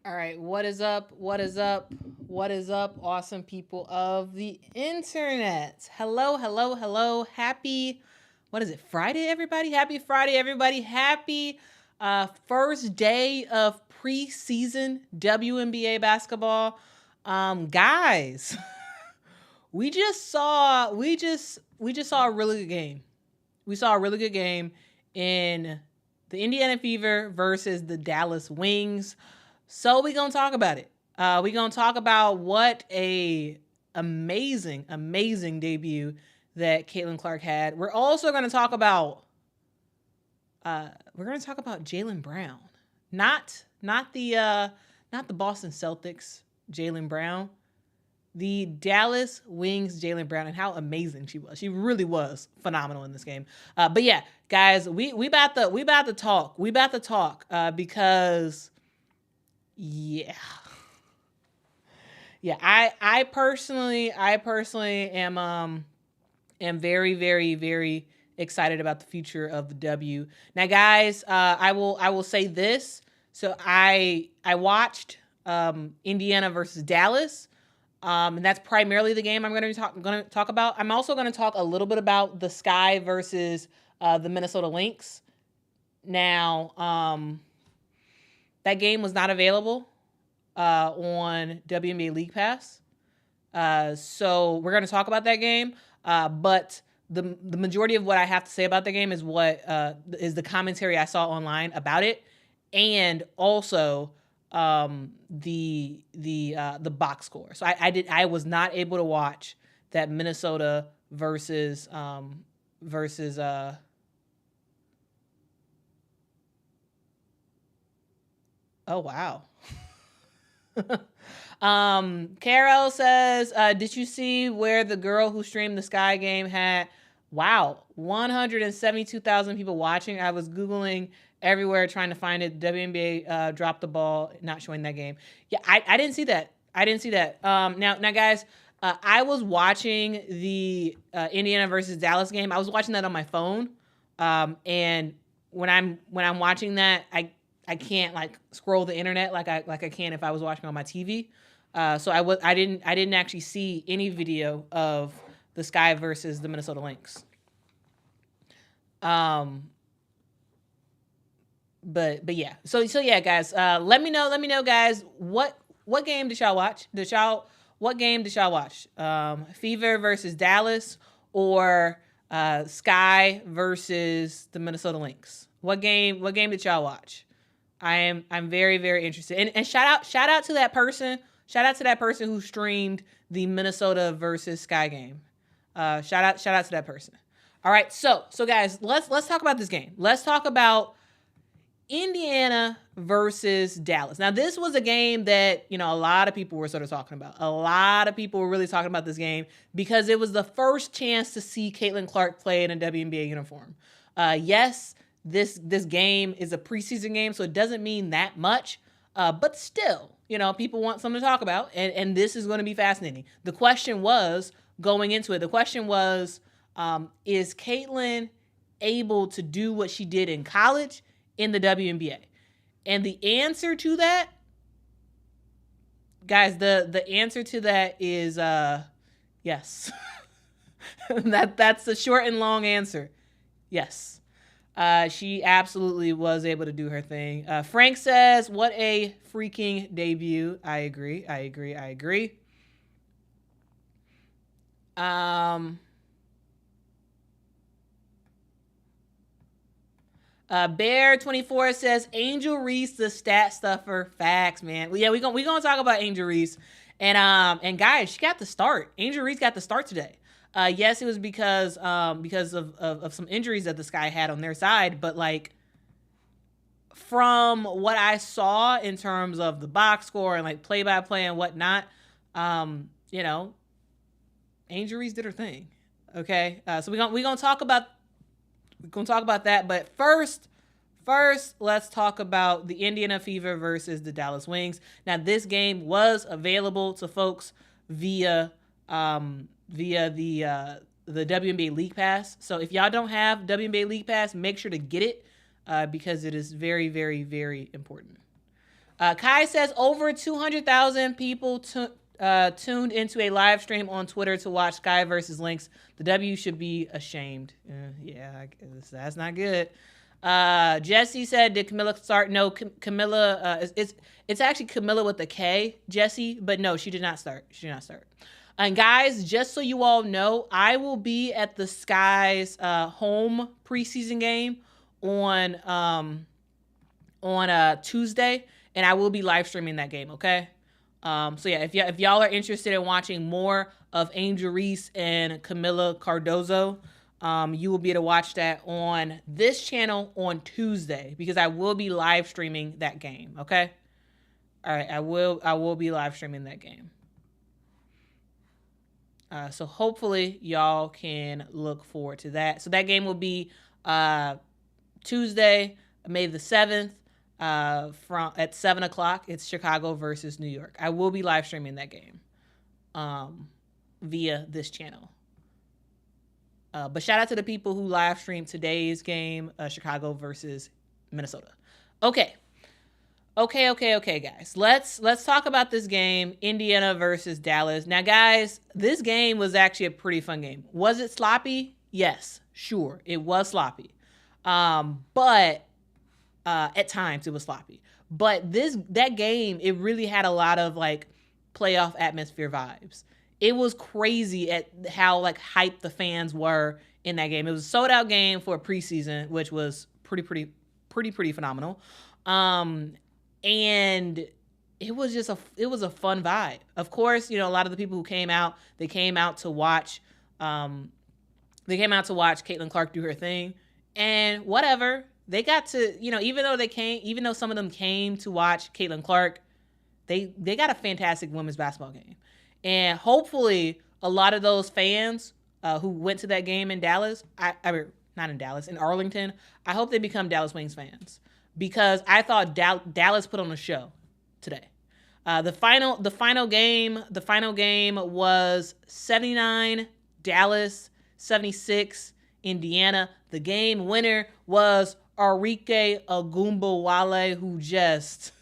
All right, what is up? What is up? What is up, awesome people of the internet? Hello, hello, hello. Happy, what is it, Friday, everybody? Happy Friday, everybody. Happy first day of preseason WNBA basketball. Guys, we just saw a really good game. We saw a really good game in the Indiana Fever versus the Dallas Wings. So we gonna talk about it. We gonna talk about what a amazing debut that Caitlyn Clark had. We're also gonna talk about Jaylen Brown, not the Boston Celtics Jaylen Brown, the Dallas Wings Jaylen Brown, and how amazing she was. She really was phenomenal in this game. But yeah, guys, we about to talk. We about to talk because yeah. Yeah, I personally am very excited about the future of the W. Now, guys, I will say this. So I watched Indiana versus Dallas. And that's primarily the game I'm going to talk about. I'm also going to talk a little bit about the Sky versus the Minnesota Lynx. Now, that game was not available on WNBA League Pass. So we're going to talk about that game. But the majority of what I have to say about the game is what is the commentary I saw online about it, and also the box score. So I was not able to watch that Minnesota versus oh wow. Carol says, did you see where the girl who streamed the Sky game had, wow, 172,000 people watching? I was Googling everywhere trying to find it. WNBA dropped the ball, not showing that game. Yeah, I didn't see that. I didn't see that. Now, guys, I was watching the Indiana versus Dallas game. I was watching that on my phone. And when I'm watching that, I can't like scroll the internet like I can if I was watching on my TV. So I didn't actually see any video of the Sky versus the Minnesota Lynx. But yeah. So yeah, guys. Let me know, guys. What game did y'all watch? What game did y'all watch? Fever versus Dallas or Sky versus the Minnesota Lynx? What game did y'all watch? I'm very interested. And shout out to that person. Shout out to that person who streamed the Minnesota versus Sky game. Shout out to that person. All right, so guys, let's talk about this game. Let's talk about Indiana versus Dallas. Now, this was a game that, a lot of people were sort of talking about. A lot of people were really talking about this game because it was the first chance to see Caitlyn Clark play in a WNBA uniform. Yes, this game is a preseason game, so it doesn't mean that much. But still, people want something to talk about, and this is going to be fascinating. The question was, going into it, is Caitlyn able to do what she did in college in the WNBA? And the answer to that, guys, the answer to that is yes. That's the short and long answer. Yes. She absolutely was able to do her thing. Frank says, what a freaking debut. I agree. Bear24 says, Angel Reese, the stat stuffer. Facts, man. Yeah, we gonna talk about Angel Reese. And guys, she got the start. Angel Reese got the start today. Yes, it was because of some injuries that the Sky had on their side, but like from what I saw in terms of the box score and like play by play and whatnot, Angel Reese did her thing. Okay, so we gonna talk about that, but first, let's talk about the Indiana Fever versus the Dallas Wings. Now, this game was available to folks via the WNBA League Pass. So if y'all don't have WNBA League Pass, make sure to get it because it is very important. Kai says over 200,000 people tuned into a live stream on Twitter to watch Sky versus Lynx. The W should be ashamed. Yeah, that's not good. Jesse said, did Camilla start? No, Camilla, it's actually Camilla with a K, Jesse, but no, she did not start. And guys, just so you all know, I will be at the Sky's home preseason game on Tuesday, and I will be live streaming that game, okay? So yeah, if y'all are interested in watching more of Angel Reese and Camilla Cardozo, you will be able to watch that on this channel on Tuesday, because I will be live streaming that game, okay? All right, I will be live streaming that game. So hopefully y'all can look forward to that. So that game will be Tuesday, May the 7th, at 7 o'clock. It's Chicago versus New York. I will be live streaming that game via this channel. But shout out to the people who live streamed today's game, Chicago versus Minnesota. Okay, guys. Let's talk about this game, Indiana versus Dallas. Now, guys, this game was actually a pretty fun game. Was it sloppy? Yes, sure, it was sloppy. But at times it was sloppy. But that game, it really had a lot of like playoff atmosphere vibes. It was crazy at how like hyped the fans were in that game. It was a sold out game for a preseason, which was pretty phenomenal. And it was just it was a fun vibe. Of course, a lot of the people who came out, they came out to watch Caitlyn Clark do her thing, and whatever. They got to, even though some of them came to watch Caitlyn Clark, they got a fantastic women's basketball game. And hopefully a lot of those fans who went to that game in Dallas, not in Dallas, in Arlington, I hope they become Dallas Wings fans, because I thought Dallas put on a show today. The final game was 79 Dallas, 76 Indiana. The game winner was Arike Ogunbowale, who just,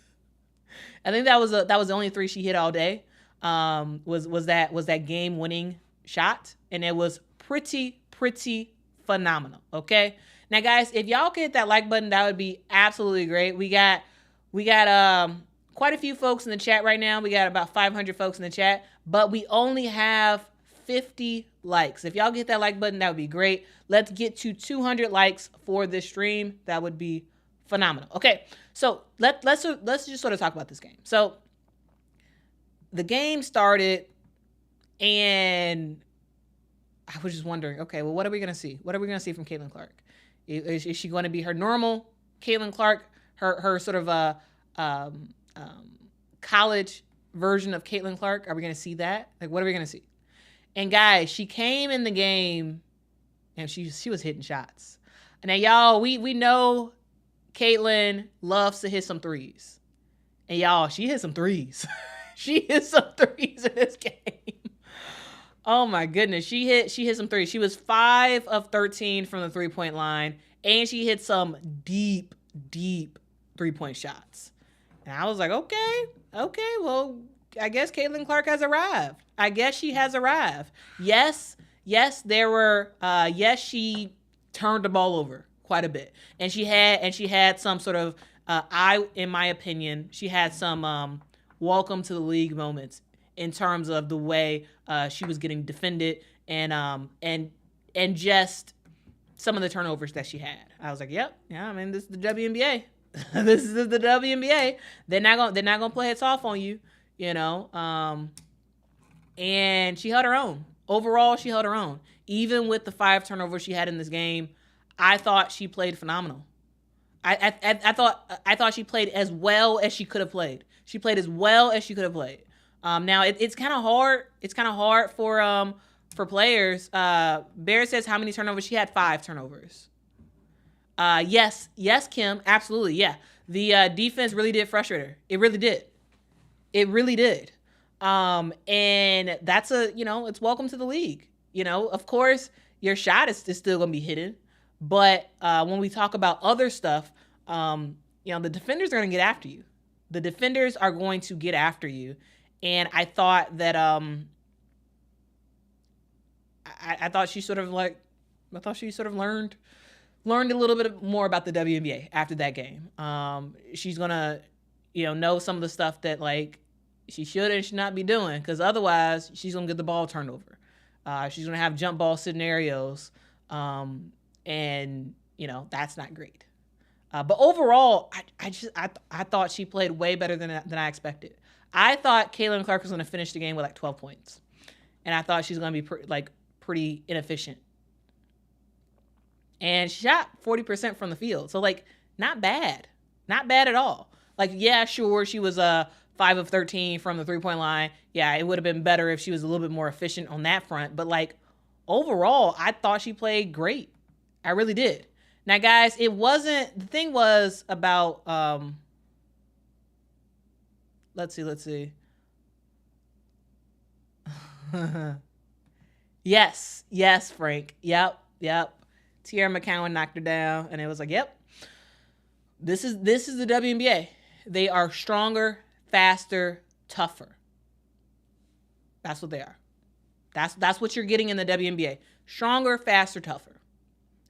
I think that was the only three she hit all day. Was that game winning shot, and it was pretty phenomenal. Okay, now guys, if y'all could hit that like button, that would be absolutely great. We got quite a few folks in the chat right now. We got about 500 folks in the chat, but we only have 50 likes. If y'all get that like button, that would be great. Let's get to 200 likes for this stream. That would be phenomenal. Okay, so let's just sort of talk about this game. So the game started, and I was just wondering, okay, well, what are we going to see? What are we going to see from Caitlyn Clark? Is she going to be her normal Caitlyn Clark, her sort of college version of Caitlyn Clark? Are we going to see that? Like, what are we going to see? And guys, she came in the game, and she was hitting shots. Now, y'all, we know Caitlyn loves to hit some threes. And y'all, she hit some threes. She hit some threes in this game. Oh my goodness. She hit some threes. She was 5 of 13 from the 3-point line, and she hit some deep 3-point shots. And I was like, okay, well, I guess Caitlyn Clark has arrived. I guess she has arrived. Yes, there were she turned the ball over quite a bit. And she had some sort of in my opinion, she had some welcome to the league moments in terms of the way she was getting defended and just some of the turnovers that she had. I was like, yeah, I mean, this is the WNBA. This is the WNBA. They're not gonna play it soft on you, and she held her own. Overall, she held her own. Even with the 5 turnovers she had in this game, I thought she played phenomenal. I thought she played as well as she could have played. She played as well as she could have played. Now it's kind of hard. It's kind of hard for players. Bear says how many turnovers? She had 5 turnovers. Yes, Kim, absolutely, yeah. The defense really did frustrate her. It really did. And that's it's welcome to the league. Of course, your shot is still gonna be hidden, but when we talk about other stuff, the defenders are gonna get after you. The defenders are going to get after you. And I thought that I thought she sort of learned a little bit more about the WNBA after that game. She's gonna, know some of the stuff that like she should and should not be doing, because otherwise she's gonna get the ball turned over. She's gonna have jump ball scenarios, and that's not great. But overall, I thought she played way better than I expected. I thought Caitlyn Clark was gonna finish the game with like 12 points, and I thought she was gonna be pretty inefficient. And she shot 40% from the field. So, like, not bad. Not bad at all. Like, yeah, sure, she was 5 of 13 from the three-point line. Yeah, it would have been better if she was a little bit more efficient on that front. But, like, overall, I thought she played great. I really did. Now, guys, the thing was about, let's see. Yes, Frank. Yep. Tierra McCowan knocked her down, and it was like, yep, this is the WNBA. They are stronger, faster, tougher. That's what they are. That's what you're getting in the WNBA. Stronger, faster, tougher.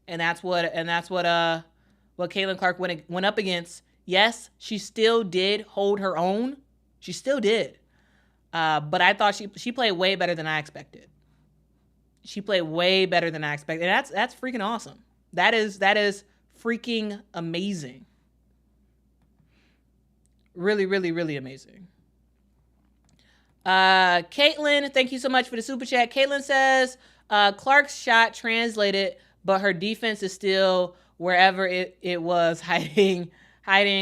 And that's what Caitlyn Clark went up against. Yes, she still did hold her own. She still did. But I thought she played way better than I expected. She played way better than I expected. And that's freaking awesome. That is freaking amazing. Really, really, really amazing. Caitlyn, thank you so much for the super chat. Caitlyn says, Clark's shot translated, but her defense is still wherever it was hiding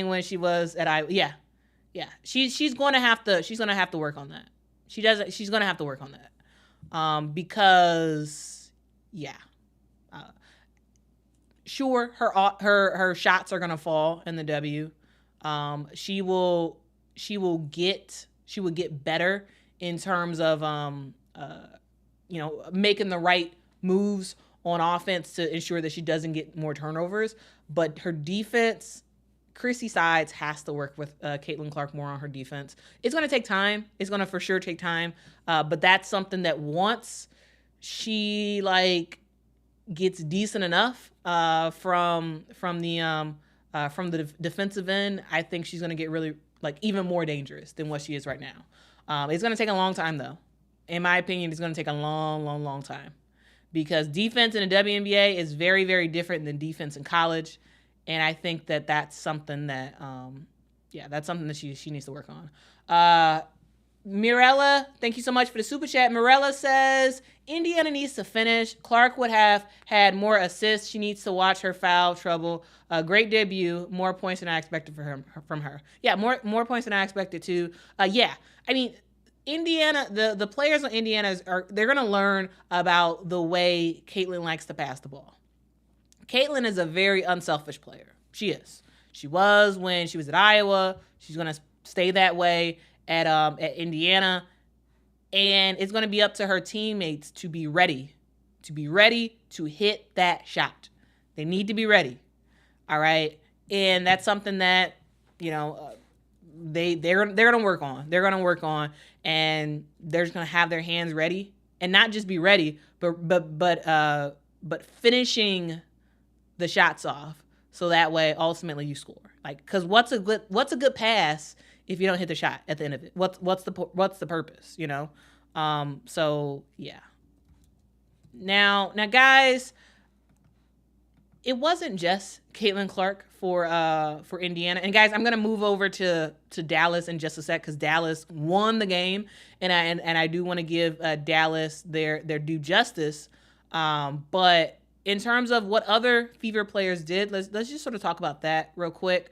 when she was at Iowa. Yeah. She's gonna have to work on that. She's gonna have to work on that. Because sure, her shots are gonna fall in the W. She will get better in terms of making the right moves on offense to ensure that she doesn't get more turnovers. But her defense, Chrissy Sides has to work with Caitlyn Clark more on her defense. It's going to take time. It's going to for sure take time. But that's something that once she gets decent enough from the defensive end, I think she's going to get really even more dangerous than what she is right now. It's going to take a long time though. In my opinion, it's going to take a long, long, long time, because defense in the WNBA is very, very different than defense in college. And I think that that's something that, she needs to work on. Mirella, thank you so much for the super chat. Mirella says, Indiana needs to finish. Clark would have had more assists. She needs to watch her foul trouble. Great debut. More points than I expected from her. Yeah, more points than I expected too. I mean, Indiana, the players on Indiana they're going to learn about the way Caitlyn likes to pass the ball. Caitlyn is a very unselfish player. She is. She was when she was at Iowa. She's going to stay that way at Indiana. And it's going to be up to her teammates to be ready to hit that shot. They need to be ready. All right. And that's something that, they're going to work on. They're going to work on, and they're just going to have their hands ready, and not just be ready, but finishing the shots off, so that way ultimately you score. Because what's a good pass if you don't hit the shot at the end of it? What's the purpose? So yeah. Now guys, it wasn't just Caitlyn Clark for Indiana. And guys, I'm gonna move over to Dallas in just a sec, because Dallas won the game, and I do want to give Dallas their due justice. But in terms of what other Fever players did, let's just sort of talk about that real quick.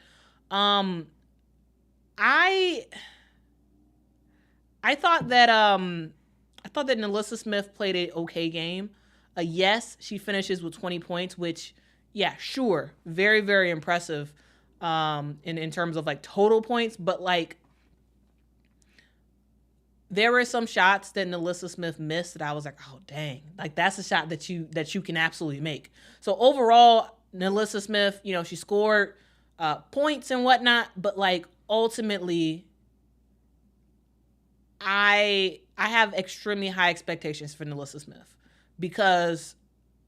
I thought that Nalissa Smith played an okay game. Yes, she finishes with 20 points, which, yeah, sure, very, very impressive in terms of total points, but there were some shots that Nalissa Smith missed that I was like, oh, dang. That's a shot that you can absolutely make. So overall, Nalissa Smith, she scored points and whatnot, but ultimately, I have extremely high expectations for NaLyssa Smith because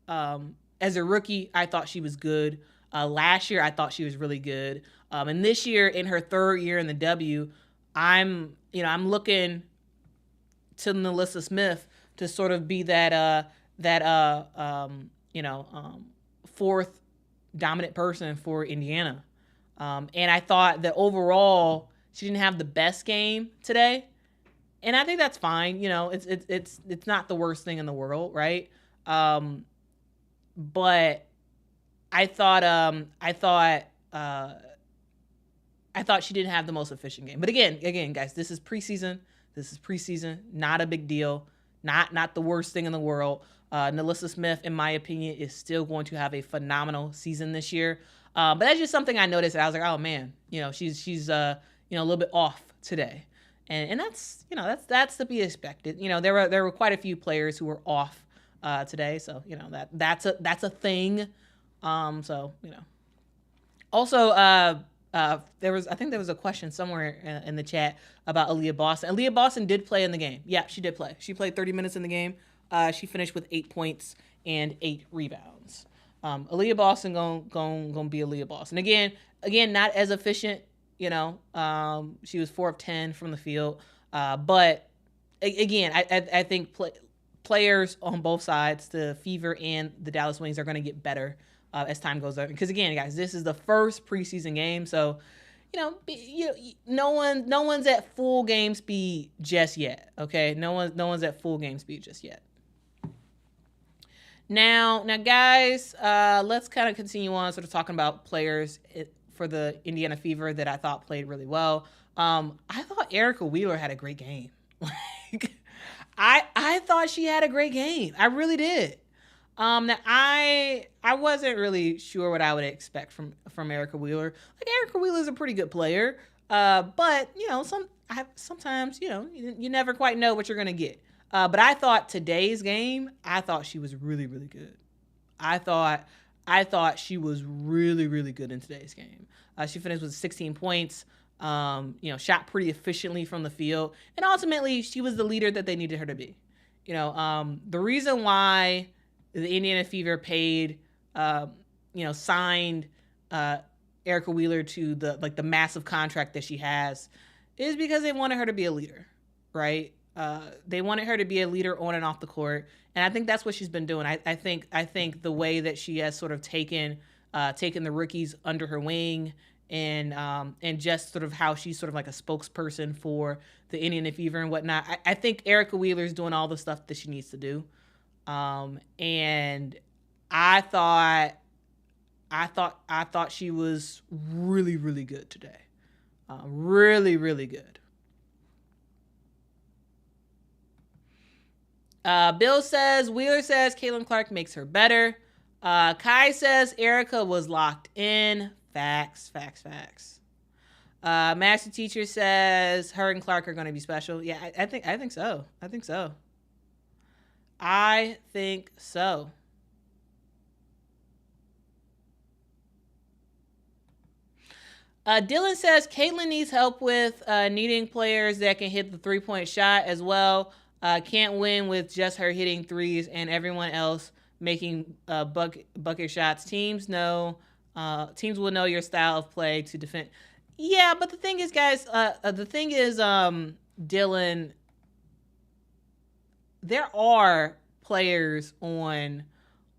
as a rookie, I thought she was good. Last year, I thought she was really good. And this year, in her third year in the W, I'm looking to NaLyssa Smith to sort of be that fourth dominant person for Indiana. And I thought that overall she didn't have the best game today, and I think that's fine. It's not the worst thing in the world, right? But I thought she didn't have the most efficient game. But again, guys, this is preseason. Not a big deal. Not the worst thing in the world. NaLyssa Smith, in my opinion, is still going to have a phenomenal season this year. But that's just something I noticed. I was like, oh man, she's a little bit off today, and that's to be expected. There were quite a few players who were off today, so that's a thing. Also, there was a question somewhere in the chat about Aaliyah Boston. Aaliyah Boston did play in the game. Yeah, she did play. She played 30 minutes in the game. She finished with 8 points and 8 rebounds. Aaliyah Boston gonna be Aaliyah Boston. Again, not as efficient. She was 4 of 10 from the field. But again, I think players on both sides, the Fever and the Dallas Wings, are going to get better as time goes on. Because again, guys, this is the first preseason game, so no one's at full game speed just yet. Okay, no one's at full game speed just yet. Now, guys, let's kind of continue on, sort of talking about players for the Indiana Fever that I thought played really well. I thought Erica Wheeler had a great game. I thought she had a great game. I really did. Now I wasn't really sure what I would expect from Erica Wheeler. Like, Erica Wheeler's a pretty good player, but sometimes you never quite know what you're gonna get. But I thought today's game, I thought she was really, really good. I thought she was really, really good in today's game. She finished with 16 points. Shot pretty efficiently from the field, and ultimately she was the leader that they needed her to be. The reason why the Indiana Fever signed Erica Wheeler to the massive contract that she has is because they wanted her to be a leader, right? They wanted her to be a leader on and off the court, and I think that's what she's been doing. I think the way that she has sort of taken the rookies under her wing, and just sort of how she's sort of like a spokesperson for the Indiana Fever and whatnot. I think Erica Wheeler's doing all the stuff that she needs to do. And I thought she was really, really good today. Really, really good. Bill says, Wheeler says Caitlyn Clark makes her better. Kai says Erica was locked in. Facts. Master Teacher says her and Clark are going to be special. Yeah, I think so. Dylan says Caitlyn needs help with needing players that can hit the 3-point shot as well. Can't win with just her hitting threes and everyone else making bucket shots. Teams will know your style of play to defend. Yeah, but the thing is, guys, Dylan, there are players on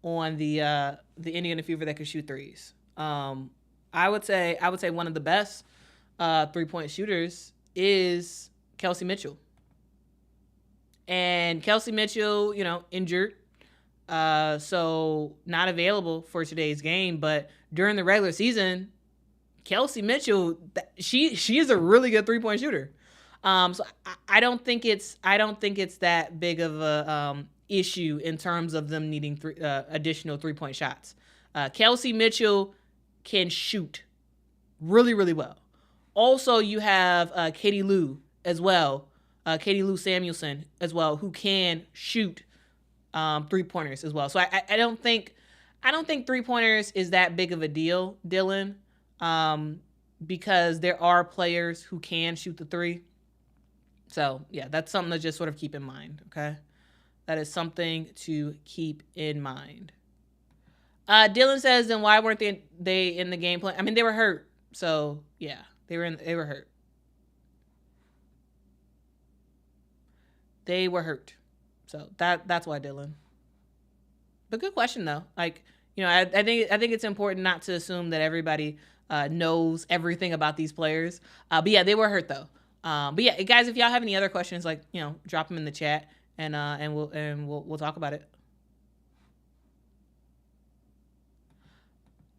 the Indiana Fever that can shoot threes. I would say one of the best 3-point shooters is Kelsey Mitchell. And Kelsey Mitchell, injured. So not available for today's game, but during the regular season, Kelsey Mitchell, she is a really good 3-point shooter. So I don't think it's that big of a issue in terms of them needing additional 3-point shots. Kelsey Mitchell can shoot really, really well. Also, you have Katie Lou as well, Katie Lou Samuelson as well, who can shoot 3-pointers as well. So I don't think 3-pointers is that big of a deal, Dylan. because there are players who can shoot the three. So, yeah, that's something to just sort of keep in mind, okay? That is something to keep in mind. Dylan says, then why weren't they in the game plan? I mean, they were hurt. So, yeah, they were hurt. They were hurt. So, that's why, Dylan. But good question, though. Like, I think it's important not to assume that everybody knows everything about these players. But yeah, they were hurt though. But yeah, guys, if y'all have any other questions, like drop them in the chat, and we'll talk about it.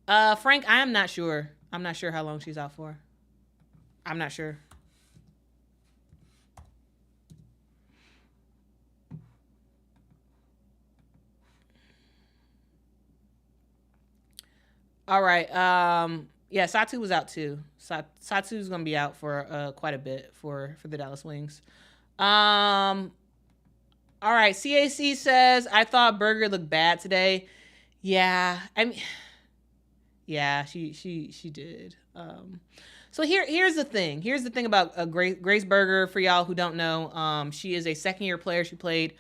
Frank, I am not sure. I'm not sure how long she's out for. I'm not sure. All right. Yeah, Satu was out too. Satu's gonna be out for quite a bit for the Dallas Wings. All right. CAC says, I thought Berger looked bad today. Yeah, I mean, yeah, she did. So here's the thing. Here's the thing about Grace Berger. For y'all who don't know, she is a second-year player. She played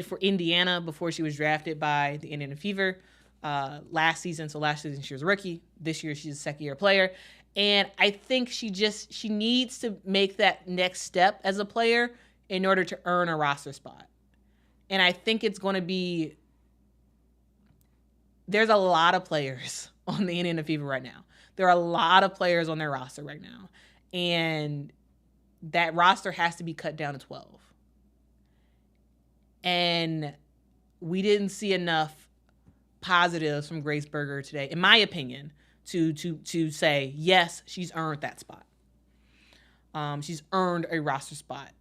for Indiana before she was drafted by the Indiana Fever last season. So last season she was a rookie. This year she's a second-year player, and I think she needs to make that next step as a player in order to earn a roster spot. And I think it's going to be. There's a lot of players on the Indiana Fever right now. There are a lot of players on their roster right now. And that roster has to be cut down to 12. And we didn't see enough positives from Grace Berger today, in my opinion, to say, yes, she's earned that spot. She's earned a roster spot.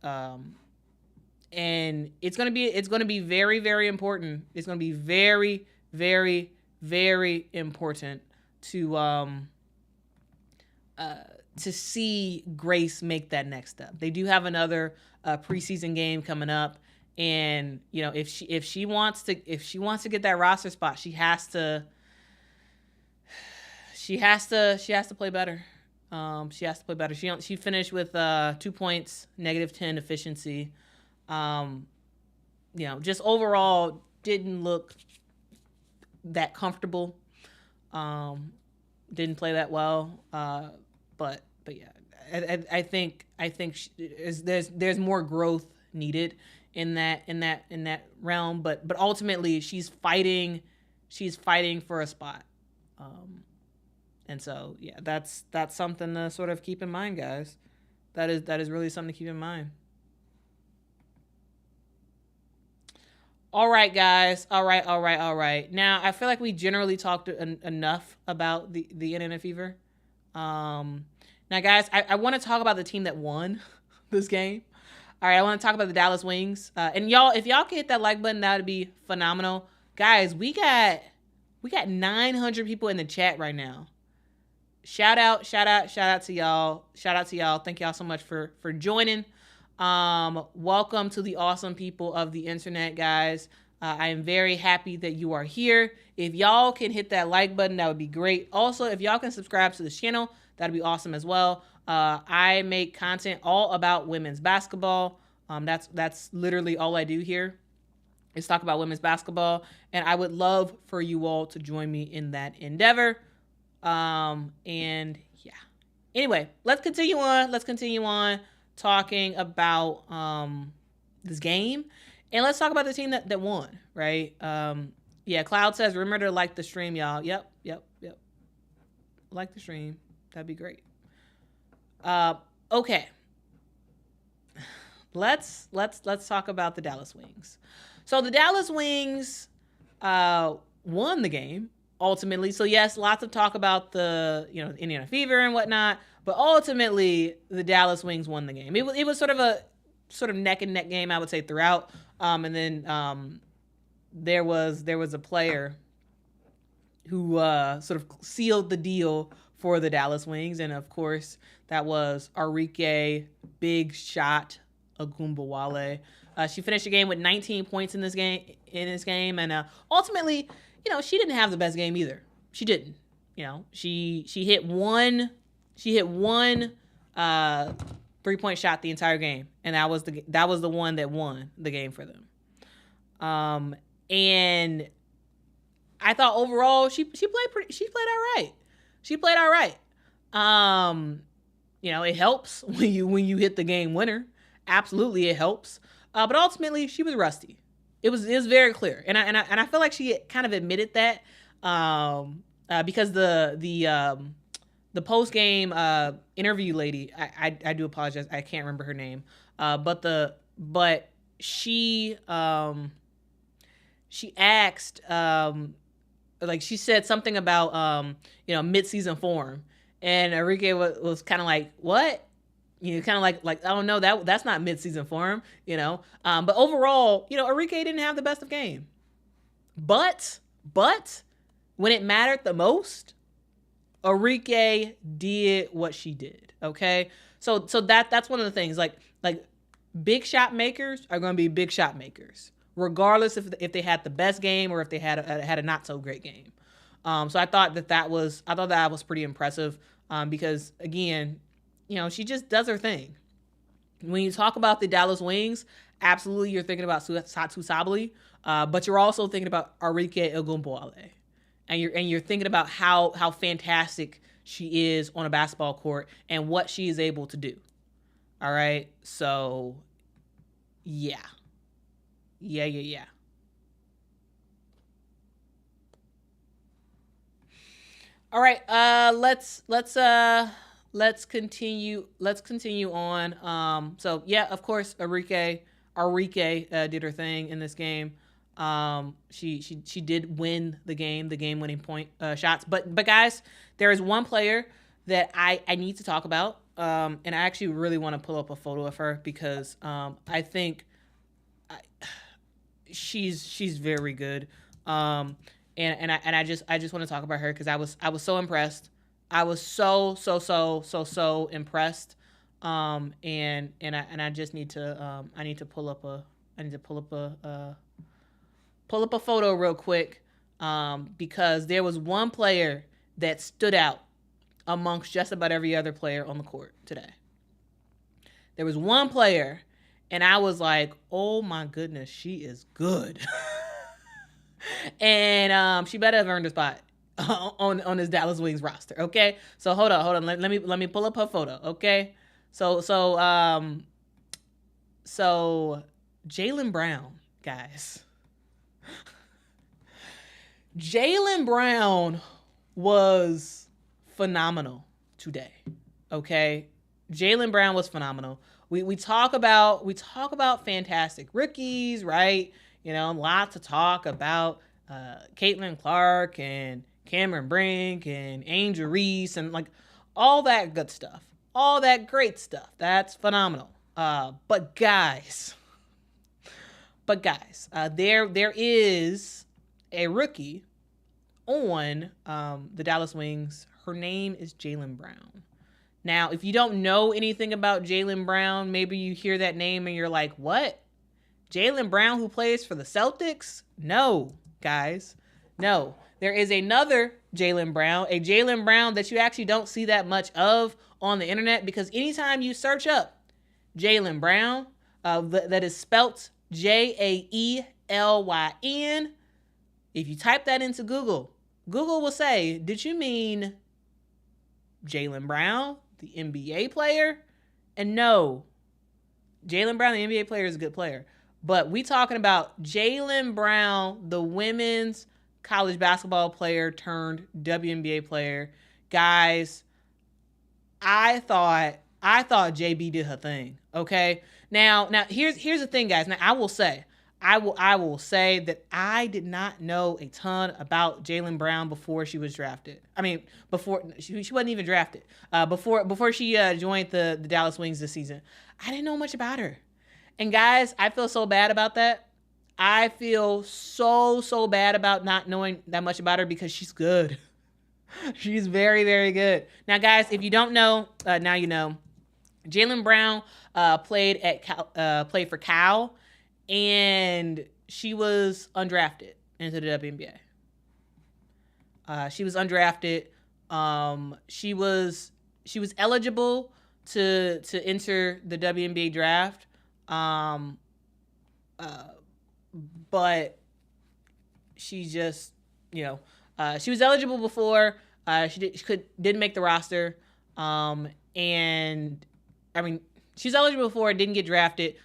And it's going to be very, very important. It's going to be very, very, very important to see Grace make that next step. They do have another preseason game coming up, and if she wants to get that roster spot, she has to play better. She has to play better. She finished with 2 points, -10 efficiency. Just overall didn't look that comfortable. Didn't play that well. But yeah, I think there's more growth needed in that realm. But ultimately she's fighting for a spot. And so yeah, that's something to sort of keep in mind, guys. That is really something to keep in mind. All right, guys. All right. Now, I feel like we generally talked enough about the Indiana Fever. Now, guys, I want to talk about the team that won this game. All right, I want to talk about the Dallas Wings. And y'all, if y'all can hit that like button, that would be phenomenal. Guys, we got 900 people in the chat right now. Shout out to y'all. Thank y'all so much for joining. Welcome to the awesome people of the internet, guys. I am very happy that you are here. If y'all can hit that like button, that would be great. Also, if y'all can subscribe to this channel, that'd be awesome as well. I make content all about women's basketball. That's literally all I do here is talk about women's basketball. And I would love for you all to join me in that endeavor. And yeah. Anyway, let's continue on talking about this game, and let's talk about the team that won, right? Yeah, Cloud says, remember to like the stream, y'all. Yep. Like the stream. That'd be great. Okay. Let's talk about the Dallas Wings. So the Dallas Wings won the game ultimately. So yes, lots of talk about the Indiana Fever and whatnot. But ultimately, the Dallas Wings won the game. It was sort of neck and neck game, I would say, throughout. And then there was a player who sort of sealed the deal for the Dallas Wings, and of course that was Arike Big Shot Agumbawale. She finished the game with 19 points in this game, and ultimately, she didn't have the best game either. She didn't. she hit one 3-point shot the entire game, and that was the one that won the game for them. And I thought overall she played all right. She played all right. It helps when you hit the game winner. Absolutely, it helps. But ultimately, she was rusty. It was very clear, and I feel like she kind of admitted that because the post game interview lady, I do apologize, I can't remember her name, but she asked she said something about mid-season form, and Enrique was kind of like, what? Kind of like, I don't know, that's not mid-season form, but overall, Enrique didn't have the best of game, but when it mattered the most, Enrique did what she did. Okay, so that's one of the things. Like big shot makers are going to be big shot makers, regardless if they had the best game or if they had a not so great game. So I thought that was pretty impressive because again, she just does her thing. When you talk about the Dallas Wings, absolutely you're thinking about Satu Sabally, but you're also thinking about Arike Ogunbowale. And you're thinking about how fantastic she is on a basketball court and what she is able to do. All right. So yeah. All right. Let's continue on. So yeah, of course, Arike did her thing in this game. She did win the game winning point shots. But guys, there is one player that I need to talk about. And I actually really want to pull up a photo of her because I think she's very good. And I just want to talk about her because I was so impressed. I was so impressed. And I just need to pull up a photo real quick because there was one player that stood out amongst just about every other player on the court today. There was one player, and I was like, oh my goodness, she is good. And she better have earned a spot on this Dallas Wings roster, okay? So hold on. Let me pull up her photo, okay? So Jaylen Brown, guys. Jaylen Brown was phenomenal today. Okay, Jaylen Brown was phenomenal. We talk about fantastic rookies, right? Lots of talk about Caitlyn Clark and Cameron Brink and Angel Reese and like all that good stuff, all that great stuff. That's phenomenal. But guys, there is a rookie on the Dallas Wings. Her name is Jaylen Brown. Now, if you don't know anything about Jaylen Brown, maybe you hear that name and you're like, what? Jaylen Brown who plays for the Celtics? No, guys. No. There is another Jaylen Brown, a Jaylen Brown that you actually don't see that much of on the internet because anytime you search up Jaylen Brown, that is spelt Jaelyn, if you type that into Google will say, did you mean Jaylen Brown, the NBA player? And no, Jaylen Brown, the NBA player, is a good player. But we talking about Jaylen Brown, the women's college basketball player turned WNBA player. Guys, I thought JB did her thing. Okay. Now here's the thing, guys. Now I will say that I did not know a ton about Jaylen Brown before she was drafted. I mean, before she wasn't even drafted. Before she joined the Dallas Wings this season, I didn't know much about her. And guys, I feel so bad about that. I feel so bad about not knowing that much about her because she's good. She's very, very good. Now, guys, if you don't know, now you know. Jaylen Brown played for Cal, and she was undrafted into the WNBA. She was undrafted, She was eligible to enter the WNBA draft. But she just, she was eligible before. She didn't make the roster. And I mean, she's eligible before, didn't get drafted.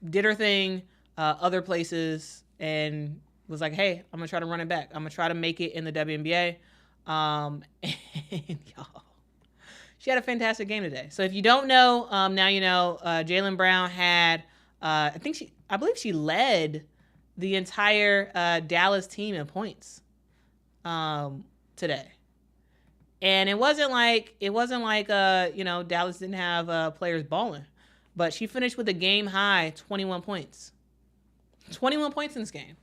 Did her thing other places, and was like, hey, I'm gonna try to run it back. I'm gonna try to make it in the WNBA. And y'all, she had a fantastic game today. So if you don't know, now you know. Jaylen Brown had, I believe she led the entire Dallas team in points today. And it wasn't like Dallas didn't have players balling, but she finished with a game high 21 points. 21 points in this game.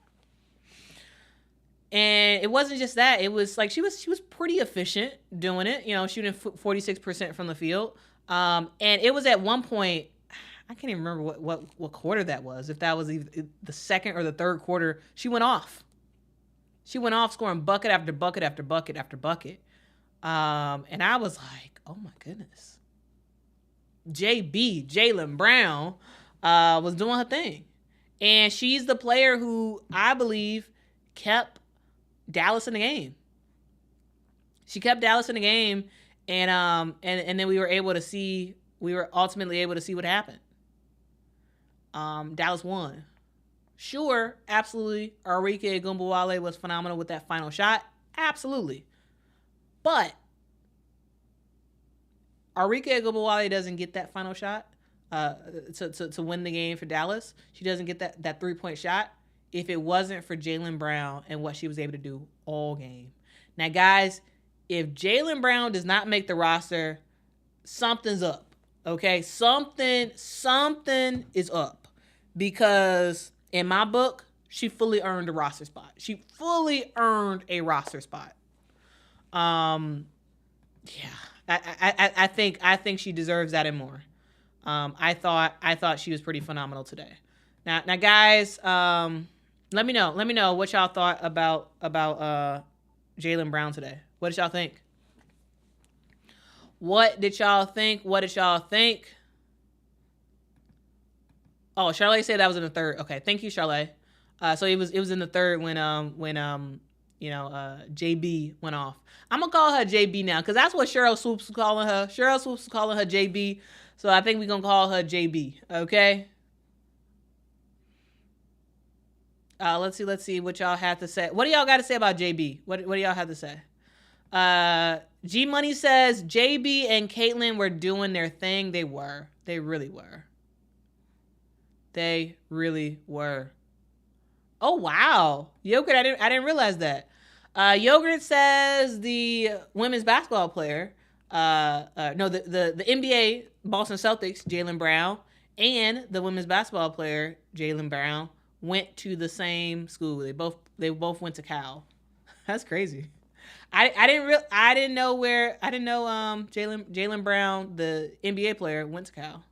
And it wasn't just that. It was like she was pretty efficient doing it, shooting 46% from the field. And it was at one point, I can't even remember what quarter that was, if that was either the second or the third quarter, she went off. She went off scoring bucket after bucket after bucket after bucket. And I was like, oh my goodness. Jaylen Brown, was doing her thing. And she's the player who I believe kept Dallas in the game. She kept Dallas in the game, and then we were ultimately able to see what happened. Dallas won. Sure, absolutely. Arike Ogunbowale was phenomenal with that final shot. Absolutely. But Arike Ogunbowale doesn't get that final shot to win the game for Dallas. She doesn't get that 3-point shot if it wasn't for Jaylen Brown and what she was able to do all game. Now, guys, if Jaylen Brown does not make the roster, something's up. Okay? Something is up. Because in my book, she fully earned a roster spot. She fully earned a roster spot. Yeah. I think she deserves that and more. I thought she was pretty phenomenal today. Now guys, let me know what y'all thought about Jaylen Brown today. What did y'all think? Oh, Charlotte said that was in the third. Okay, thank you, Charlotte. So it was in the third when JB went off. I'm gonna call her JB now because that's what Cheryl Swoops was calling her. Cheryl Swoops was calling her JB, so I think we're gonna call her JB. Okay. Let's see what y'all have to say. What do y'all got to say about JB? What do y'all have to say? G Money says JB and Caitlyn were doing their thing. They were. They really were. They really were. Oh wow, Yogurt! I didn't realize that. Yogurt says the women's basketball player, the NBA Boston Celtics Jaylen Brown and the women's basketball player Jaylen Brown went to the same school. They both went to Cal. That's crazy. I didn't know Jaylen Brown, the NBA player, went to Cal.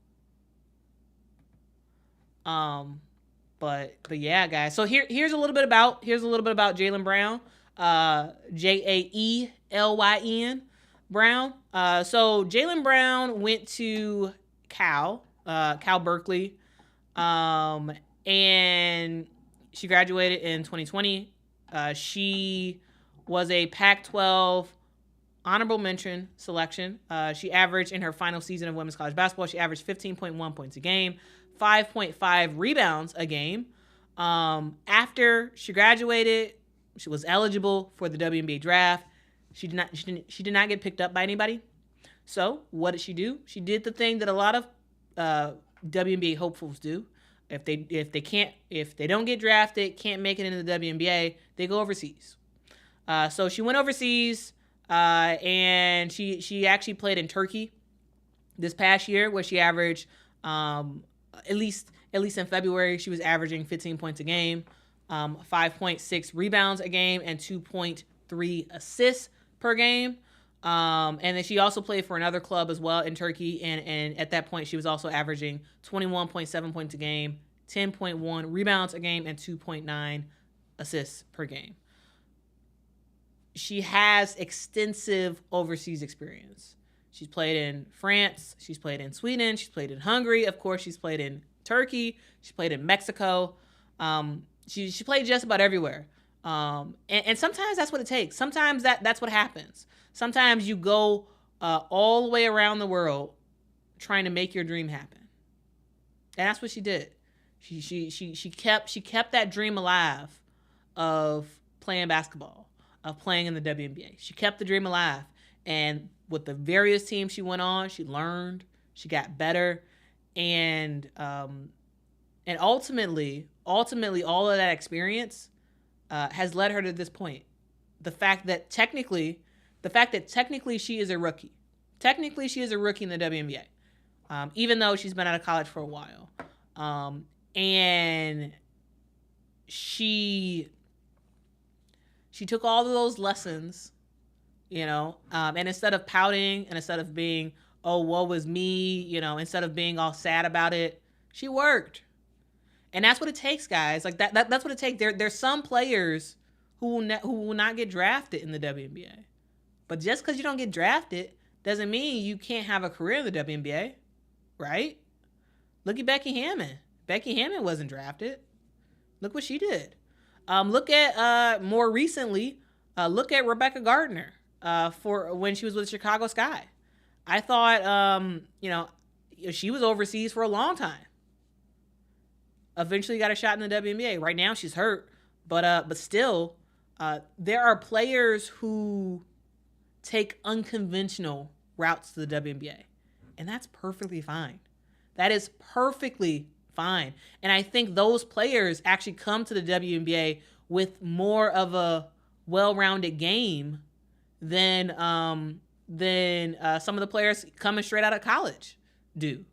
But yeah, guys. So here's a little bit about Jaylen Brown. Jaelyn Brown. So Jaylen Brown went to Cal Berkeley, and she graduated in 2020. She was a Pac-12 honorable mention selection. She averaged in her final season of women's college basketball, she averaged 15.1 points a game, 5.5 rebounds a game. After she graduated, she was eligible for the WNBA draft. She did not get picked up by anybody. So what did she do? She did the thing that a lot of WNBA hopefuls do. If they don't get drafted, can't make it into the WNBA, they go overseas. So she went overseas, and she actually played in Turkey this past year, where she averaged at least in February, she was averaging 15 points a game, 5.6 rebounds a game, and 2.3 assists per game. And then she also played for another club as well in Turkey, and at that point, she was also averaging 21.7 points a game, 10.1 rebounds a game, and 2.9 assists per game. she has extensive overseas experience. She's played in France. She's played in Sweden. She's played in Hungary. Of course, she's played in Turkey. She's played in Mexico. She played just about everywhere. And sometimes that's what it takes. Sometimes that's what happens. Sometimes you go all the way around the world trying to make your dream happen. And that's what she did. She kept that dream alive of playing basketball, of playing in the WNBA. She kept the dream alive. And with the various teams she went on, she learned, she got better, and ultimately all of that experience has led her to this point. The fact that technically she is a rookie. Technically, she is a rookie in the WNBA, even though she's been out of college for a while. And she took all of those lessons, and instead of pouting and instead of being, oh, woe was me, instead of being all sad about it, she worked. And that's what it takes, guys. Like that's what it takes. There's some players who will not get drafted in the WNBA. But just because you don't get drafted doesn't mean you can't have a career in the WNBA, right? Look at Becky Hammon. Becky Hammon wasn't drafted. Look what she did. Look at more recently. Look at Rebecca Gardner for when she was with Chicago Sky. I thought she was overseas for a long time. Eventually got a shot in the WNBA. Right now she's hurt, but still, there are players who take unconventional routes to the WNBA, and that's perfectly fine. That is perfectly fine. And I think those players actually come to the WNBA with more of a well-rounded game than some of the players coming straight out of college do.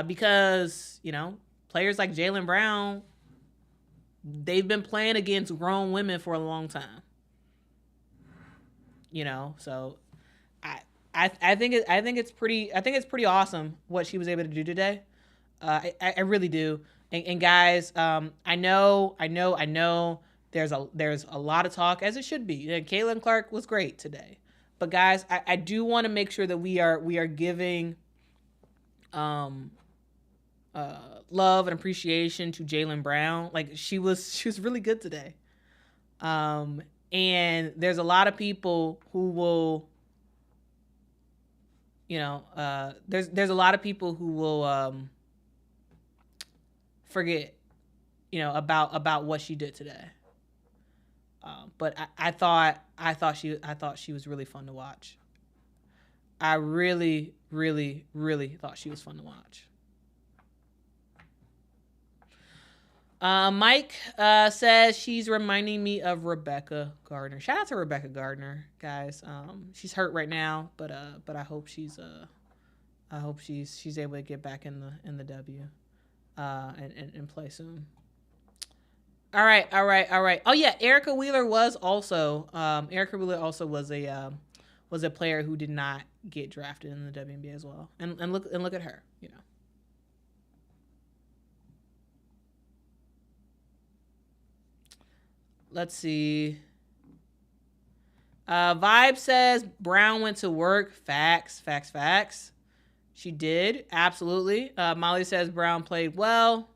Because, players like Jaylen Brown, they've been playing against grown women for a long time. So I think it's pretty awesome what she was able to do today. I really do. And guys, I know there's a lot of talk, as it should be. Caitlyn Clark was great today. But guys, I do want to make sure that we are giving love and appreciation to Jaylen Brown. Like she was really good today. And there's a lot of people who will, there's a lot of people who will forget, about what she did today. But I thought she was really fun to watch. I really, really, really thought she was fun to watch. Mike says she's reminding me of Rebecca Gardner. Shout out to Rebecca Gardner, guys. She's hurt right now, but I hope she's able to get back in the W and play soon. All right. Oh yeah, Erica Wheeler also was a player who did not get drafted in the WNBA as well. And look at her, Let's see. Vibe says Brown went to work. Facts. She did. Absolutely. Molly says Brown played well.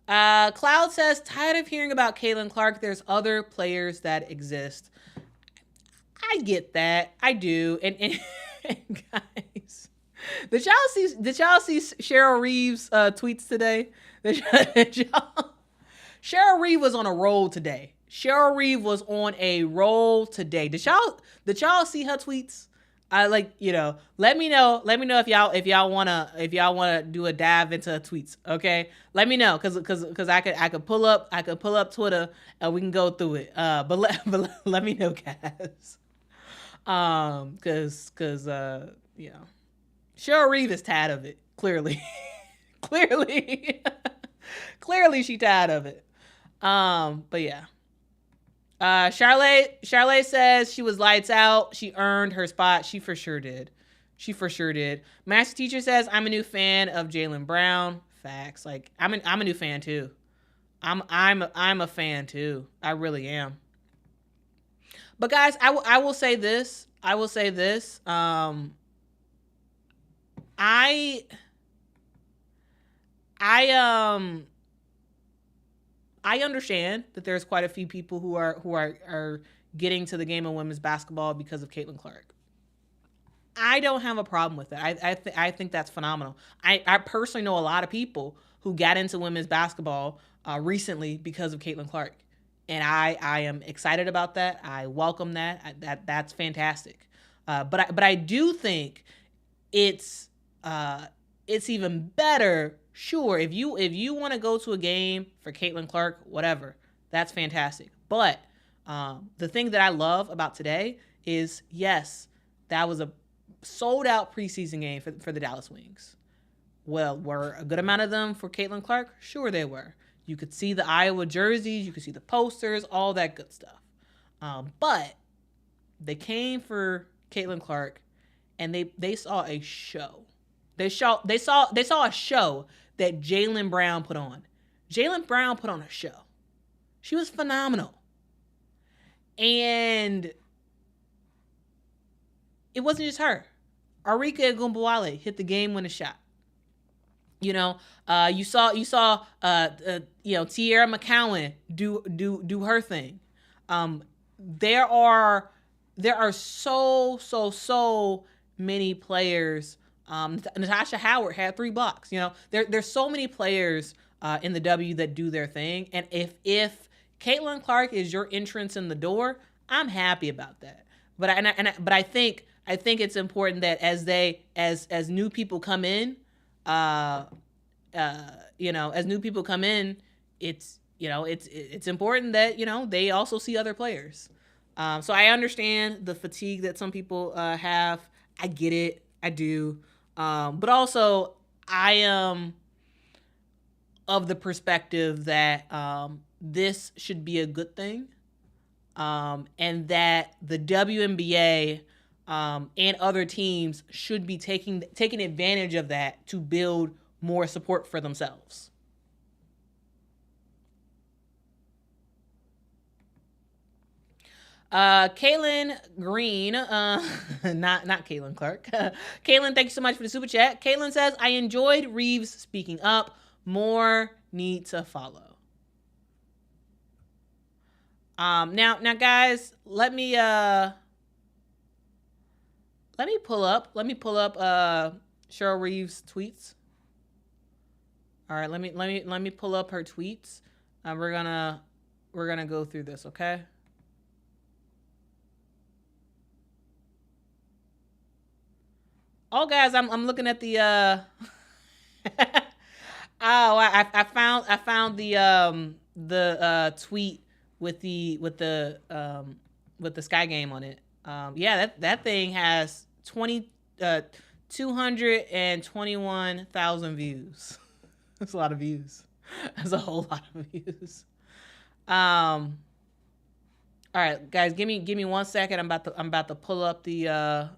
Cloud says, tired of hearing about Caitlyn Clark. There's other players that exist. I get that. I do. And guys, did y'all see Cheryl Reeve's tweets today? Cheryl Reeve was on a roll today. Cheryl Reeve was on a roll today. Did y'all see her tweets? Let me know if y'all wanna do a dive into her tweets. Okay, let me know because I could pull up Twitter and we can go through it. But let me know, guys. Because Cheryl Reeve is tired of it. Clearly. Clearly she tired of it. But yeah. Charlotte says she was lights out. She earned her spot. She for sure did. Master Teacher says, I'm a new fan of Jaylen Brown. Facts. Like I'm a new fan too. I'm a fan too. I really am. But guys, I will say this. I I understand that there's quite a few people who are getting to the game of women's basketball because of Caitlyn Clark. I don't have a problem with that. I think that's phenomenal. I personally know a lot of people who got into women's basketball recently because of Caitlyn Clark, and I am excited about that. I welcome that. That's fantastic. But I do think it's even better. Sure, if you want to go to a game for Caitlyn Clark, whatever, that's fantastic. But the thing that I love about today is, yes, that was a sold out preseason game for the Dallas Wings. Well, were a good amount of them for Caitlyn Clark? Sure they were. You could see the Iowa jerseys, you could see the posters, all that good stuff. But they came for Caitlyn Clark, and they saw a show. They saw a show that Jaylen Brown put on. Jaylen Brown put on a show. She was phenomenal. And it wasn't just her. Arika Ogunbowale hit the game-winning shot. You saw Tierra McCowan do her thing. There are so many players. Natasha Howard had 3 blocks. There's so many players in the W that do their thing. And if Caitlyn Clark is your entrance in the door, I'm happy about that. But I think it's important that as new people come in, as new people come in, it's important that they also see other players. So I understand the fatigue that some people have. I get it. I do. But also I am of the perspective that this should be a good thing, and that the WNBA and other teams should be taking advantage of that to build more support for themselves. Caitlyn Green, not Caitlyn Clark. Caitlyn, thank you so much for the super chat. Caitlyn says, I enjoyed Reeves speaking up. More need to follow. Now guys, let me pull up Cheryl Reeve's tweets. All right, let me pull up her tweets. We're gonna go through this, okay? Oh, guys, I'm looking at the I found the tweet with the Sky Game on it. Yeah, that thing has 221,000 views. That's a lot of views. That's a whole lot of views. All right, guys, give me 1 second. I'm about to pull up the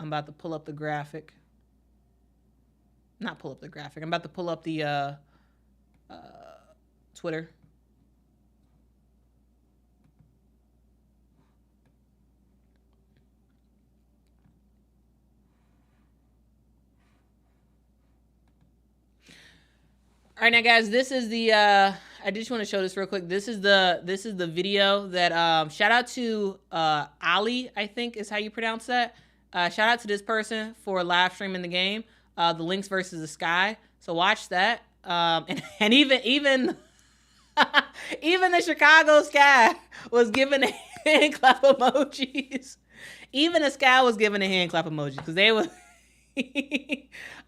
I'm about to pull up the graphic. Not pull up the graphic. I'm about to pull up the Twitter. All right, now guys, this is the I just want to show this real quick. This is the video that shout out to Ali, I think is how you pronounce that. Shout out to this person for live streaming the game, the Lynx versus the Sky. So watch that. And even even the Chicago Sky was giving hand clap emojis. Even the Sky was giving a hand clap emoji because they were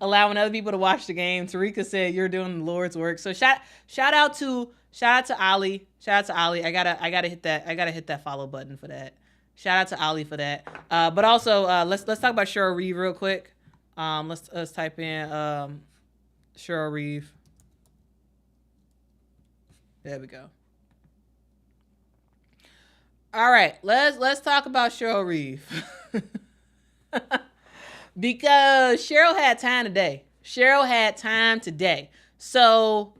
allowing other people to watch the game. Tarika said you're doing the Lord's work. So shout out to Ali. Shout out to Ali. I gotta hit that follow button for that. Shout out to Ali for that. But also let's talk about Cheryl Reeve real quick. Let's type in Cheryl Reeve. There we go. All right, let's talk about Cheryl Reeve. Because Cheryl had time today. So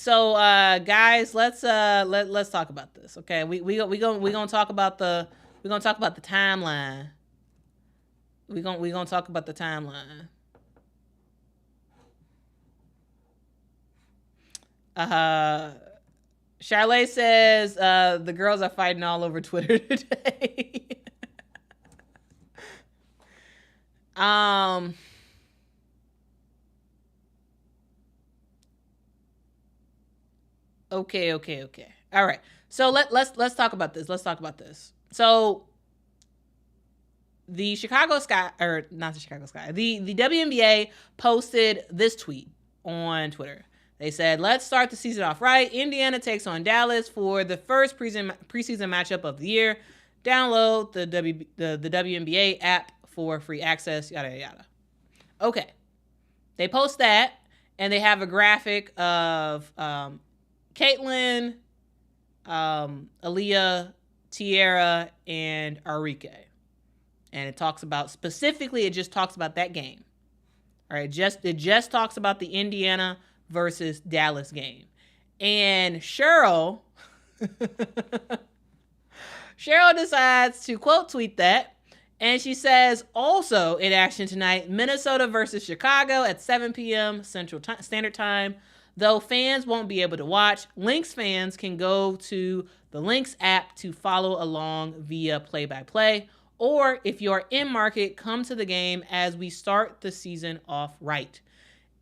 guys, let's talk about this. Okay, we gonna talk about the timeline. We gonna talk about the timeline. Charlotte says the girls are fighting all over Twitter today. Okay. All right. So let's talk about this. So the Chicago Sky, or not the Chicago Sky, the WNBA posted this tweet on Twitter. They said, "Let's start the season off right. Indiana takes on Dallas for the first preseason matchup of the year. Download the WNBA app for free access, yada, yada." Okay. They post that, and they have a graphic of Caitlyn, Aaliyah, Tierra, and Arike. And it talks about, specifically, it just talks about that game. All right, it just talks about the Indiana versus Dallas game. And Cheryl decides to quote tweet that. And she says, also in action tonight, Minnesota versus Chicago at 7 p.m. Central Standard Time. Though fans won't be able to watch, Lynx fans can go to the Lynx app to follow along via play-by-play. Or if you're in market, come to the game as we start the season off right.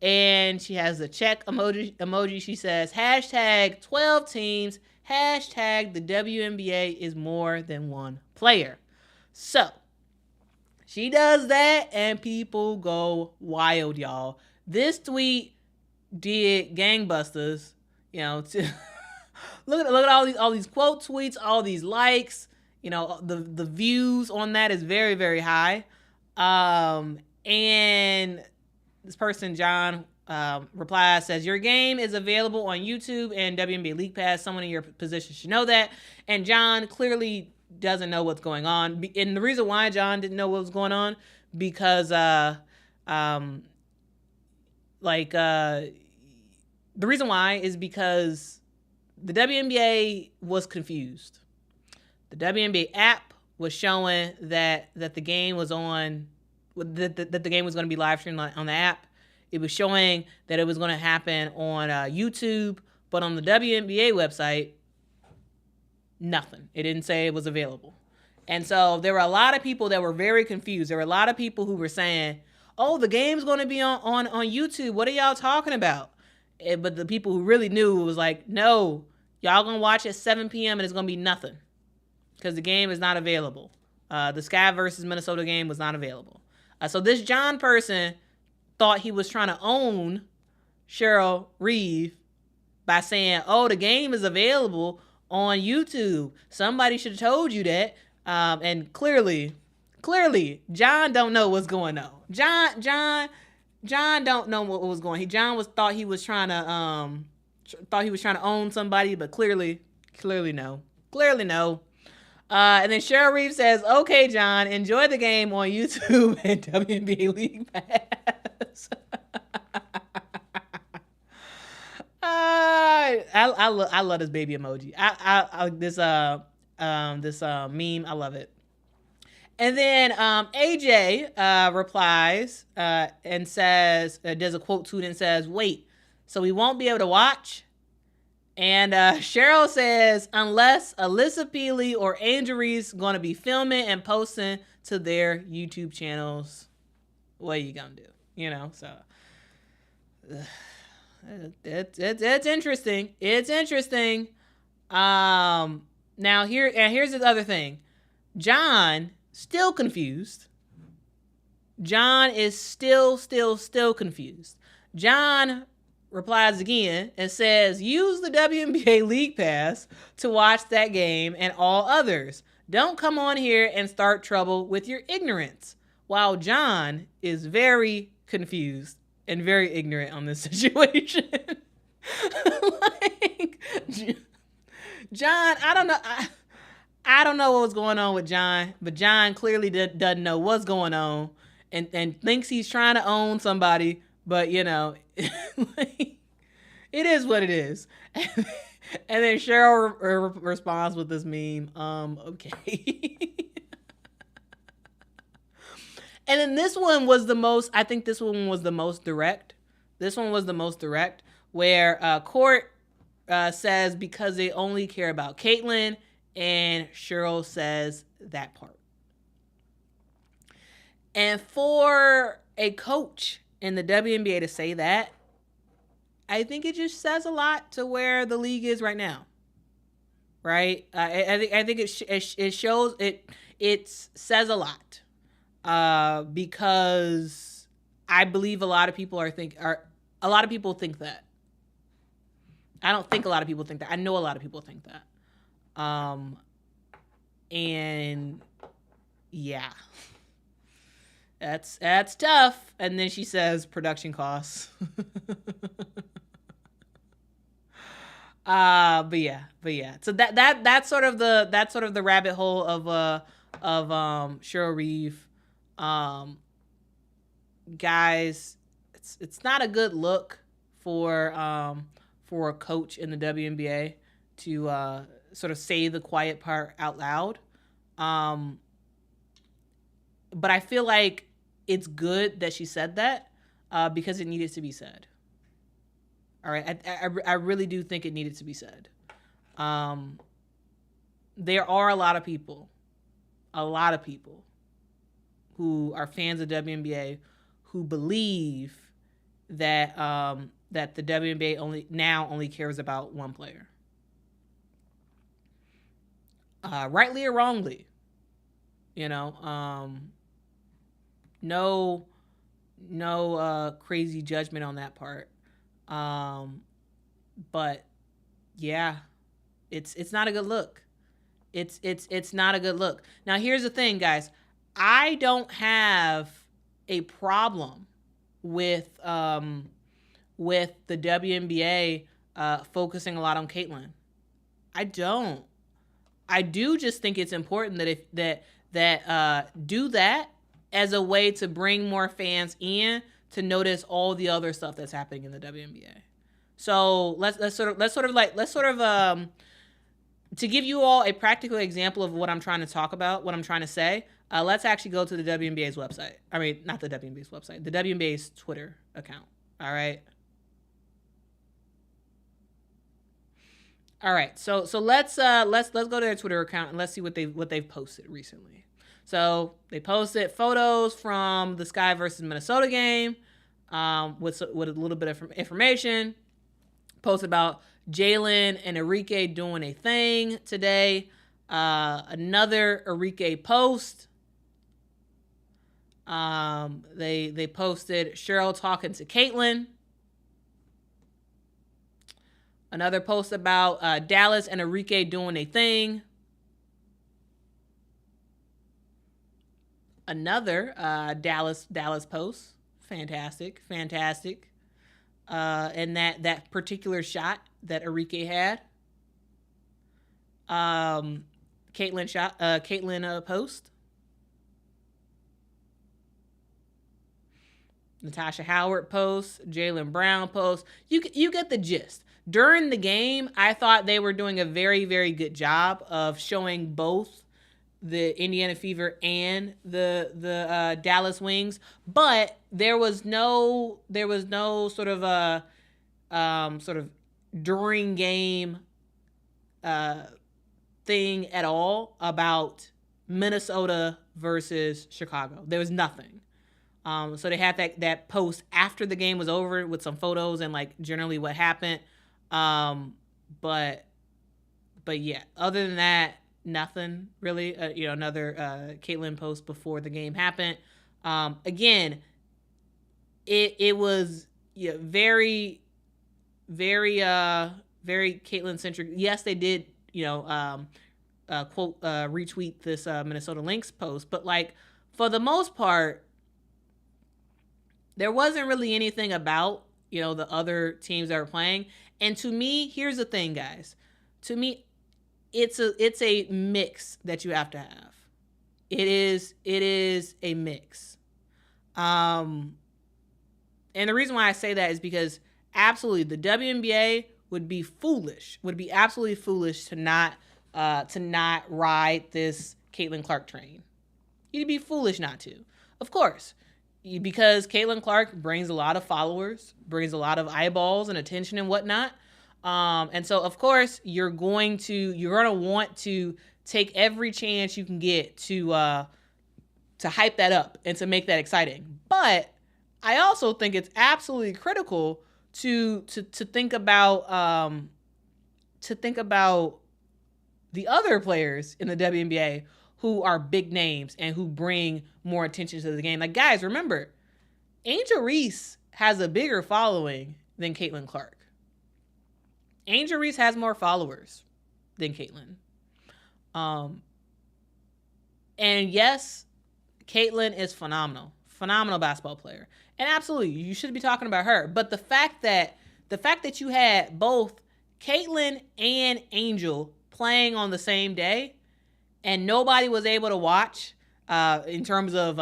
And she has a check emoji. She says, hashtag 12 teams, hashtag the WNBA is more than one player. So she does that and people go wild, y'all. This tweet did gangbusters, you know. Look at all these quote tweets, all these likes. You know, the views on that is very, very high. And this person, John, replies, says, your game is available on YouTube and WNBA League Pass. Someone in your position should know that. And John clearly doesn't know what's going on. And the reason why John didn't know what was going on, because the reason why is because the WNBA was confused. The WNBA app was showing that the game was on, that the game was going to be live streamed on the app. It was showing that it was going to happen on YouTube, but on the WNBA website, nothing. It didn't say it was available. And so there were a lot of people that were very confused. There were a lot of people who were saying, oh, the game's going to be on YouTube. What are y'all talking about? But the people who really knew was like, no, y'all going to watch at 7 p.m. and it's going to be nothing because the game is not available. The Sky versus Minnesota game was not available. So this John person thought he was trying to own Cheryl Reeve by saying, oh, the game is available on YouTube. Somebody should have told you that. And clearly, John don't know what's going on. John don't know what was going on. John thought he was trying to own somebody, but clearly no. And then Cheryl Reeve says, okay, John, enjoy the game on YouTube and WNBA League Pass. I love this baby emoji. This meme, I love it. And then AJ replies and says, does a quote tweet and says, wait, so we won't be able to watch? And Cheryl says, unless Alyssa Peely or Angel Reese going to be filming and posting to their YouTube channels, what are you going to do? You know, so it's interesting. It's interesting. Now here's the other thing. John still confused. John is still confused. John replies again and says, use the WNBA League Pass to watch that game and all others. Don't come on here and start trouble with your ignorance. While John is very confused and very ignorant on this situation. Like, John, I don't know. I don't know what was going on with John, but John clearly doesn't know what's going on and thinks he's trying to own somebody, but like, it is what it is. And then Cheryl responds with this meme. Okay. And then this one was the most, I think this one was the most direct. This one was the most direct, where Court says because they only care about Caitlyn, and Cheryl says that part. And for a coach in the WNBA to say that, I think it just says a lot to where the league is right now. Right? I think it shows, it says a lot. Because I believe a lot of people think that. I don't think a lot of people think that. I know a lot of people think that. And yeah, that's tough. And then she says production costs. But yeah. So that's sort of the rabbit hole of Cheryl Reeve. Guys, it's not a good look for a coach in the WNBA to sort of say the quiet part out loud. But I feel like it's good that she said that because it needed to be said. All right, I really do think it needed to be said. There are a lot of people who are fans of WNBA who believe that that the WNBA only cares about one player, rightly or wrongly. No crazy judgment on that part. But yeah, it's not a good look. It's not a good look. Now here's the thing, guys. I don't have a problem with the WNBA focusing a lot on Caitlyn. I don't. I do just think it's important that do that as a way to bring more fans in to notice all the other stuff that's happening in the WNBA. So let's to give you all a practical example of what I'm trying to talk about, what I'm trying to say, let's actually go to the WNBA's website. I mean, not the WNBA's website, the WNBA's Twitter account. All right. So let's go to their Twitter account and let's see what they've posted recently. So they posted photos from the Sky versus Minnesota game, with a little bit of information. Posted about Jaylen and Enrique doing a thing today. Another Enrique post. They posted Cheryl talking to Caitlyn. Another post about Dallas and Enrique doing a thing. Another Dallas post. Fantastic. And that particular shot that Enrique had. Caitlyn post. Natasha Howard post. Jaylen Brown post. You get the gist. During the game, I thought they were doing a very, very good job of showing both the Indiana Fever and the Dallas Wings, but there was no sort of during game thing at all about Minnesota versus Chicago. There was nothing. So they had that post after the game was over with some photos and like generally what happened. But yeah, other than that, nothing really. Another Caitlyn post before the game happened. Again, it was very, very Caitlyn centric. Yes, they did quote retweet this Minnesota Lynx post, but like for the most part, there wasn't really anything about the other teams that were playing. And to me, here's the thing, guys. To me, it's a mix that you have to have. It is a mix. And the reason why I say that is because absolutely the WNBA would be absolutely foolish to not ride this Caitlyn Clark train. You'd be foolish not to. Of course, because Caitlyn Clark brings a lot of followers, brings a lot of eyeballs and attention and whatnot. And so, of course, you're going to want to take every chance you can get to hype that up and to make that exciting. But I also think it's absolutely critical to think about the other players in the WNBA who are big names and who bring more attention to the game. Like, guys, remember, Angel Reese has a bigger following than Caitlyn Clark. Angel Reese has more followers than Caitlyn. And yes, Caitlyn is phenomenal basketball player. And absolutely, you should be talking about her. But the fact that you had both Caitlyn and Angel playing on the same day, and nobody was able to watch in terms of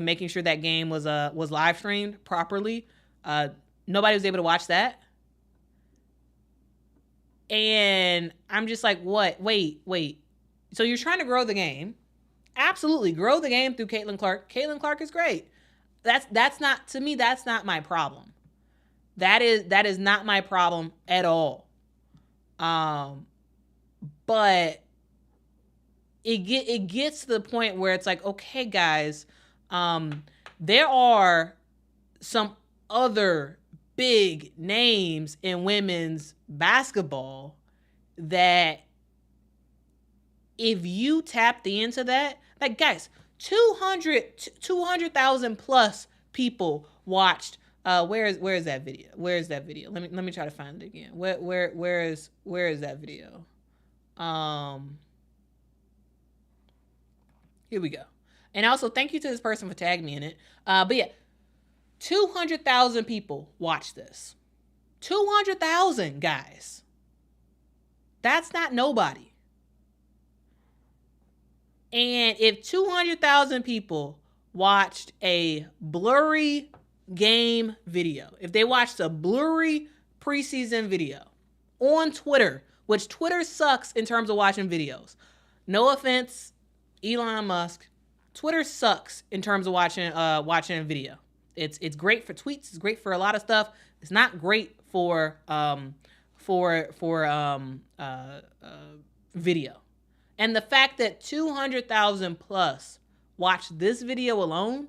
making sure that game was live streamed properly. Nobody was able to watch that. And I'm just like, what? Wait. So you're trying to grow the game. Absolutely, grow the game through Caitlyn Clark. Caitlyn Clark is great. That's not, to me, that's not my problem. That is not my problem at all. But it gets to the point where it's like, okay, guys, there are some other big names in women's basketball that if you tapped into that, like, guys, 200,000 plus people watched. Where is that video? Where is that video? Let me try to find it again. Where is that video? Here we go. And also, thank you to this person for tagging me in it. But yeah, 200,000 people watched this. 200,000, guys. That's not nobody. And if 200,000 people watched a blurry game video, if they watched a blurry preseason video on Twitter, which Twitter sucks in terms of watching videos. No offense, Elon Musk. Twitter sucks in terms of watching a video. It's great for tweets. It's great for a lot of stuff. It's not great for video. And the fact that 200,000 plus watched this video alone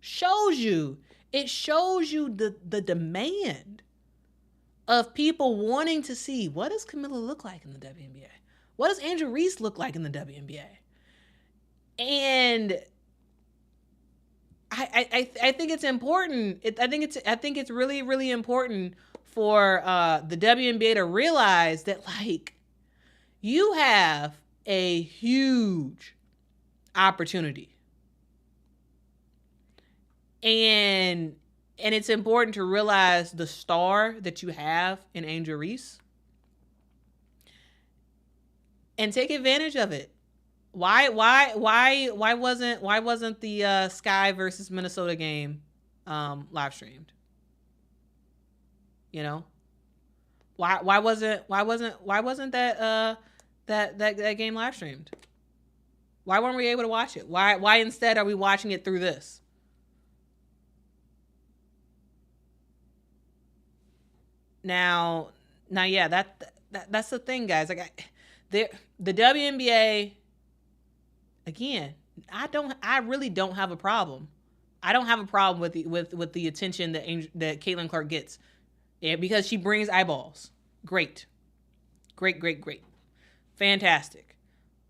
shows you the demand of people wanting to see, what does Camilla look like in the WNBA? What does Angel Reese look like in the WNBA? And I think it's important. I think it's really, really important for the WNBA to realize that, like, you have a huge opportunity. And it's important to realize the star that you have in Angel Reese and take advantage of it. Why wasn't the Sky versus Minnesota game live streamed? You know? Why wasn't that game live streamed? Why weren't we able to watch it? Why instead are we watching it through this? Now, yeah, that's the thing, guys. Like, the WNBA, again, I really don't have a problem. I don't have a problem with the attention that Caitlyn Clark gets, because she brings eyeballs. Great, fantastic.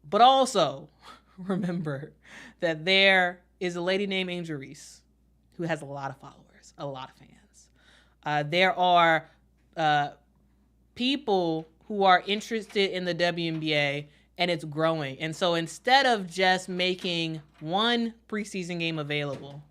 But also remember that there is a lady named Angel Reese who has a lot of followers, a lot of fans. There are people who are interested in the WNBA, and it's growing. And so instead of just making one preseason game available,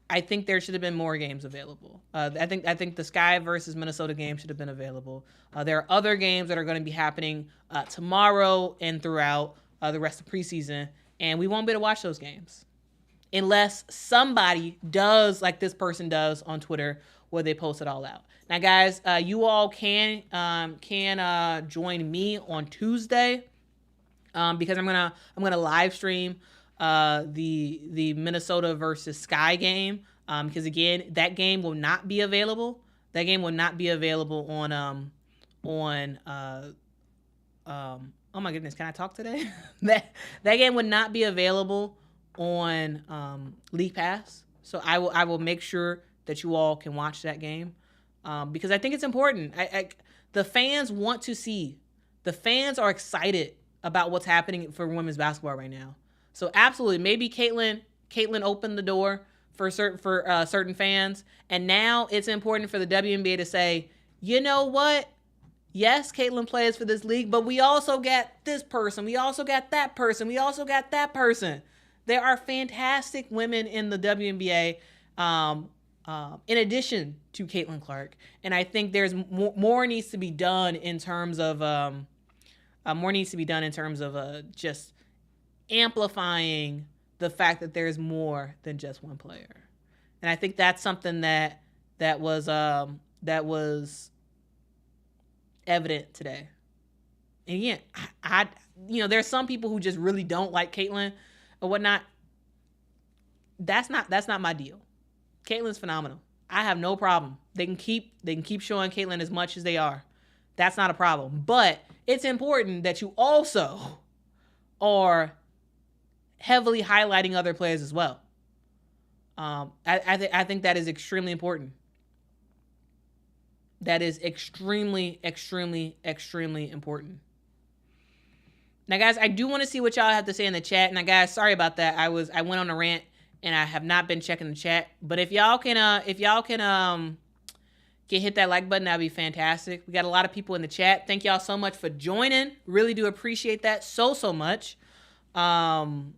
I think there should have been more games available. I think the Sky versus Minnesota game should have been available. There are other games that are going to be happening tomorrow and throughout the rest of preseason, and we won't be able to watch those games. unless somebody does like this person does on Twitter, where they post it all out. Now, guys, you all can join me on Tuesday because I'm gonna live stream the Minnesota versus Sky game because again, that game will not be available. That game will not be available on oh my goodness, can I talk today? that game would not be available on League Pass. So I will make sure that you all can watch that game because I think it's important. The fans want to see. The fans are excited about what's happening for women's basketball right now. So absolutely, maybe Caitlyn opened the door for certain fans, and now it's important for the WNBA to say, you know what? Yes, Caitlyn plays for this league, but we also got this person. We also got that person. We also got that person. There are fantastic women in the WNBA in addition to Caitlyn Clark. And I think there's more needs to be done in terms of just amplifying the fact that there's more than just one player. And I think that's something that was evident today. And again, I there's some people who just really don't like Caitlyn or whatnot. That's not my deal. Caitlyn's phenomenal. I have no problem. They can keep showing Caitlyn as much as they are. That's not a problem. But it's important that you also are heavily highlighting other players as well. I think that is extremely important. That is extremely, extremely, extremely important. Now, guys, I do want to see what y'all have to say in the chat. Now, guys, sorry about that. I went on a rant and I have not been checking the chat. But if y'all can hit that like button, that'd be fantastic. We got a lot of people in the chat. Thank y'all so much for joining. Really do appreciate that so much. Appreciate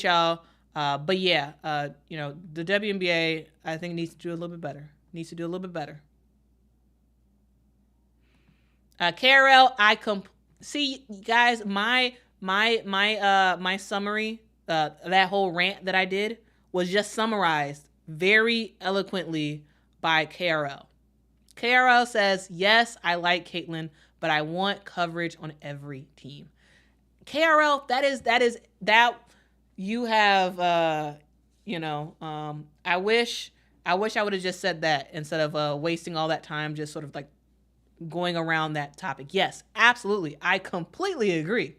y'all. But yeah, the WNBA I think needs to do a little bit better. KRL, see, guys, my summary, that whole rant that I did was just summarized very eloquently by KRL. KRL says, yes, I like Caitlyn, but I want coverage on every team. KRL, that you have, I wish I would have just said that instead of wasting all that time just sort of like going around that topic. Yes, absolutely. I completely agree.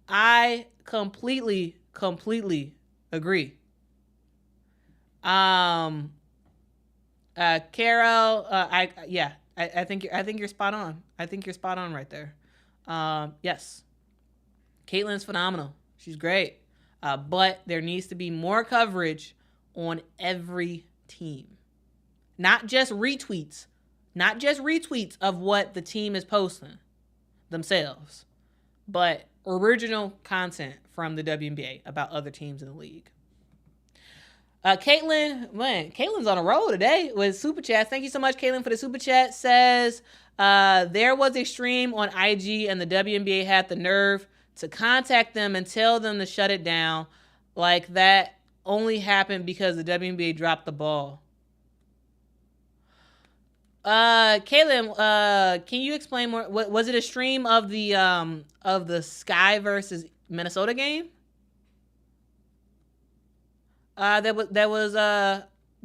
I completely agree. Carol, I think you're spot on. I think you're spot on right there. Yes. Caitlyn's phenomenal. She's great. But there needs to be more coverage on every team. Not just retweets of what the team is posting themselves, but original content from the WNBA about other teams in the league. Caitlyn's on a roll today with Super Chat. Thank you so much, Caitlyn, for the Super Chat. Says, there was a stream on IG and the WNBA had the nerve to contact them and tell them to shut it down. Like that only happened because the WNBA dropped the ball. Caitlyn, can you explain more? Was it a stream of the Sky versus Minnesota game? That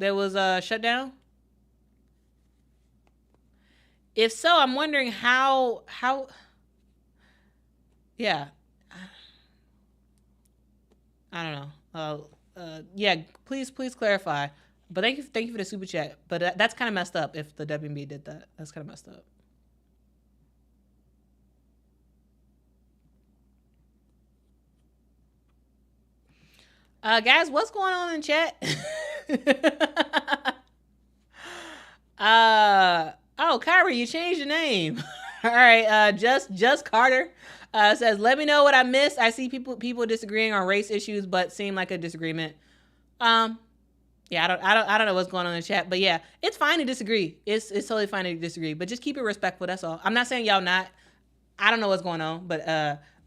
was shut down. If so, I'm wondering how. Yeah. I don't know. Yeah, please clarify. But thank you for the super chat. But that's kind of messed up if the WNBA did that. That's kind of messed up. Guys, what's going on in chat? Kyrie, you changed your name. All right, just Carter says, let me know what I missed. I see people disagreeing on race issues, but seem like a disagreement. Yeah, I don't know what's going on in the chat, but yeah, it's fine to disagree. It's totally fine to disagree, but just keep it respectful. That's all. I'm not saying y'all not. I don't know what's going on, but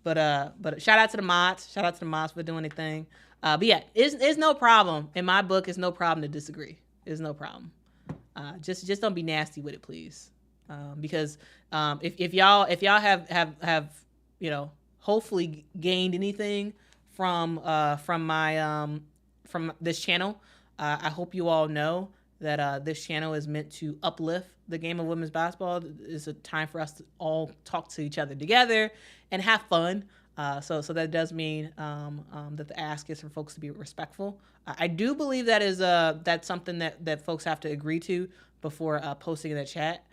but shout out to the mods. Shout out to the mods for doing anything. But yeah, it's no problem in my book. It's no problem to disagree. It's no problem. Just don't be nasty with it, please. Because if y'all have hopefully gained anything from my from this channel, I hope you all know that this channel is meant to uplift the game of women's basketball. It's a time for us to all talk to each other together and have fun. So that does mean that the ask is for folks to be respectful. I do believe that is that's something that folks have to agree to before posting in the chat.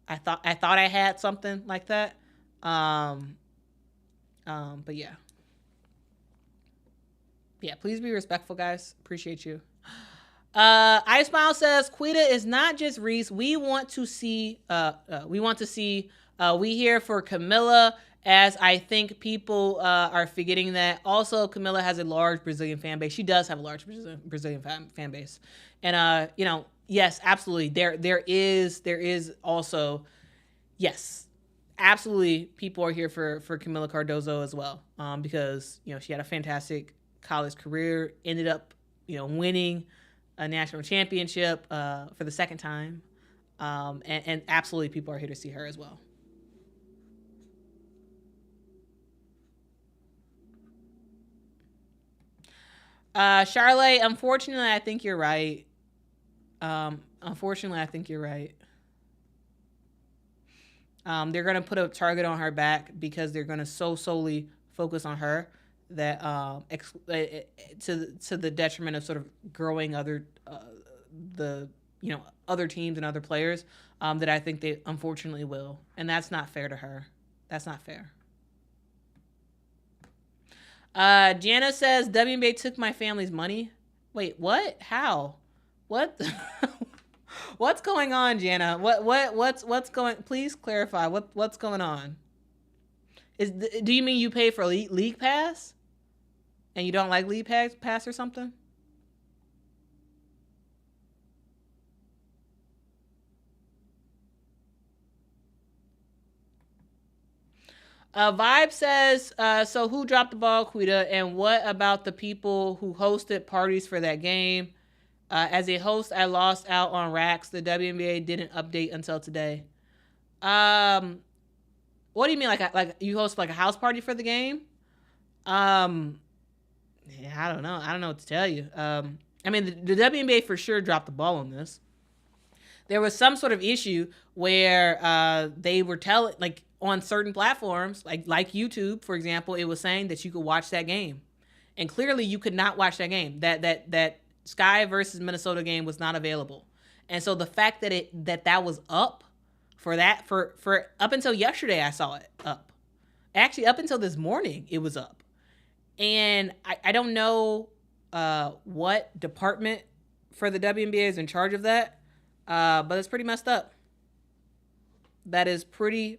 I thought I had something like that. But yeah. Yeah, please be respectful, guys. Appreciate you. I Smile says Quita is not just Reese. We want to see we here for Camilla, as I think people are forgetting that. Also, Camilla has a large Brazilian fan base. She does have a large Brazilian fan base. And yes, absolutely. There is also, yes, absolutely, people are here for Camila Cardozo as well. Because she had a fantastic college career, ended up winning a national championship for the second time, and absolutely people are here to see her as well. Charlotte, unfortunately, I think you're right. They're going to put a target on her back because they're going to solely focus on her, that to the detriment of sort of growing other other teams and other players, that I think they unfortunately will, and that's not fair to her. That's not fair. Jana says WNBA took my family's money. Wait, what? How? What? What's going on, Jana? What's going? Please clarify. What's going on? Do you mean you pay for League Pass, and you don't like League Pass or something? Vibe says, so who dropped the ball, Quita, and what about the people who hosted parties for that game? As a host, I lost out on racks. The WNBA didn't update until today. What do you mean, like you host like a house party for the game? Yeah, I don't know. I don't know what to tell you. I mean, the WNBA for sure dropped the ball on this. There was some sort of issue where they were telling, like, on certain platforms, like YouTube, for example, it was saying that you could watch that game, and clearly you could not watch that game. That Sky versus Minnesota game was not available, and so the fact that was up for up until yesterday, I saw it up. Actually, up until this morning, it was up, and I don't know what department for the WNBA is in charge of that, but it's pretty messed up. That is pretty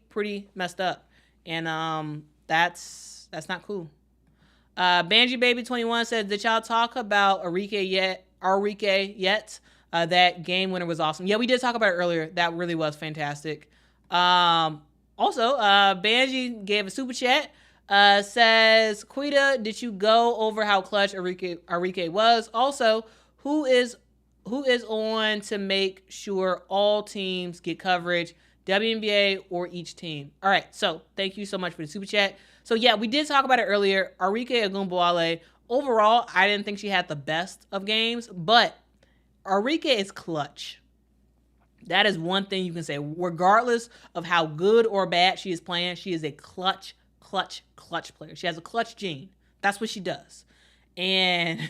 messed up, and that's not cool. Banji Baby 21 says, did y'all talk about Arike yet? That game winner was awesome. Yeah, we did talk about it earlier. That really was fantastic. Also, Banji gave a super chat. Says, Quita, did you go over how clutch Arike was? Also, who is on to make sure all teams get coverage? WNBA or each team? All right, so thank you so much for the super chat. So yeah, we did talk about it earlier. Arike Ogunbowale, overall, I didn't think she had the best of games, but Arike is clutch. That is one thing you can say. Regardless of how good or bad she is playing, she is a clutch player. She has a clutch gene. That's what she does. And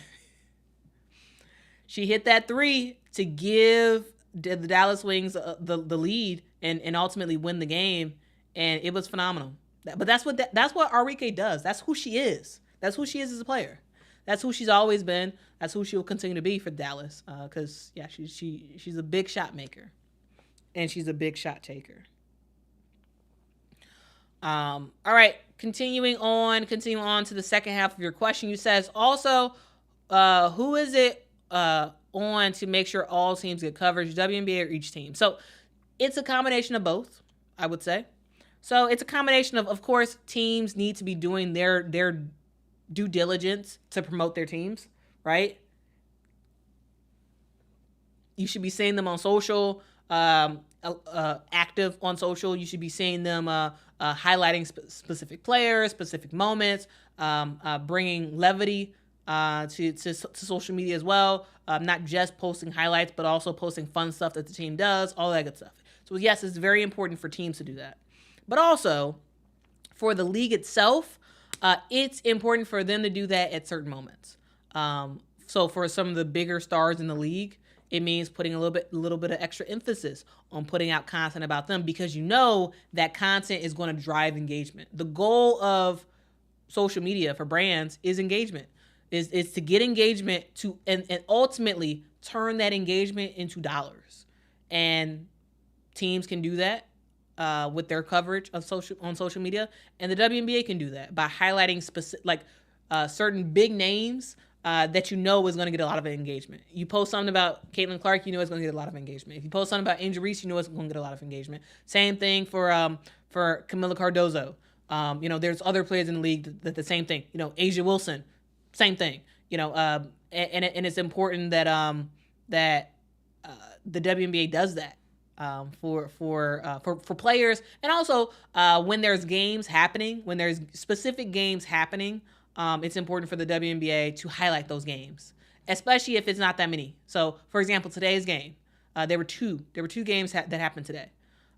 she hit that three to give the Dallas Wings the lead and ultimately win the game, and it was phenomenal. But that's what Arike does. That's who she is. That's who she is as a player. That's who she's always been. That's who she will continue to be for Dallas. Because yeah, she's a big shot maker, and she's a big shot taker. All right, continuing on to the second half of your question. You says also, who is it on to make sure all teams get coverage, WNBA or each team? So it's a combination of both, I would say. So it's a combination of course, teams need to be doing their due diligence to promote their teams, right? You should be seeing them on social, active on social. You should be seeing them highlighting specific players, specific moments, bringing levity to social media as well. Not just posting highlights, but also posting fun stuff that the team does, all that good stuff. So yes, it's very important for teams to do that. But also, for the league itself, it's important for them to do that at certain moments. So for some of the bigger stars in the league, it means putting a little bit of extra emphasis on putting out content about them, because you know that content is going to drive engagement. The goal of social media for brands is engagement, is to get engagement to and ultimately turn that engagement into dollars. And teams can do that with their coverage of on social media, and the WNBA can do that by highlighting certain big names that you know is going to get a lot of engagement. You post something about Caitlyn Clark, you know it's going to get a lot of engagement. If you post something about Angel Reese, you know it's going to get a lot of engagement. Same thing for Camila Cardozo. There's other players in the league that the same thing. Asia Wilson, same thing. And it's important that the WNBA does that for players, and also when there's games happening, when there's specific games happening. It's important for the WNBA to highlight those games, especially if it's not that many. So, for example, today's game, there were two games that happened today.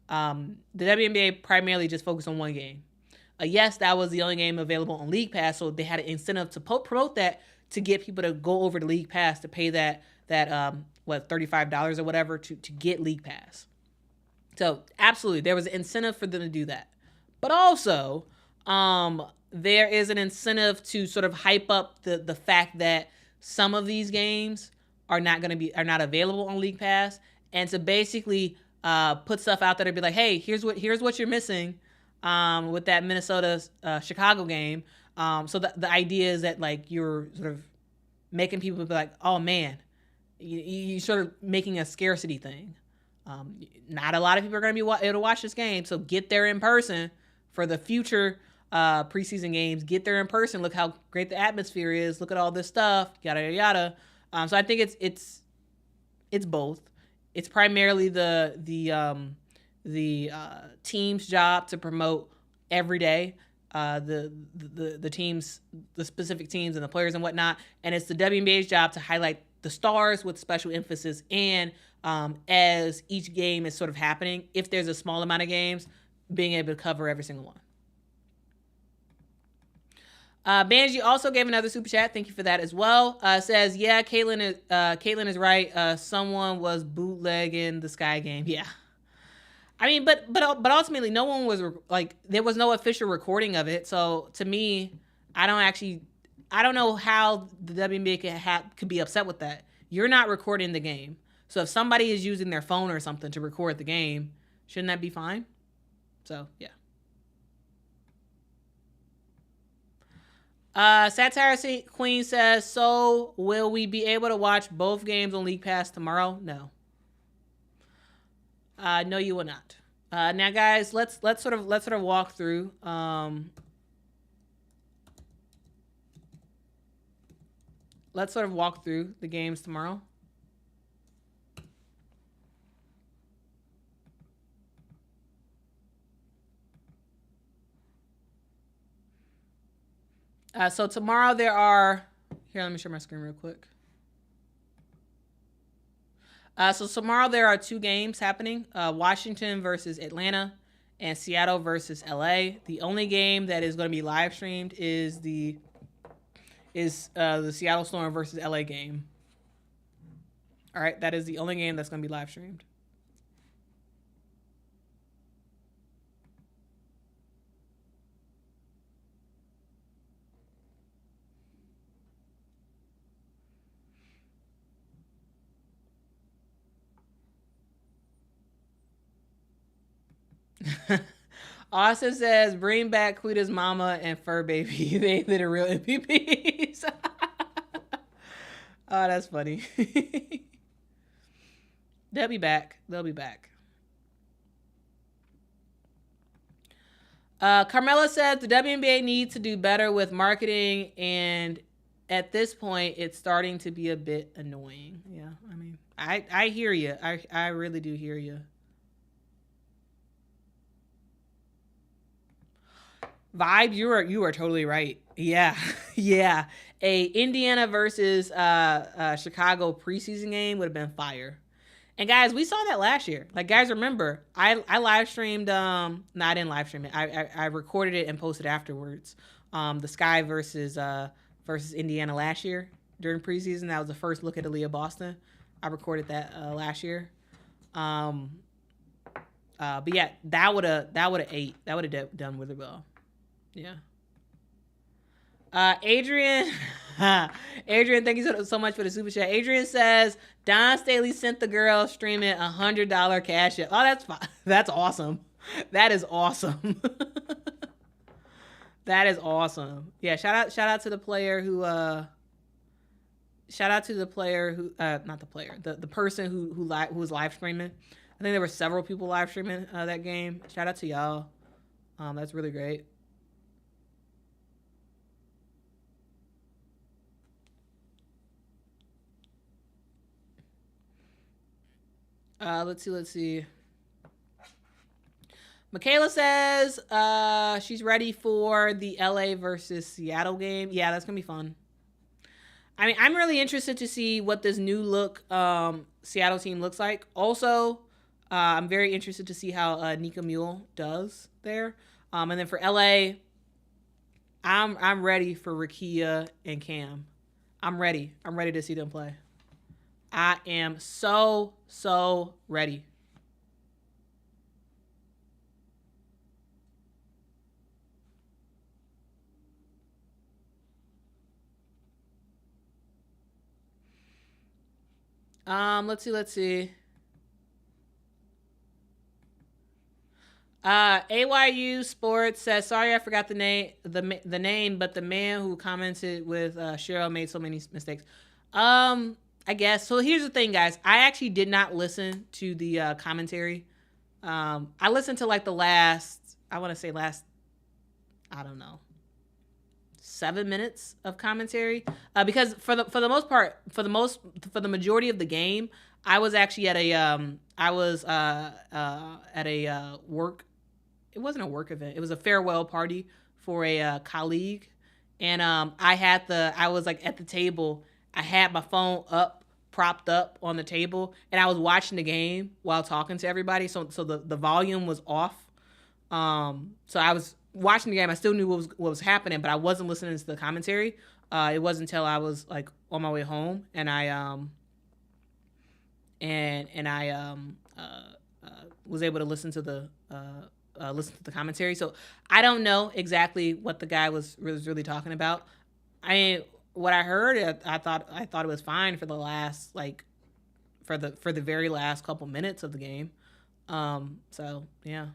The WNBA primarily just focused on one game. Yes, that was the only game available on League Pass, so they had an incentive to promote that, to get people to go over to League Pass to pay that $35 or whatever to get League Pass. So absolutely, there was an incentive for them to do that. But also, there is an incentive to sort of hype up the fact that some of these games are not available on League Pass, and to basically put stuff out there to be like, hey, here's what you're missing with that Minnesota Chicago game. So the idea is that you're sort of making people be like, oh man, you sort of making a scarcity thing. Not a lot of people are going to be able to watch this game, so get there in person for the future preseason games. Get there in person. Look how great the atmosphere is. Look at all this stuff. Yada yada yada. So I think it's both. It's primarily the team's job to promote every day the teams, the specific teams and the players and whatnot, and it's the WNBA's job to highlight the stars with special emphasis. And as each game is sort of happening, if there's a small amount of games, being able to cover every single one. Banji also gave another super chat. Thank you for that as well. Says, yeah, Caitlyn is right. Someone was bootlegging the Sky game. Yeah. I mean, but ultimately, no one was there was no official recording of it. So to me, I don't know how the WNBA could be upset with that. You're not recording the game. So if somebody is using their phone or something to record the game, shouldn't that be fine? So, yeah. Satire Queen says, so will we be able to watch both games on League Pass tomorrow? No. No, you will not. Now, guys, let's sort of walk through. Let's sort of walk through the games tomorrow. So tomorrow there are, here, let me share my screen real quick. So tomorrow there are two games happening, Washington versus Atlanta and Seattle versus LA. The only game that is going to be live streamed is the Seattle Storm versus LA game. All right, that is the only game that's going to be live streamed. Austin says, bring back Quita's mama and fur baby. They're the real MVPs. Oh, that's funny. They'll be back. Carmela said the WNBA needs to do better with marketing, and at this point, it's starting to be a bit annoying. Yeah, I mean, I hear you. I really do hear you. Vibe, you are totally right. Yeah, yeah. A Indiana versus Chicago preseason game would have been fire. And guys, we saw that last year. Like, guys, remember, I live streamed. No, I didn't live stream it. I recorded it and posted afterwards. The Sky versus Indiana last year during preseason. That was the first look at Aaliyah Boston. I recorded that last year. But yeah, that would have ate. That would have done really well. Yeah. Adrian, Adrian, thank you so much for the super chat. Adrian says Don Staley sent the girl streaming $100 cash app. Oh, that's fine. That's awesome. That is awesome. That is awesome. Yeah, shout out to the player who not the player, the person who was live streaming. I think there were several people live streaming that game. Shout out to y'all. That's really great. Let's see. Michaela says she's ready for the LA versus Seattle game. Yeah, that's gonna be fun. I mean, I'm really interested to see what this new look Seattle team looks like. Also, I'm very interested to see how Nika Mule does there. And then for LA, I'm ready for Rakia and Cam. I'm ready. I'm ready to see them play. I am so ready. Let's see. AYU Sports says, sorry I forgot the name, but the man who commented with Cheryl made so many mistakes. I guess. So here's the thing, guys. I actually did not listen to the commentary. I listened to like the last, I don't know, 7 minutes of commentary. Because for the most part, for the majority of the game, I was actually at a work. It wasn't a work event. It was a farewell party for a colleague, and I was like at the table. I had my phone propped up on the table, and I was watching the game while talking to everybody. So the volume was off. So I was watching the game. I still knew what was happening, but I wasn't listening to the commentary. It wasn't until I was like on my way home, and I was able to listen to the commentary. So I don't know exactly what the guy was really talking about. What I heard, I thought it was fine for the last for the very last couple minutes of the game. So yeah.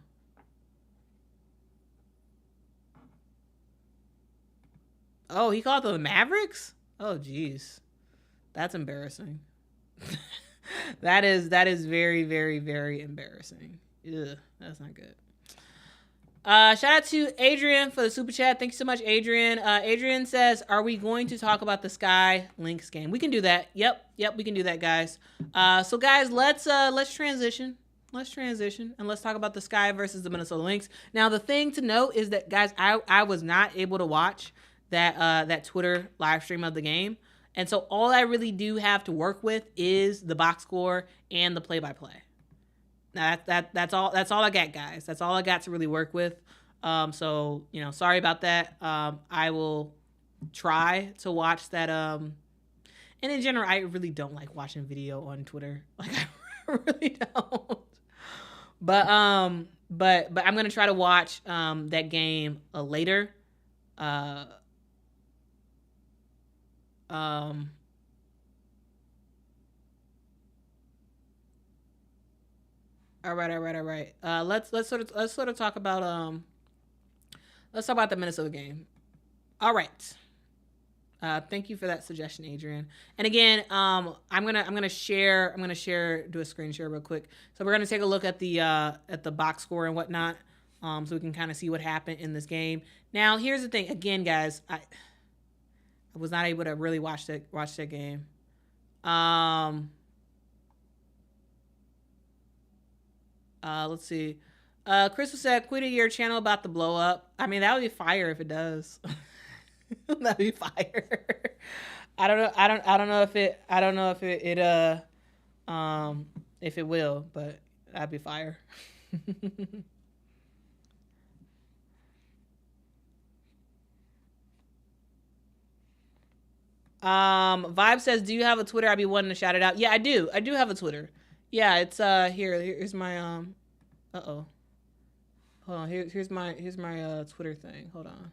Oh, he called them the Mavericks? Oh, geez, that's embarrassing. that is very, very, very embarrassing. Ugh, that's not good. Shout out to Adrian for the super chat. Thank you so much, Adrian. Adrian says, "Are we going to talk about the Sky Lynx game?" We can do that. Yep, we can do that, guys. So guys, let's transition. Let's transition and let's talk about the Sky versus the Minnesota Lynx. Now, the thing to note is that, guys, I was not able to watch that Twitter live stream of the game, and so all I really do have to work with is the box score and the play-by-play. Now that's all I got, guys. That's all I got to really work with. So sorry about that. I will try to watch that. And in general, I really don't like watching video on Twitter. Like, I really don't. But I'm gonna try to watch that game later. All right. Let's sort of talk about let's talk about the Minnesota game. All right. Thank you for that suggestion, Adrian. And again, I'm gonna share, do a screen share real quick. So we're gonna take a look at the box score and whatnot. so we can kind of see what happened in this game. Now, here's the thing. Again, guys, I was not able to really watch that game. Let's see. Crystal said, "Quita, your channel about to blow up." I mean, that would be fire if it does. That'd be fire. I don't know. I don't know if if it will, but that'd be fire. Vibe says, "Do you have a Twitter? I'd be wanting to shout it out." Yeah, I do. I do have a Twitter. Yeah, it's here's my hold on. Here's my Twitter thing. Hold on.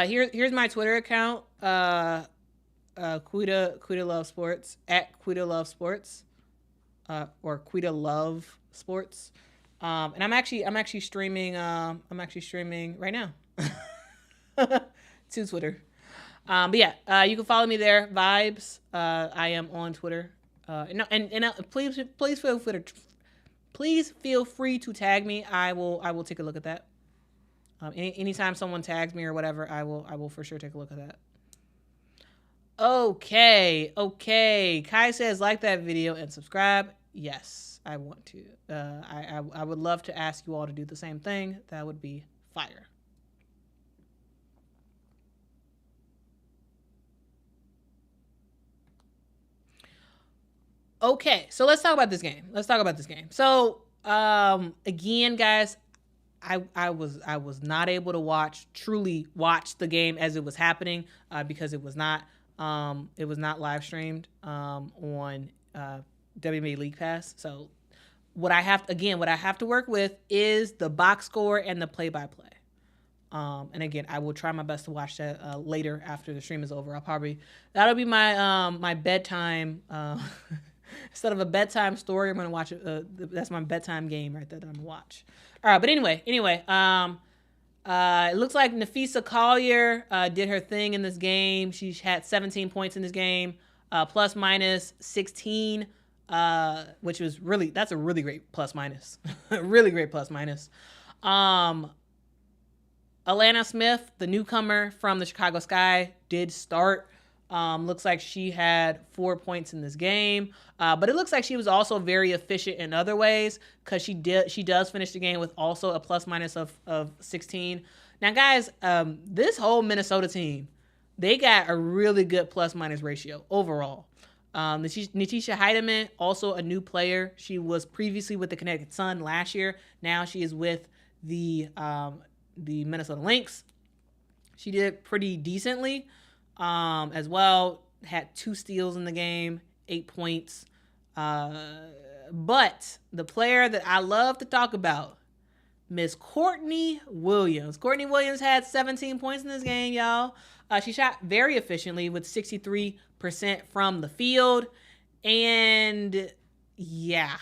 Here's my Twitter account. Quita Loves Sports at Quita Loves Sports, or Quita Love Sports. And I'm actually streaming. I'm actually streaming right now to Twitter. But yeah, you can follow me there. Vibes. I am on Twitter. Please feel free to tag me. I will take a look at that. Anytime someone tags me or whatever, I will for sure take a look at that. Okay. Kai says, like that video and subscribe. Yes, I want to. I would love to ask you all to do the same thing. That would be fire. Okay, so let's talk about this game. So, again, guys, I was not able to truly watch the game as it was happening, because it was not live streamed on WNBA League Pass. So what I have to work with is the box score and the play-by-play. And again, I will try my best to watch that later after the stream is over. That'll be my my bedtime. Instead of a bedtime story, I'm gonna watch it. That's my bedtime game right there that I'm gonna watch. All right, but anyway, it looks like Nafisa Collier did her thing in this game. She had 17 points in this game, plus minus 16, which was that's a really great plus minus, really great plus minus. Alana Smith, the newcomer from the Chicago Sky, did start. Looks like she had 4 points in this game, but it looks like she was also very efficient in other ways, because she does finish the game with also a plus minus of 16. Now, guys, this whole Minnesota team, they got a really good plus minus ratio overall. Natisha Heidemann, also a new player. She was previously with the Connecticut Sun last year. Now she is with the Minnesota Lynx. She did pretty decently. As well, had 2 steals in the game, 8 points. But the player that I love to talk about, Miss Courtney Williams. Courtney Williams had 17 points in this game, y'all. She shot very efficiently with 63% from the field. And yeah,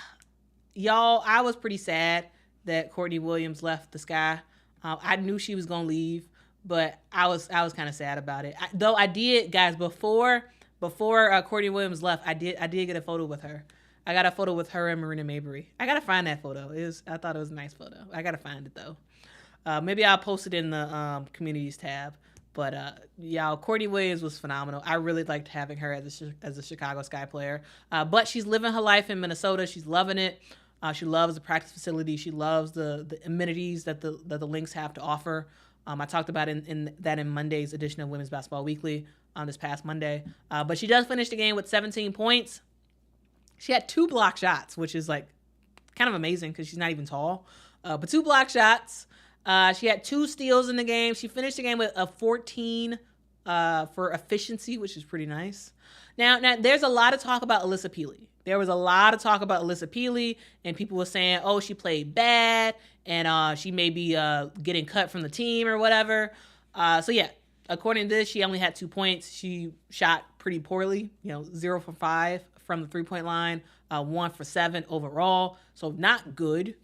y'all, I was pretty sad that Courtney Williams left the Sky. I knew she was going to leave, but I was kind of sad about it. Though I did, guys, before Courtney Williams left, I did get a photo with her. I got a photo with her and Marina Mabry. I gotta find that photo. I thought it was a nice photo. I gotta find it though. Maybe I'll post it in the communities tab. But y'all, Courtney Williams was phenomenal. I really liked having her as a Chicago Sky player. But she's living her life in Minnesota. She's loving it. She loves the practice facility. She loves the amenities that the Lynx have to offer. I talked about in Monday's edition of Women's Basketball Weekly this past Monday. But she does finish the game with 17 points. She had 2 block shots, which is like kind of amazing because she's not even tall. But 2 block shots. She had 2 steals in the game. She finished the game with a 14 for efficiency, which is pretty nice. Now there's a lot of talk about Alyssa Peely. There was a lot of talk about Alyssa Peely, and people were saying, oh, she played bad, and she may be getting cut from the team or whatever. So yeah, according to this, she only had 2 points. She shot pretty poorly, 0 for 5 from the 3-point line, 1 for 7 overall. So not good.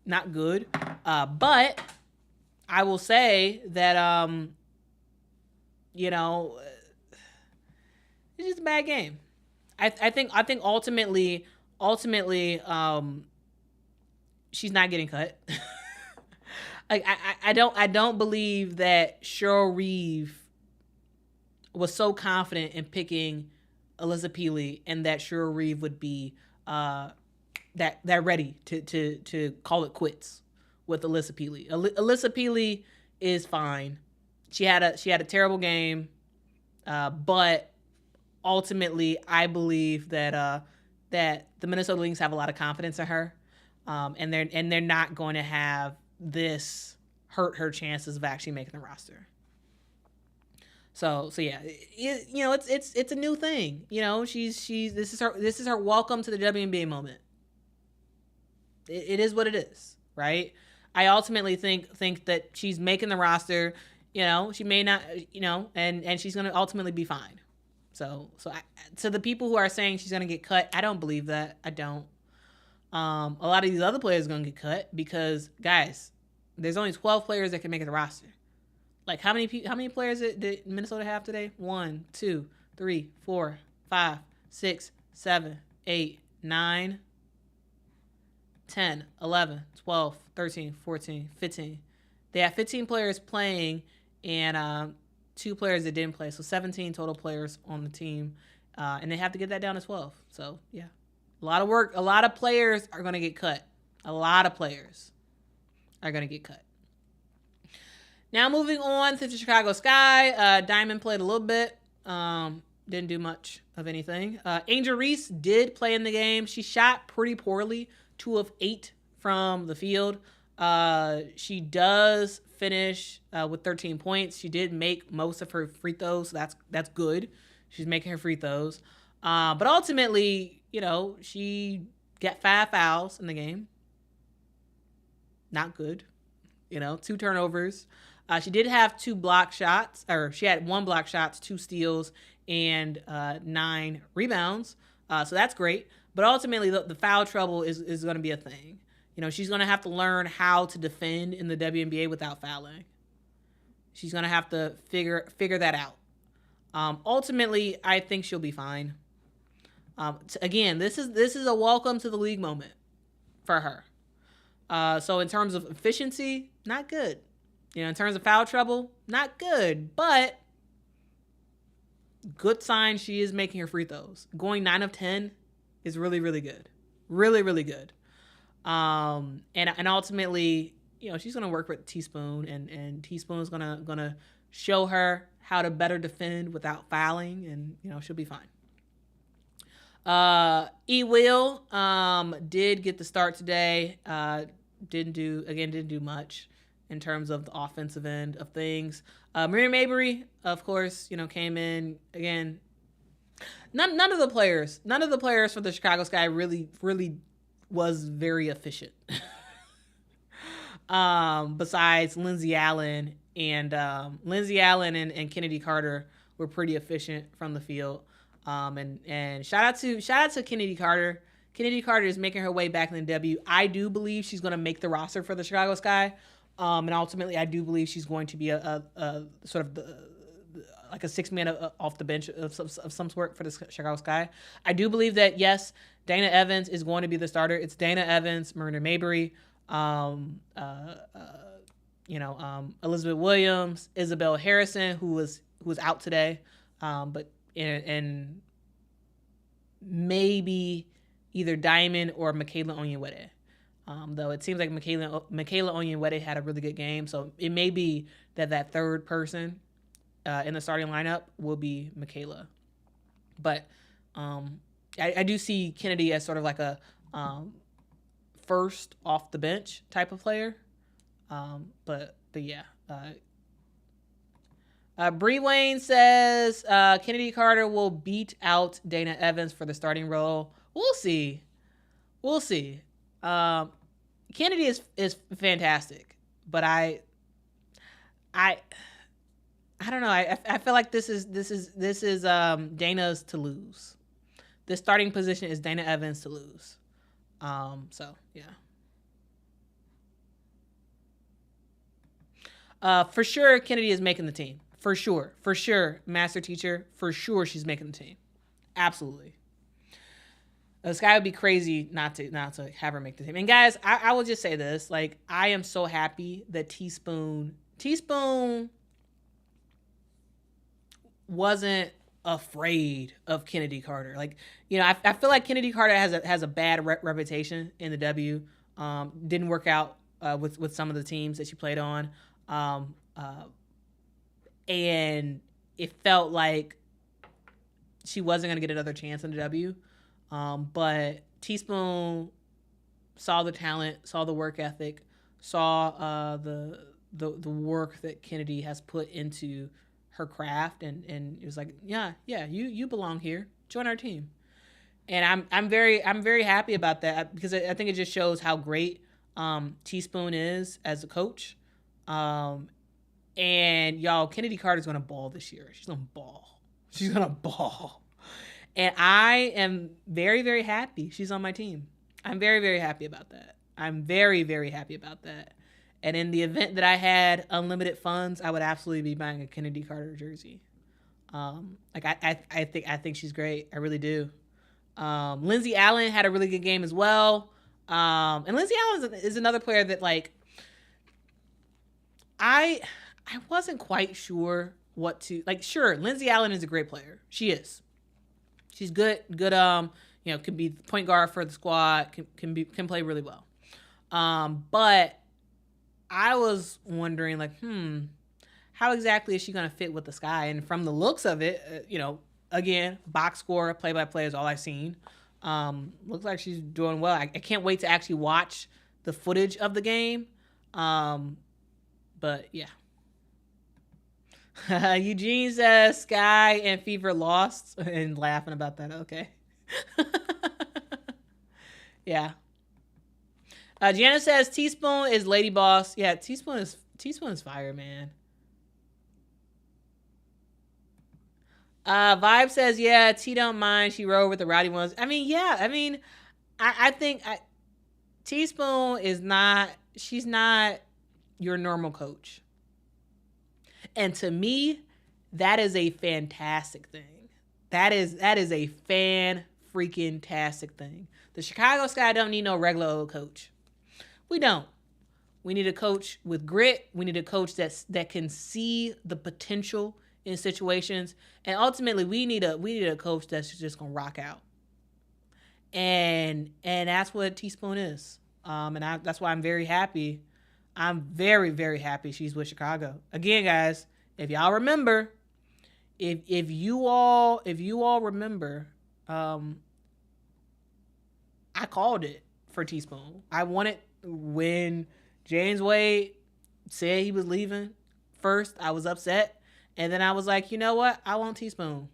But I will say that you know, it's just a bad game. I think ultimately she's not getting cut. Like I don't believe that Cheryl Reeve was so confident in picking Alyssa Peely and that Cheryl Reeve would be that ready to call it quits with Alyssa Peely. Alyssa Peely is fine. She had a terrible game, but ultimately I believe that that the Minnesota Lynx have a lot of confidence in her, and they're not going to have this hurt her chances of actually making the roster. So yeah, it's a new thing. This is her welcome to the WNBA moment. It is what it is, right? I ultimately think that she's making the roster. She may not, and she's gonna ultimately be fine. So to the people who are saying she's gonna get cut, I don't believe that. I don't. A lot of these other players are gonna get cut because, guys, there's only 12 players that can make it the roster. Like, how many players did Minnesota have today? 1, 2, 3, 4, 5, 6, 7, 8, 9, 10, 11, 12, 13, 14, 15. They have 15 players playing and 2 players that didn't play. So 17 total players on the team. And they have to get that down to 12. So, yeah. A lot of work. A lot of players are going to get cut. A lot of players are going to get cut. Now moving on to the Chicago Sky. Diamond played a little bit. Didn't do much of anything. Angel Reese did play in the game. She shot pretty poorly. 2 of 8 from the field. She does finish with 13 points. She did make most of her free throws. So that's good. She's making her free throws. But ultimately, she got 5 fouls in the game. Not good. 2 turnovers. She did have 2 block shots, or she had 1 block shots, 2 steals, and 9 rebounds. So that's great. But ultimately, the foul trouble is going to be a thing. She's going to have to learn how to defend in the WNBA without fouling. She's going to have to figure that out. Ultimately, I think she'll be fine. Again, this is a welcome to the league moment for her. So in terms of efficiency, not good. In terms of foul trouble, not good. But good sign she is making her free throws. Going 9 of 10 is really, really good. Really, really good. And ultimately, she's gonna work with Teaspoon, and Teaspoon is gonna show her how to better defend without fouling, and she'll be fine. Will did get the start today. Didn't do much in terms of the offensive end of things. Miriam Mabry, of course, came in again. None of the players for the Chicago Sky really was very efficient. Besides Lindsay Allen and Kennedy Carter were pretty efficient from the field. And shout out to Kennedy Carter. Kennedy Carter is making her way back in the W. I do believe she's going to make the roster for the Chicago Sky. And ultimately, I do believe she's going to be a sort of like a 6-man off the bench of some sort for the Chicago Sky. I do believe that, yes, Dana Evans is going to be the starter. It's Dana Evans, Myrna Mabry, Elizabeth Williams, Isabel Harrison, who was out today, but and maybe either Diamond or Michaela Onyenwere. Though it seems like Michaela Onyenwere had a really good game, so it may be that third person in the starting lineup will be Michaela. But I do see Kennedy as sort of like a first off the bench type of player. But yeah. Bree Wayne says Kennedy Carter will beat out Dana Evans for the starting role. We'll see. Kennedy is fantastic, but I don't know. I feel like this is Dana's to lose. The starting position is Dana Evans to lose. So yeah. For sure, Kennedy is making the team. For sure, master teacher. For sure, she's making the team. Absolutely. This guy would be crazy not to have her make the team. And guys, I will just say this: like, I am so happy that Teaspoon wasn't afraid of Kennedy Carter. Like, you know, I feel like Kennedy Carter has a bad reputation in the W. Didn't work out with some of the teams that she played on, and it felt like she wasn't going to get another chance in the W. But Teaspoon saw the talent, saw the work ethic, saw the work that Kennedy has put into her craft, and it was like, yeah, you belong here. Join our team. And I'm very happy about that, because I think it just shows how great Teaspoon is as a coach. And y'all, Kennedy Carter's gonna ball this year. She's gonna ball. And I am very, very happy she's on my team. I'm very, very happy about that. I'm very, very happy about that. And in the event that I had unlimited funds, I would absolutely be buying a Kennedy Carter jersey. Like I think she's great. I really do. Lindsay Allen had a really good game as well. And Lindsay Allen is another player that, like, I wasn't quite sure what to like. Sure, Lindsay Allen is a great player. She is. She's good. You know, can be the point guard for the squad. Can play really well. But I was wondering, like, how exactly is she going to fit with the Sky? And from the looks of it, you know, again, box score, play-by-play is all I've seen. Looks like she's doing well. I can't wait to actually watch the footage of the game. But yeah. Eugene says Sky and Fever lost, and laughing about that. Okay. Yeah. Jana says Teaspoon is Lady Boss. Yeah, Teaspoon is fire, man. Vibe says, yeah, T don't mind. She rode with the rowdy ones. I mean, yeah. I mean, I think Teaspoon is not. She's not your normal coach. And to me, that is a fantastic thing. That is a fan-freaking-tastic thing. The Chicago Sky don't need no regular old coach. We don't. We need a coach with grit. We need a coach that can see the potential in situations. And ultimately, we need a coach that's just gonna rock out. And that's what Teaspoon is. That's why I'm very happy. I'm very, very happy she's with Chicago. Again, guys, if y'all remember, if you all remember, I called it for Teaspoon. I wanted, when James Wade said he was leaving, first I was upset, and then I was like, you know what? I want Teaspoon.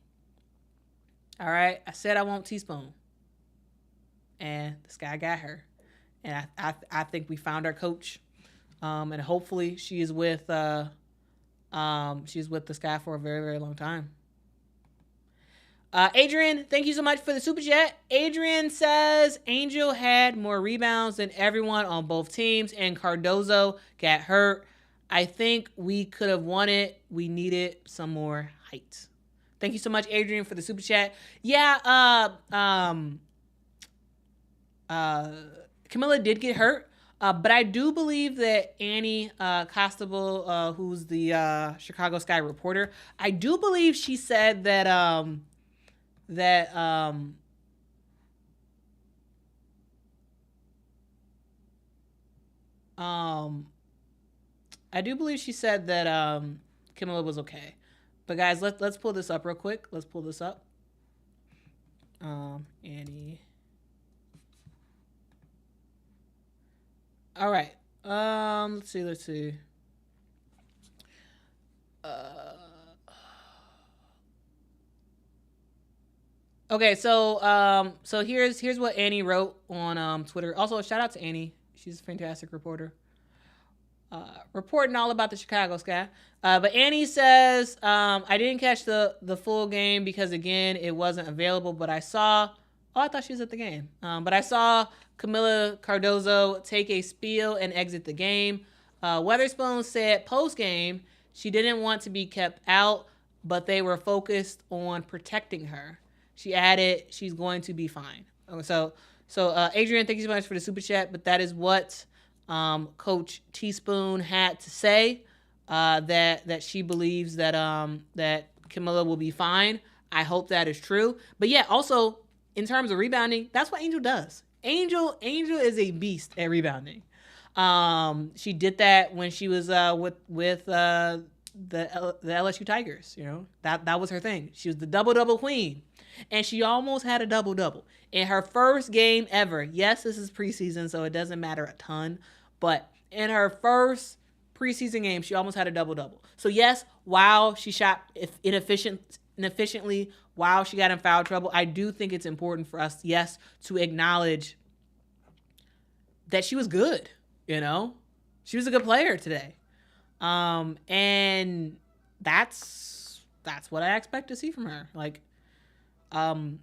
All right, I said I want Teaspoon, and this guy got her, and I think we found our coach. And hopefully she is with the Sky for a very, very long time. Adrian, thank you so much for the super chat. Adrian says Angel had more rebounds than everyone on both teams, and Cardozo got hurt. I think we could have won it. We needed some more height. Thank you so much, Adrian, for the super chat. Yeah, Camilla did get hurt. But I do believe that Annie Costable, who's the Chicago Sky reporter, I do believe she said that Camilla was okay. But guys, let's pull this up real quick. Let's pull this up. Annie. All right. Let's see. Okay, so here's what Annie wrote on Twitter. Also, shout out to Annie. She's a fantastic reporter. Reporting all about the Chicago Sky. But Annie says, I didn't catch the full game because, again, it wasn't available, but I saw... Oh, I thought she was at the game. But I saw Camila Cardozo take a spiel and exit the game. Weatherspoon said post-game she didn't want to be kept out, but they were focused on protecting her. She added, she's going to be fine. So Adrian, thank you so much for the super chat, but that is what Coach Teaspoon had to say, that she believes that that Camilla will be fine. I hope that is true. But yeah, also in terms of rebounding, that's what Angel does. Angel is a beast at rebounding. She did that when she was with the LSU Tigers. You know, that was her thing. She was the double queen, and she almost had a double in her first game ever. Yes, this is preseason, so it doesn't matter a ton, but in her first preseason game, she almost had a double. So yes, while she shot inefficiently, while she got in foul trouble, I do think it's important for us, yes, to acknowledge that she was good. You know, she was a good player today, and that's what I expect to see from her. Like, when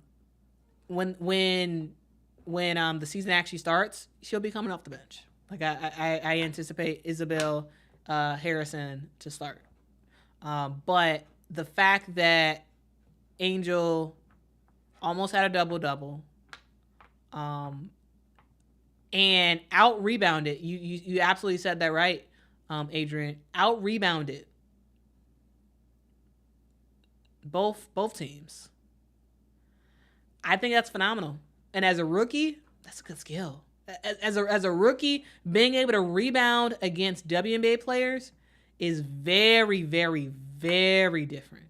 the season actually starts, she'll be coming off the bench. Like I anticipate Isabel Harrison to start, but the fact that Angel almost had a double, and out rebounded. You absolutely said that right, Adrian. Out rebounded both teams. I think that's phenomenal. And as a rookie, that's a good skill. As a rookie, being able to rebound against WNBA players is very, very, very different.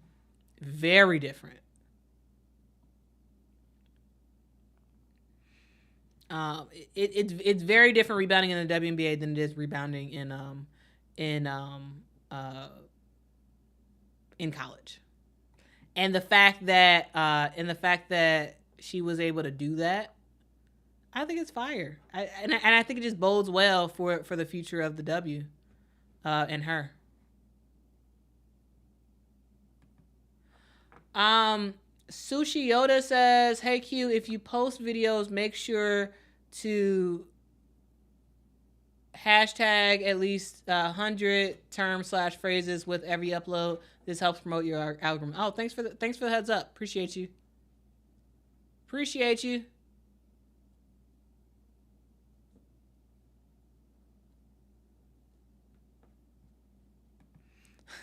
Very different. It's very different rebounding in the WNBA than it is rebounding in college. And the fact that she was able to do that, I think it's fire. I think it just bodes well for the future of the W and her. Sushi Yoda says, "Hey Q, if you post videos, make sure to hashtag at least 100 terms/phrases with every upload. This helps promote your algorithm." Oh, thanks for the heads up. Appreciate you.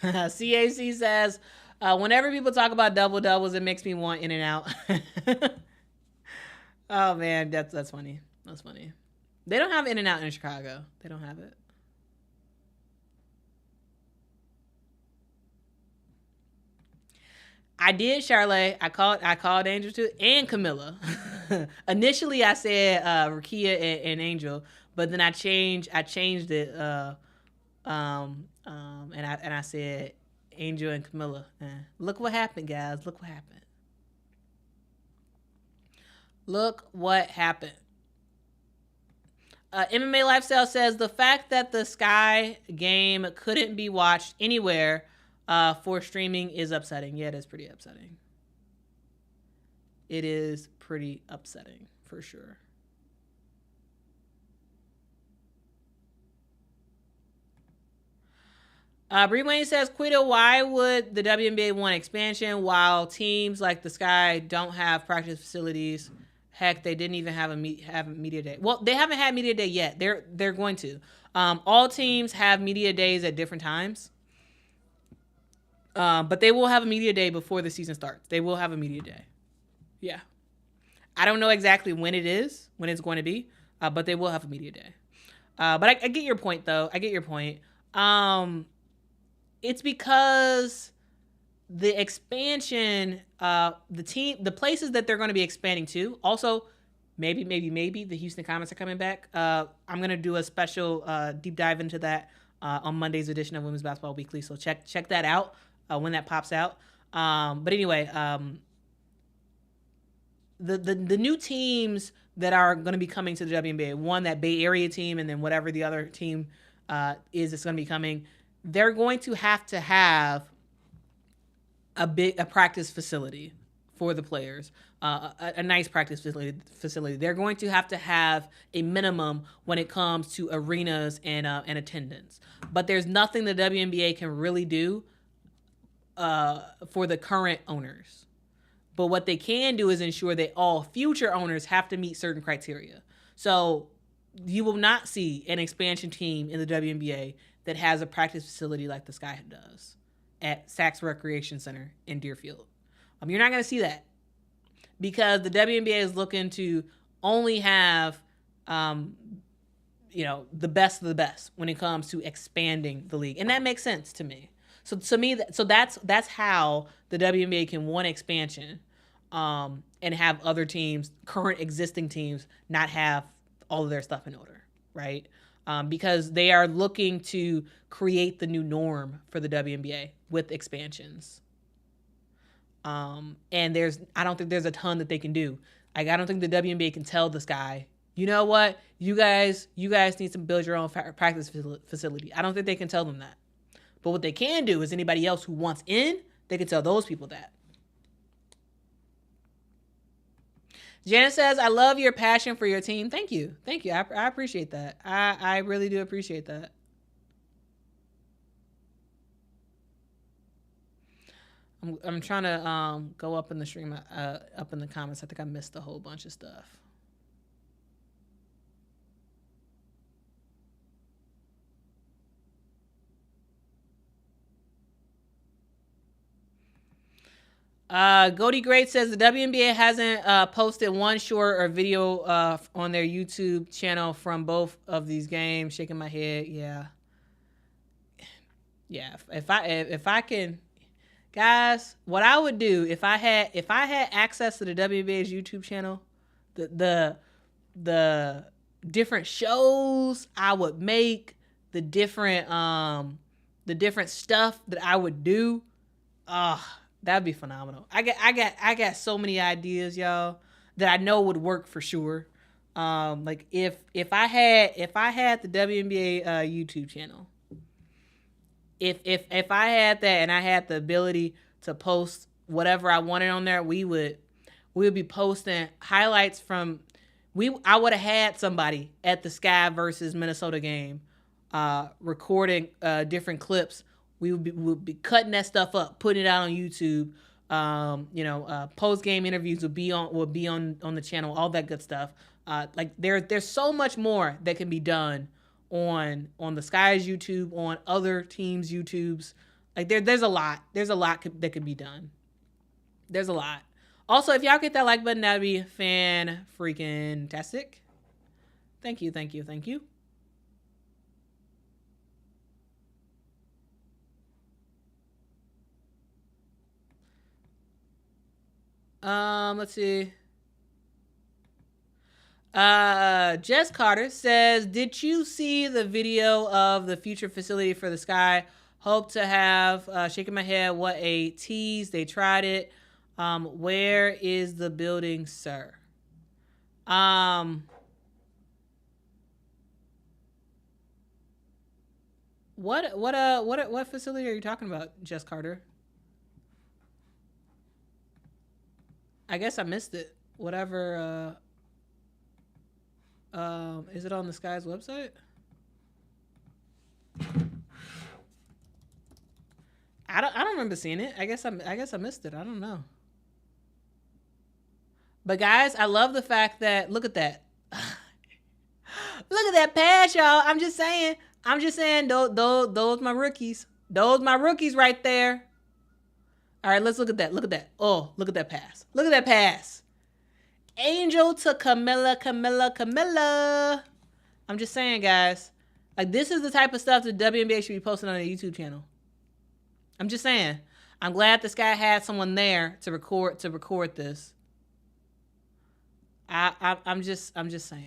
CAC says, whenever people talk about doubles, it makes me want In-N-Out. Oh man, that's funny. That's funny. They don't have In-N-Out in Chicago. They don't have it. I did, Charlotte. I called Angel too, and Camilla. Initially, I said Rakia and Angel, but then I changed it. And I said Angel and Camilla. Look what happened, guys. Look what happened. MMA Lifestyle says the fact that the Sky game couldn't be watched anywhere for streaming is upsetting. Yeah, it is pretty upsetting. It is pretty upsetting for sure. Bree Wayne says, Quita, why would the WNBA want expansion while teams like the Sky don't have practice facilities? Heck, they didn't even have a media day. Well, they haven't had media day yet. They're going to. All teams have media days at different times. But they will have a media day before the season starts. They will have a media day. Yeah. I don't know exactly when it's going to be, but they will have a media day. But I get your point, though. It's because the expansion, the places that they're going to be expanding to. Also, maybe the Houston Comets are coming back. I'm going to do a special deep dive into that on Monday's edition of Women's Basketball Weekly. So check that out when that pops out. But anyway, the new teams that are going to be coming to the WNBA, one, that Bay Area team, and then whatever the other team is that's going to be coming, they're going to have a practice facility for the players, a nice practice facility. They're going to have a minimum when it comes to arenas and attendance. But there's nothing the WNBA can really do for the current owners. But what they can do is ensure that all future owners have to meet certain criteria. So you will not see an expansion team in the WNBA that has a practice facility like the Sky does at Saks Recreation Center in Deerfield. You're not going to see that because the WNBA is looking to only have, the best of the best when it comes to expanding the league, and that makes sense to me. So to me, that's how the WNBA can want expansion, and have other teams, current existing teams, not have all of their stuff in order, right? Because they are looking to create the new norm for the WNBA with expansions. And I don't think there's a ton that they can do. Like, I don't think the WNBA can tell this guy, you know what, you guys need to build your own practice facility. I don't think they can tell them that. But what they can do is anybody else who wants in, they can tell those people that. Janet says, I love your passion for your team. Thank you. I appreciate that. I really do appreciate that. I'm trying to go up in the stream, up in the comments. I think I missed a whole bunch of stuff. Goldie Great says the WNBA hasn't posted one short or video on their YouTube channel from both of these games. Shaking my head. Yeah. If I can, guys, what I would do if I had access to the WNBA's YouTube channel, the different shows I would make, the different stuff that I would do, that'd be phenomenal. I got so many ideas, y'all, that I know would work for sure. Like if I had the WNBA YouTube channel, if I had that and I had the ability to post whatever I wanted on there, we would be posting highlights from. I would have had somebody at the Sky versus Minnesota game, recording different clips. We would be cutting that stuff up, putting it out on YouTube. Post game interviews would be on the channel, all that good stuff. Like there's so much more that can be done on the Sky's YouTube, on other teams' YouTubes. Like there's a lot that can be done. There's a lot. Also, if y'all get that like button, that'd be fan-freaking-tastic. Thank you. Let's see. Jess Carter says, did you see the video of the future facility for the Sky? Hope to have, shaking my head, what a tease. They tried it. Where is the building, sir? What facility are you talking about, Jess Carter? I guess I missed it. Whatever. Is it on the Sky's website? I don't remember seeing it. I guess I missed it. I don't know. But guys, I love the fact that look at that. Look at that pass, y'all. I'm just saying. Those my rookies. Those my rookies right there. All right, let's look at that. Look at that. Oh, look at that pass. Look at that pass. Angel to Camilla. I'm just saying, guys. Like, this is the type of stuff that WNBA should be posting on their YouTube channel. I'm just saying. I'm glad this guy had someone there to record this. I'm just saying.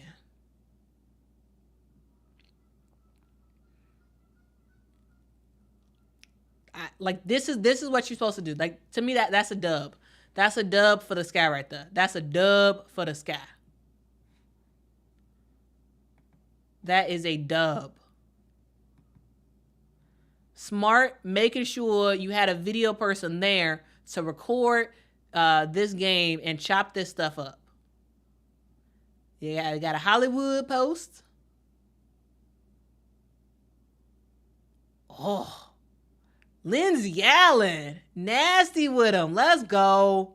Like this is what you're supposed to do. Like, to me, that's a dub. That's a dub for the Sky right there. That's a dub for the Sky. That is a dub. Smart, making sure you had a video person there to record this game and chop this stuff up. Yeah, we got a Hollywood post. Oh, Lindsay Allen, nasty with him. Let's go.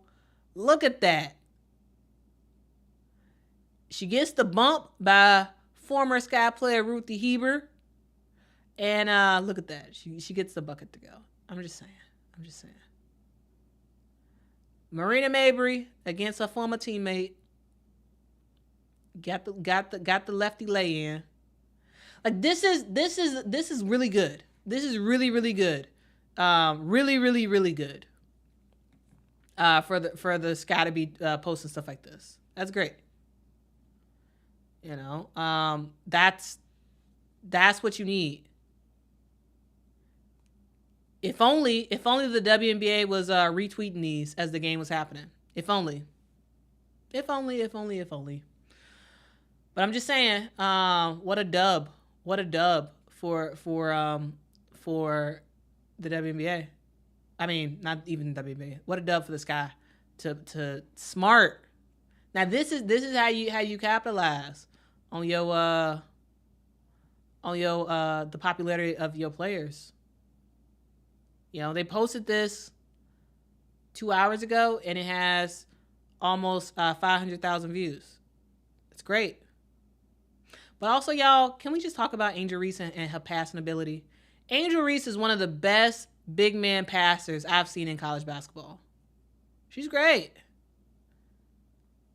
Look at that. She gets the bump by former Sky player Ruthie Heber. And look at that. She gets the bucket to go. I'm just saying. Marina Mabry against her former teammate. Got the lefty lay in. Like this is really good. This is really, really good. Really, really, really good. For the Sky to be posting stuff like this. That's great. You know, that's what you need. If only the WNBA was retweeting these as the game was happening. If only. But I'm just saying, what a dub for the WNBA. I mean, not even the WNBA. What a dub for the Sky to smart. Now this is how you capitalize on your the popularity of your players. You know, they posted this 2 hours ago and it has almost 500,000 views. It's great. But also, y'all, can we just talk about Angel Reese and her passing ability? Angel Reese is one of the best big man passers I've seen in college basketball. She's great.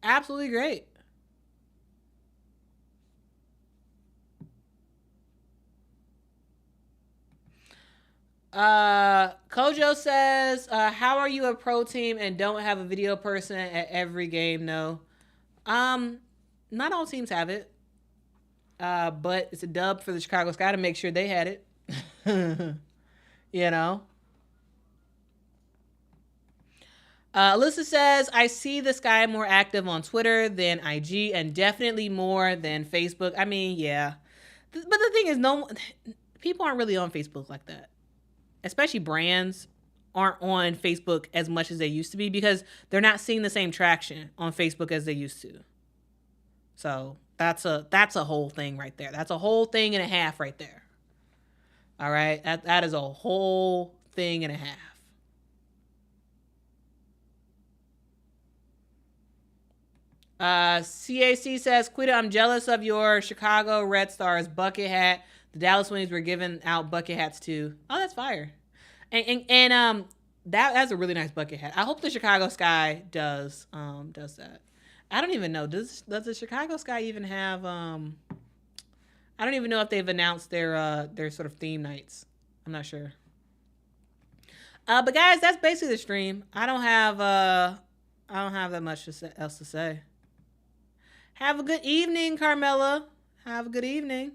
Absolutely great. Kojo says, how are you a pro team and don't have a video person at every game? No. Not all teams have it. But it's a dub for the Chicago Sky to make sure they had it. You know? Alyssa says, I see the Sky more active on Twitter than IG and definitely more than Facebook. I mean, yeah. But the thing is, people aren't really on Facebook like that. Especially brands aren't on Facebook as much as they used to be because they're not seeing the same traction on Facebook as they used to. So that's a whole thing right there. That's a whole thing and a half right there. All right? That is a whole thing and a half. CAC says, Quita, I'm jealous of your Chicago Red Stars bucket hat. The Dallas Wings were giving out bucket hats too. Oh, that's fire. And that's a really nice bucket hat. I hope the Chicago Sky does that. I don't even know. Does the Chicago Sky even have I don't even know if they've announced their sort of theme nights. I'm not sure. But guys, that's basically the stream. I don't have that much else to say. Have a good evening, Carmela. Have a good evening.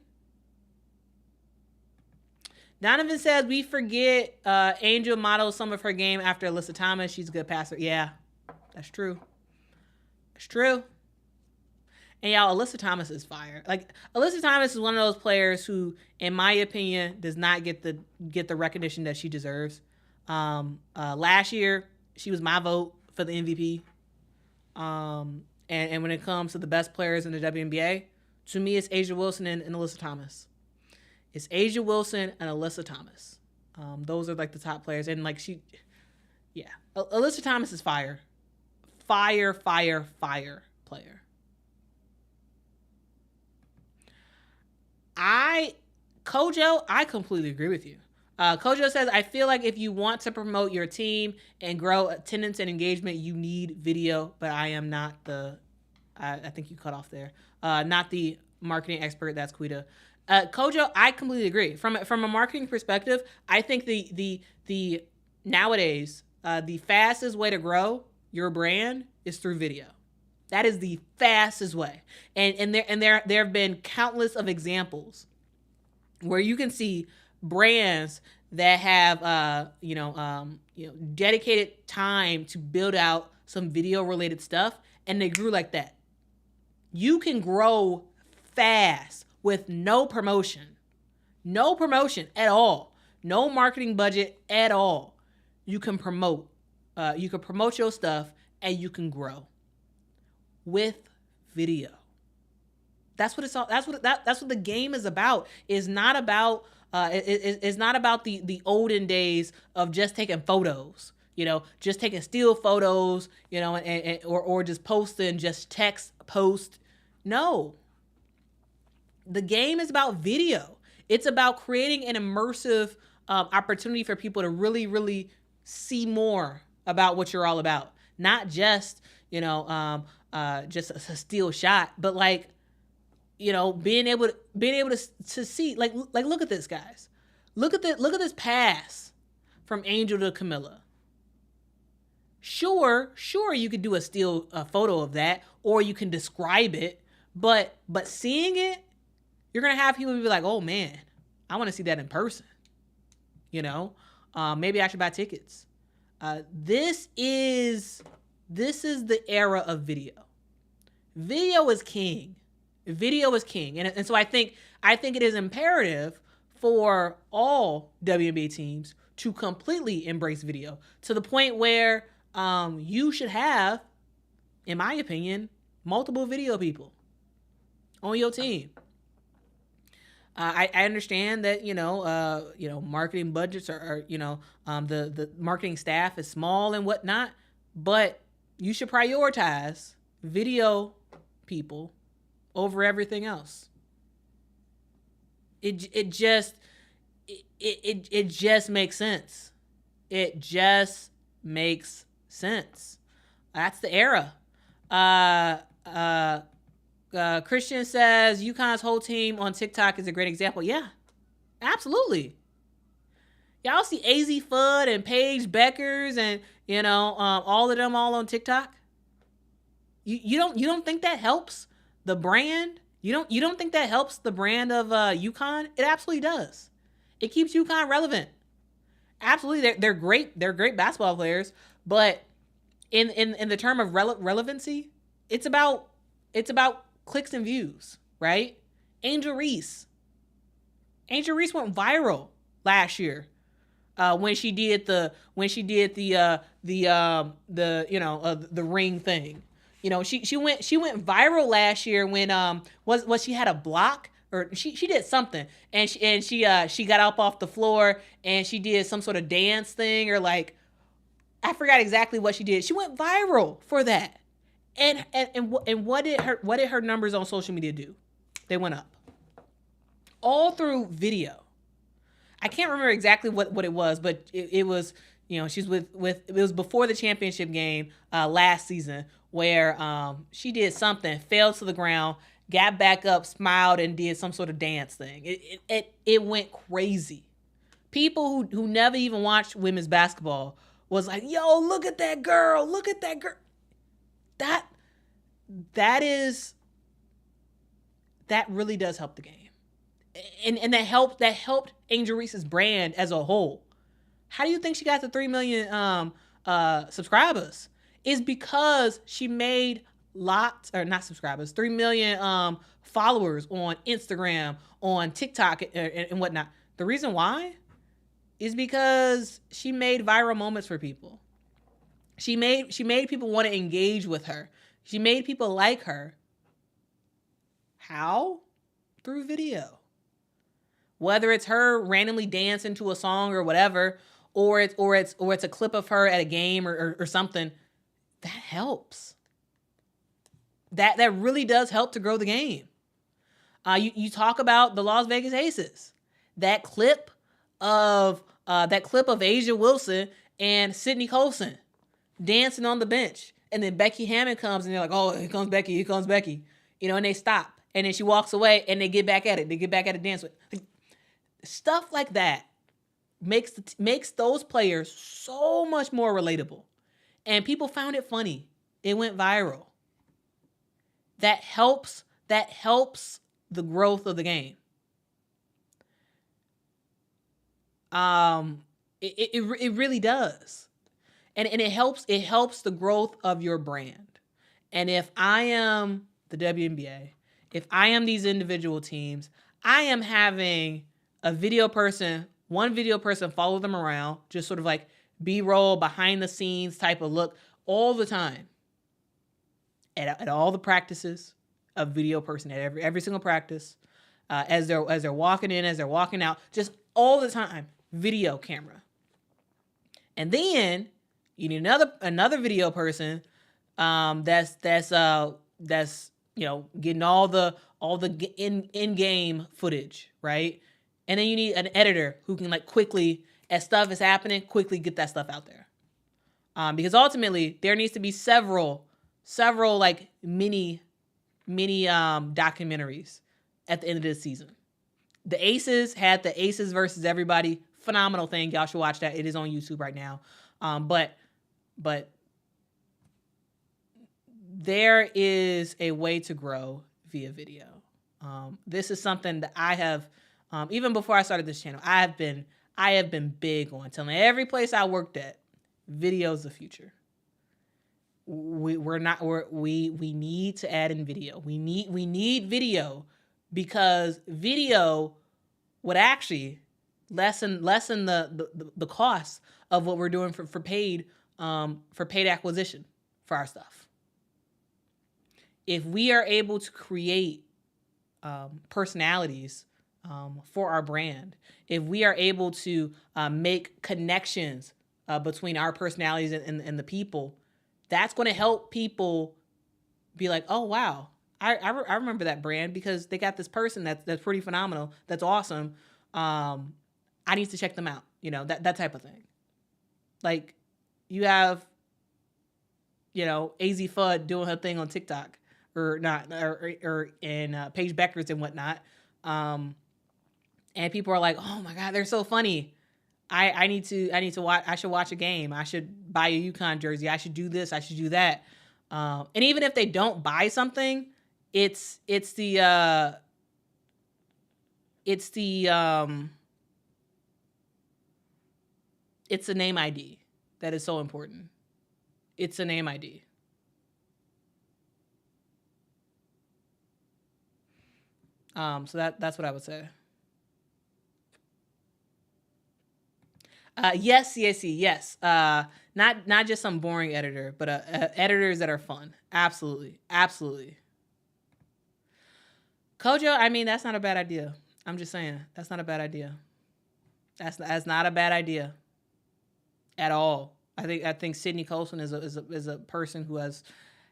Donovan says, we forget Angel models some of her game after Alyssa Thomas. She's a good passer. Yeah, that's true. It's true. And y'all, Alyssa Thomas is fire. Like, Alyssa Thomas is one of those players who, in my opinion, does not get the recognition that she deserves. Last year, she was my vote for the MVP. And when it comes to the best players in the WNBA, to me, it's A'ja Wilson and Alyssa Thomas. It's A'ja Wilson and Alyssa Thomas. Those are like the top players. And like Alyssa Thomas is fire. Fire player. Kojo, I completely agree with you. Kojo says, I feel like if you want to promote your team and grow attendance and engagement, you need video, but I am not I think you cut off there. Not the marketing expert. That's Quita. Kojo, I completely agree. From a marketing perspective, I think the nowadays, the fastest way to grow your brand is through video. That is the fastest way. And there have been countless of examples where you can see brands that have dedicated time to build out some video related stuff, and they grew like that. You can grow fast with no promotion at all, no marketing budget at all. You can promote You can promote your stuff, and you can grow with video. That's what it's all. That's what the game is about. It's not about. It's not about the olden days of just taking photos. Just taking still photos. Or just posting just text post. No. The game is about video. It's about creating an immersive opportunity for people to really, really see more about what you're all about. Not just, just a steal shot, but like, being able to see, like look at this, guys. Look at this pass from Angel to Camilla. Sure, you could do a still photo of that, or you can describe it, but seeing it, you're gonna have people be like, oh man, I want to see that in person. Maybe I should buy tickets. This is the era of video. Video is king. And so I think it is imperative for all WNBA teams to completely embrace video, to the point where you should have, in my opinion, multiple video people on your team. I understand that marketing budgets are the marketing staff is small and whatnot, but you should prioritize video people over everything else. It just makes sense. It just makes sense. That's the era. Christian says UConn's whole team on TikTok is a great example. Yeah, absolutely. Y'all see AZ Fudd and Paige Beckers and all of them all on TikTok. You don't think that helps the brand? You don't think that helps the brand of UConn? It absolutely does. It keeps UConn relevant. Absolutely, they're great. They're great basketball players, but in the term of relevancy, it's about clicks and views, right? Angel Reese went viral last year when she did the ring thing. She went viral last year when was she had a block, or she did something, and she got up off the floor and she did some sort of dance thing, or like, I forgot exactly what she did. She went viral for that. And what did her numbers on social media do? They went up. All through video. I can't remember exactly what it was, but it was, she's with it was before the championship game last season, where she did something, fell to the ground, got back up, smiled, and did some sort of dance thing. It went crazy. People who never even watched women's basketball was like, yo, look at that girl. That really does help the game. And that helped Angel Reese's brand as a whole. How do you think she got to 3 million subscribers? Is because she made 3 million followers on Instagram, on TikTok, and whatnot. The reason why is because she made viral moments for people. She made people want to engage with her. She made people like her. How? Through video. Whether it's her randomly dancing to a song or whatever, or it's a clip of her at a game or something, that helps. That really does help to grow the game. You talk about the Las Vegas Aces. That clip of Asia Wilson and Sydney Colson dancing on the bench. And then Becky Hammond comes and they're like, oh, here comes Becky. And they stop. And then she walks away and they get back at it. They get back at it, dance with. Stuff like that makes those players so much more relatable. And people found it funny. It went viral. That helps the growth of the game. It really does. And it helps the growth of your brand. And if I am the WNBA, if I am these individual teams, I am having one video person follow them around, just sort of like B-roll, behind the scenes type of look all the time. At all the practices, a video person at every single practice, as they're walking in, as they're walking out, just all the time, video camera. And then you need another video person, that's getting all the in-game footage, right? And then you need an editor who can like quickly, as stuff is happening, quickly get that stuff out there. Because ultimately there needs to be several like mini documentaries at the end of this season. The Aces had the Aces versus everybody. Phenomenal thing. Y'all should watch that. It is on YouTube right now. But there is a way to grow via video. This is something that I have, even before I started this channel, I have been big on telling every place I worked at, video's the future. We need to add in video. We need video, because video would actually lessen the cost of what we're doing for paid acquisition for our stuff. If we are able to create personalities for our brand, if we are able to make connections between our personalities and the people, that's going to help people be like, oh, wow, I remember that brand because they got this person that's pretty phenomenal. That's awesome. I need to check them out. That type of thing. Like you have, AZ Fudd doing her thing on TikTok or not, or in Paige Beckers and whatnot. And people are like, oh my God, they're so funny. I need to watch. I should watch a game. I should buy a UConn jersey. I should do this. I should do that. And even if they don't buy something, it's the name ID that is so important. It's a name ID. So that's what I would say. Yes. Not just some boring editor, but editors that are fun. Absolutely. Kojo, I mean, that's not a bad idea. I'm just saying, that's not a bad idea. That's not a bad idea at all. I think Sydney Colson is a person who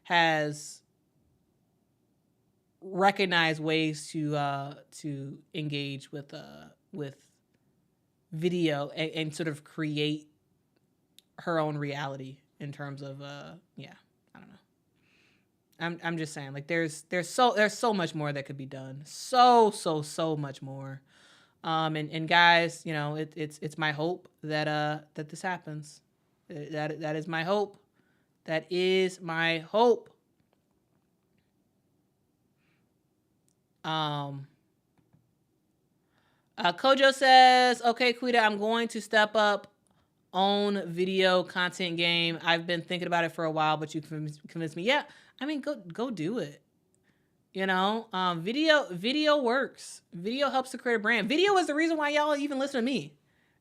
has recognized ways to engage with video and sort of create her own reality in terms of I don't know. I'm just saying, like there's so much more that could be done. So much more. And guys, it's my hope that this happens. That is my hope. That is my hope. Kojo says, okay, Quita, I'm going to step up own video content game. I've been thinking about it for a while, but you convinced me. Yeah, I mean, go do it. Video works. Video helps to create a brand. Video is the reason why y'all even listen to me.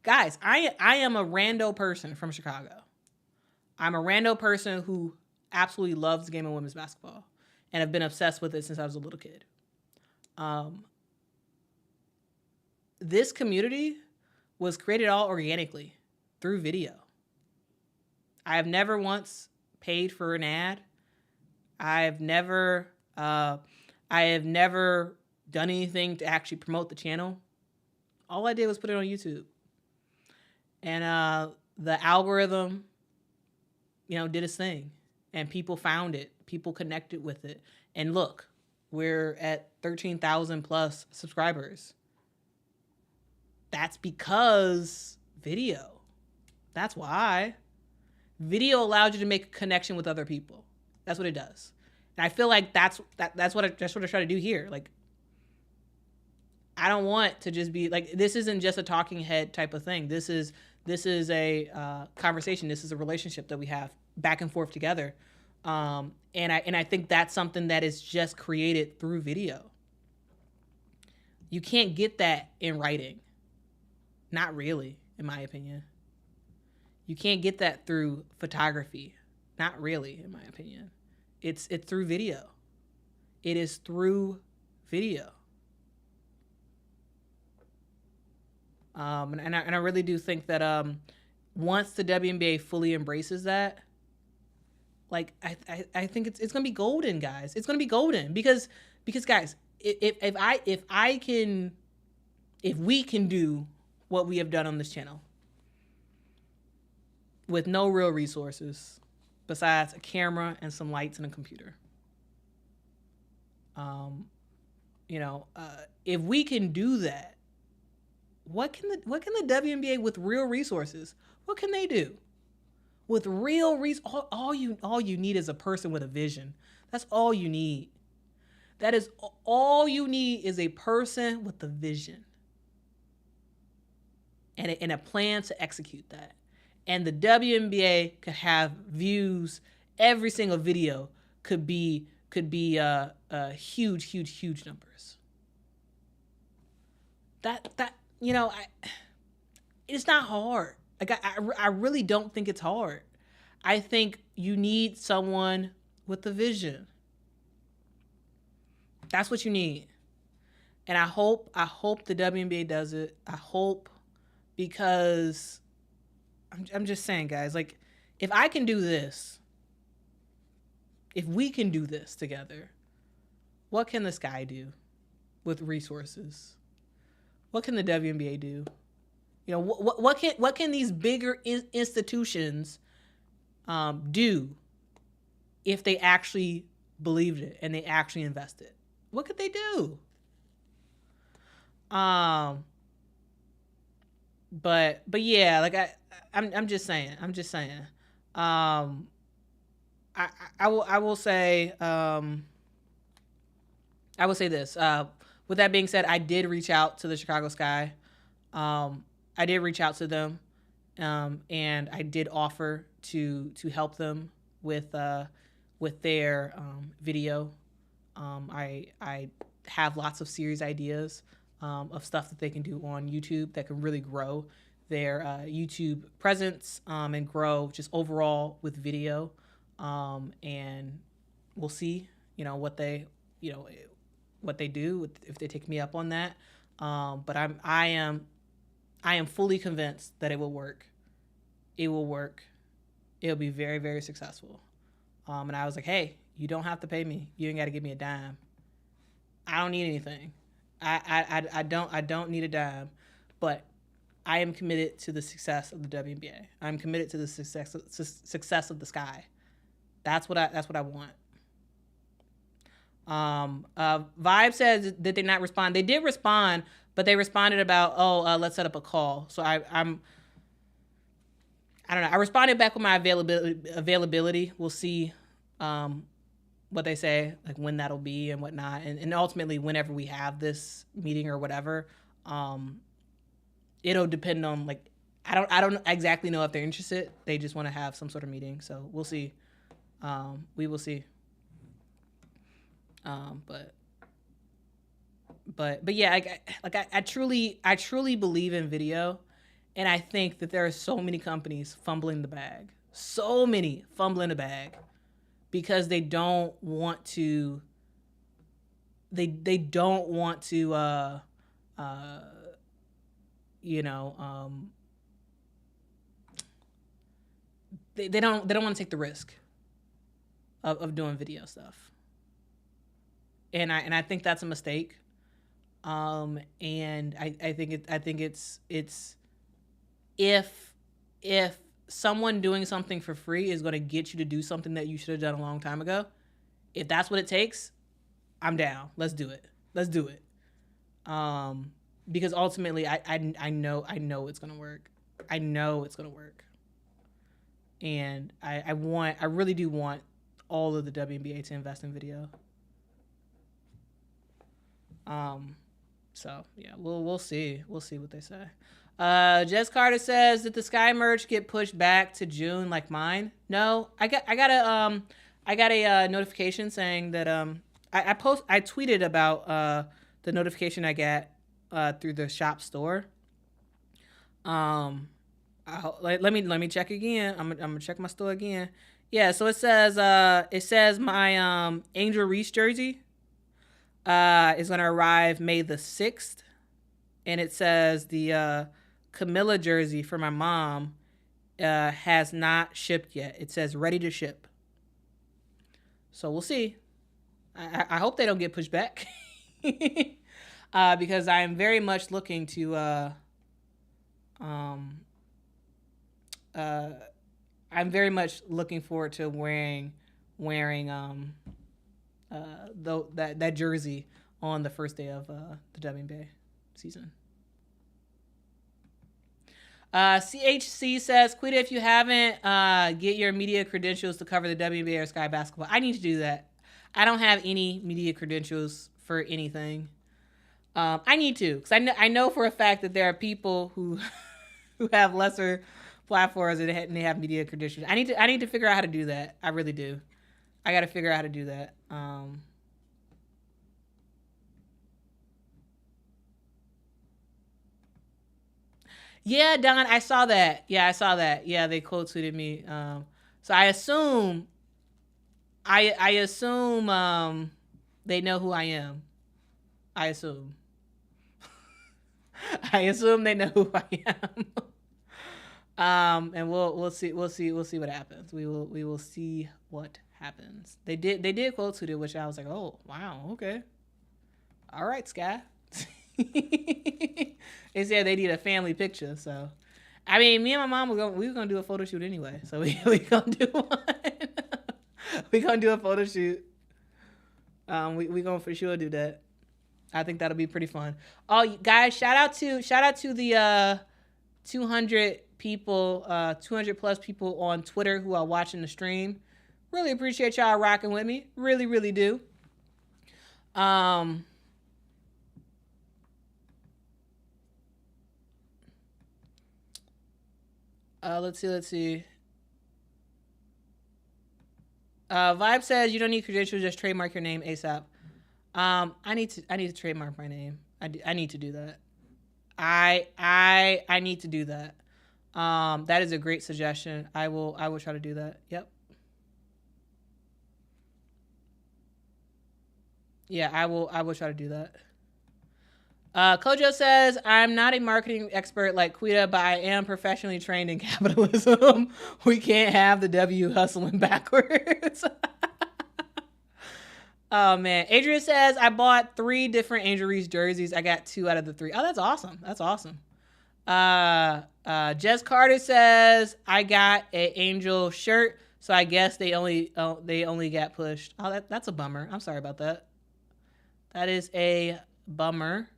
Guys, I am a rando person from Chicago. I'm a rando person who absolutely loves the game of women's basketball and have been obsessed with it since I was a little kid. This community was created all organically through video. I have never once paid for an ad. I have never done anything to actually promote the channel. All I did was put it on YouTube. And the algorithm, did its thing. And people found it. People connected with it. And look, we're at 13,000 plus subscribers. That's because video. That's why. Video allows you to make a connection with other people. That's what it does. And I feel like that's what I try to do here. Like, I don't want to just be like, this isn't just a talking head type of thing. This is a conversation. This is a relationship that we have back and forth together. And I think that's something that is just created through video. You can't get that in writing. Not really, in my opinion. You can't get that through photography. Not really, in my opinion. It's through video. It is through video. And I really do think that once the WNBA fully embraces that, like I think it's gonna be golden, guys. It's gonna be golden because guys, if we can do what we have done on this channel with no real resources besides a camera and some lights and a computer, if we can do that, what can the WNBA with real resources? What can they do? With real all you need is a person with a vision. That's all you need. That is all you need is a person with a vision and a plan to execute that. And the WNBA could have views. Every single video could be huge numbers. It's not hard. Like I really don't think it's hard. I think you need someone with a vision. That's what you need. And I hope the WNBA does it. I hope, because I'm just saying, guys, like, if I can do this, if we can do this together, what can the Sky do with resources? What can the WNBA do? What can these bigger institutions do if they actually believed it and they actually invested? What could they do? But yeah, like I'm just saying. I will say this. With that being said, I did reach out to the Chicago Sky. I did reach out to them, and I did offer to help them with their video. I have lots of series ideas of stuff that they can do on YouTube that can really grow their YouTube presence and grow just overall with video. And we'll see, what they do if they take me up on that. But I am fully convinced that it will work. It will work. It'll be very, very successful. And I was like, hey, you don't have to pay me. You ain't got to give me a dime. I don't need anything. I don't need a dime, but I am committed to the success of the WNBA. I'm committed to the success of the Sky. That's what I want. Vibe says that they not respond. They did respond, but they responded about, let's set up a call. So I don't know. I responded back with my availability. We'll see what they say, like when that'll be and whatnot. And ultimately, whenever we have this meeting or whatever, it'll depend on, like, I don't exactly know if they're interested. They just want to have some sort of meeting. So we'll see. We will see. But yeah, I truly believe in video, and I think that there are so many companies fumbling the bag, because they don't want to. They don't want to. They don't want to take the risk of doing video stuff. And I think that's a mistake. And I think it's if someone doing something for free is going to get you to do something that you should have done a long time ago, if that's what it takes, I'm down. Let's do it. Because ultimately I know it's going to work. I know it's going to work. And I really do want all of the WNBA to invest in video. So yeah, we'll see what they say. Jess Carter says, did the Sky merch get pushed back to June like mine? No, I got a notification saying that I tweeted about the notification I got through the shop store. Let me check again. I'm gonna check my store again. Yeah, so it says my Angel Reese jersey is gonna arrive May the 6th, and it says the Camilla jersey for my mom has not shipped yet. It says ready to ship. So we'll see. I hope they don't get pushed back because I am very much looking to I'm very much looking forward to wearing that jersey on the first day of the WNBA season. CHC says, Quita, if you haven't get your media credentials to cover the WNBA or Sky Basketball, I need to do that. I don't have any media credentials for anything. I need to, because I know for a fact that there are people who have lesser platforms and they have media credentials. I need to figure out how to do that. I really do. I got to figure out how to do that. Yeah, Don, I saw that. Yeah, they quote tweeted me. So I assume they know who I am. I assume they know who I am. And we'll see what happens. We will see what happens. They did quote tweet it, which I was like, oh wow, okay, all right, Sky. They said they need a family picture, so I mean, me and my mom we were gonna do a photo shoot anyway, so we gonna do one. We gonna do a photo shoot. We gonna for sure do that. I think that'll be pretty fun. Oh, guys, shout out to the 200 people, 200 plus people on Twitter who are watching the stream. Really appreciate y'all rocking with me. Really, really do. Let's see. Vibe says you don't need credentials, just trademark your name ASAP. I need to trademark my name. I need to do that. I need to do that. That is a great suggestion. I will try to do that. Yep. Yeah, I will try to do that. Kojo says, I'm not a marketing expert like Quita, but I am professionally trained in capitalism. We can't have the W hustling backwards. Oh, man. Adrian says, I bought 3 different Angel Reese jerseys. I got 2 out of the 3. Oh, that's awesome. That's awesome. Jess Carter says, I got an Angel shirt, so I guess they only got pushed. Oh, that's a bummer. I'm sorry about that. That is a bummer.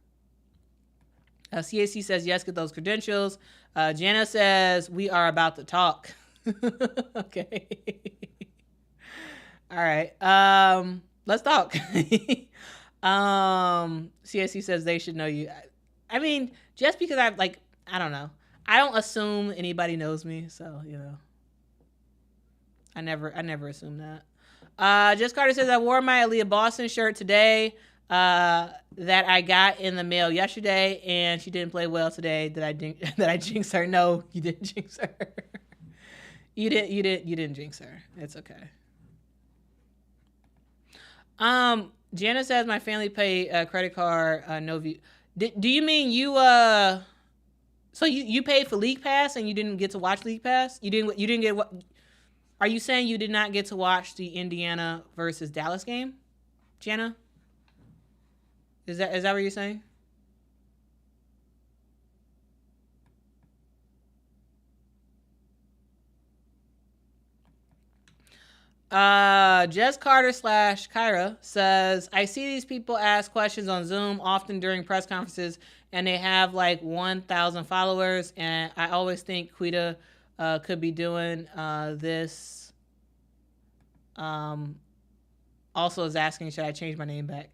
CAC says, yes, get those credentials. Jana says, we are about to talk. Okay. All right. Let's talk. CSC says they should know you. I mean, just because I don't know. I don't assume anybody knows me, so I never assume that. Just Carter says I wore my Aaliyah Boston shirt today. That I got in the mail yesterday, and she didn't play well today. Did I jinx her? No, you didn't jinx her. You didn't jinx her. It's okay. Jana says my family pay credit card no view. Do you mean you so you paid for League Pass and you didn't get to watch League Pass? You didn't get what? Are you saying you did not get to watch the Indiana versus Dallas game, Jana? Is that what you're saying? Jess Carter / Kyra says, I see these people ask questions on Zoom often during press conferences, and they have like 1,000 followers, and I always think Quita could be doing this. Also is asking, should I change my name back?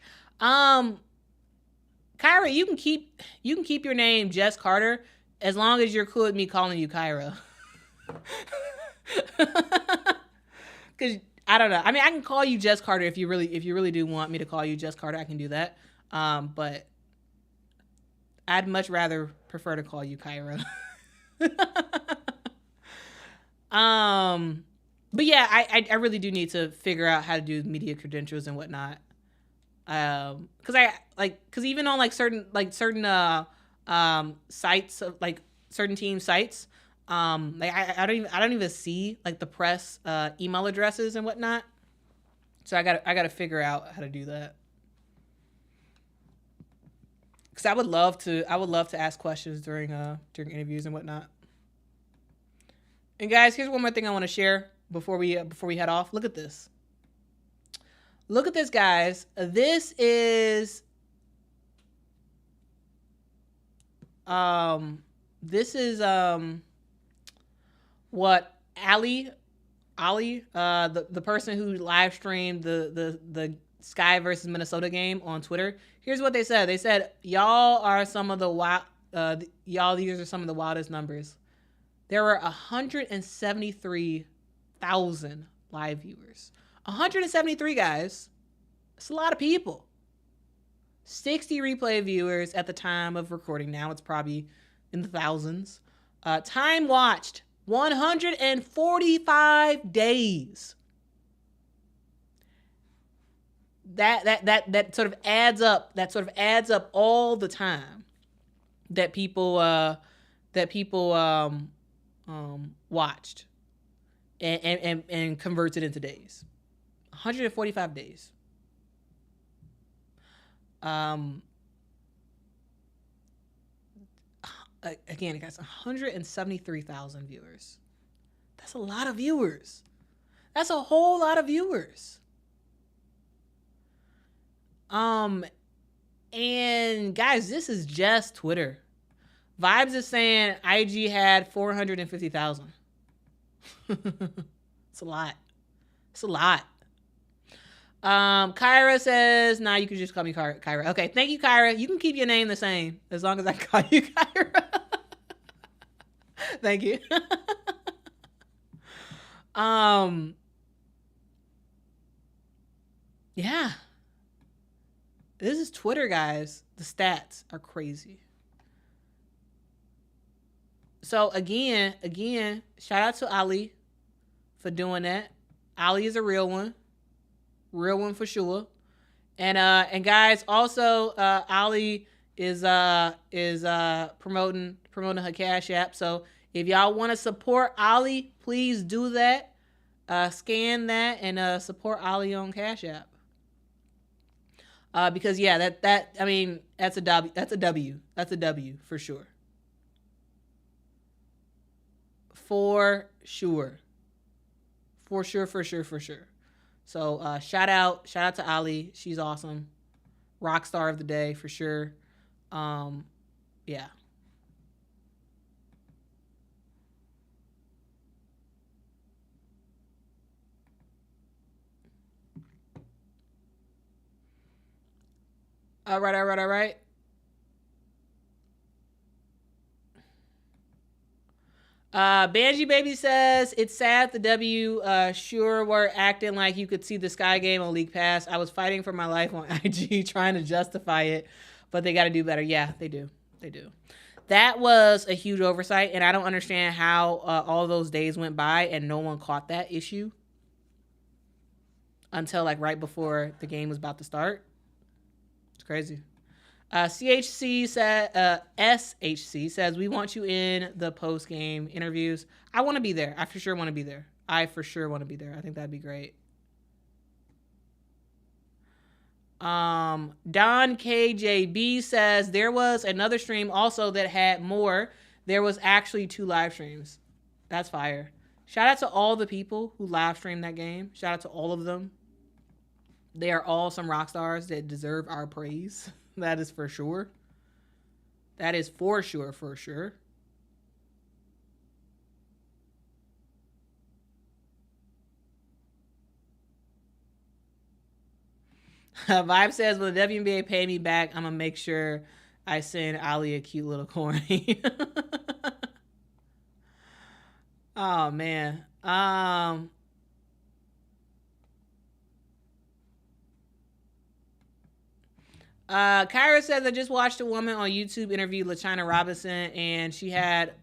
Kyra, you can keep your name Jess Carter as long as you're cool with me calling you Kyra. Cause I don't know. I mean, I can call you Jess Carter if you really do want me to call you Jess Carter. I can do that. But I'd much rather prefer to call you Kyra. But yeah, I really do need to figure out how to do media credentials and whatnot. Because even on like certain sites of like certain team sites, like I don't even see like the press email addresses and whatnot. So I gotta figure out how to do that. Because I would love to ask questions during interviews and whatnot. And guys, here's one more thing I want to share before we head off. Look at this. Look at this, guys. This is what Ali, the person who live streamed the Sky versus Minnesota game on Twitter. Here's what they said. They said, "Y'all are some of the wild. These are some of the wildest numbers. There were 173,000 live viewers. 173 guys. It's a lot of people. 60 replay viewers at the time of recording. Now it's probably in the thousands. Time watched 145 days. That sort of adds up. That sort of adds up all the time that people watched and converts it into days. 145 days. Again, guys, 173,000 viewers. That's a lot of viewers. That's a whole lot of viewers. And guys, this is just Twitter. Vibes is saying IG had 450,000. It's a lot. It's a lot. Kyra says, nah, you can just call me Kyra. Okay, thank you, Kyra. You can keep your name the same as long as I call you Kyra. Thank you. Yeah. This is Twitter, guys. The stats are crazy. So again, shout out to Ali for doing that. Ali is a real one for sure. And guys, also Ali is promoting her Cash App. So if y'all want to support Ali, please do that. Scan that and support Ali on Cash App. Because yeah, I mean that's a W. That's a W. That's a W for sure. For sure. So shout out to Ali. She's awesome. Rock star of the day for sure. Yeah. All right. Banji Baby says, it's sad the W sure were acting like you could see the Sky game on League Pass. I was fighting for my life on IG trying to justify it, but they got to do better. Yeah, they do. That was a huge oversight, and I don't understand how all those days went by and no one caught that issue until like right before the game was about to start. It's crazy. SHC says, we want you in the post-game interviews. I want to be there. I for sure want to be there. I think that'd be great. Don KJB says, there was another stream also that had more. There was actually 2 live streams. That's fire. Shout out to all the people who live streamed that game. Shout out to all of them. They are all some rock stars that deserve our praise. That is for sure. Vibes says, will the WNBA pay me back? I'm going to make sure I send Ali a cute little coin. Oh, man. Kyra says, I just watched a woman on YouTube interview LaChina Robinson, and she had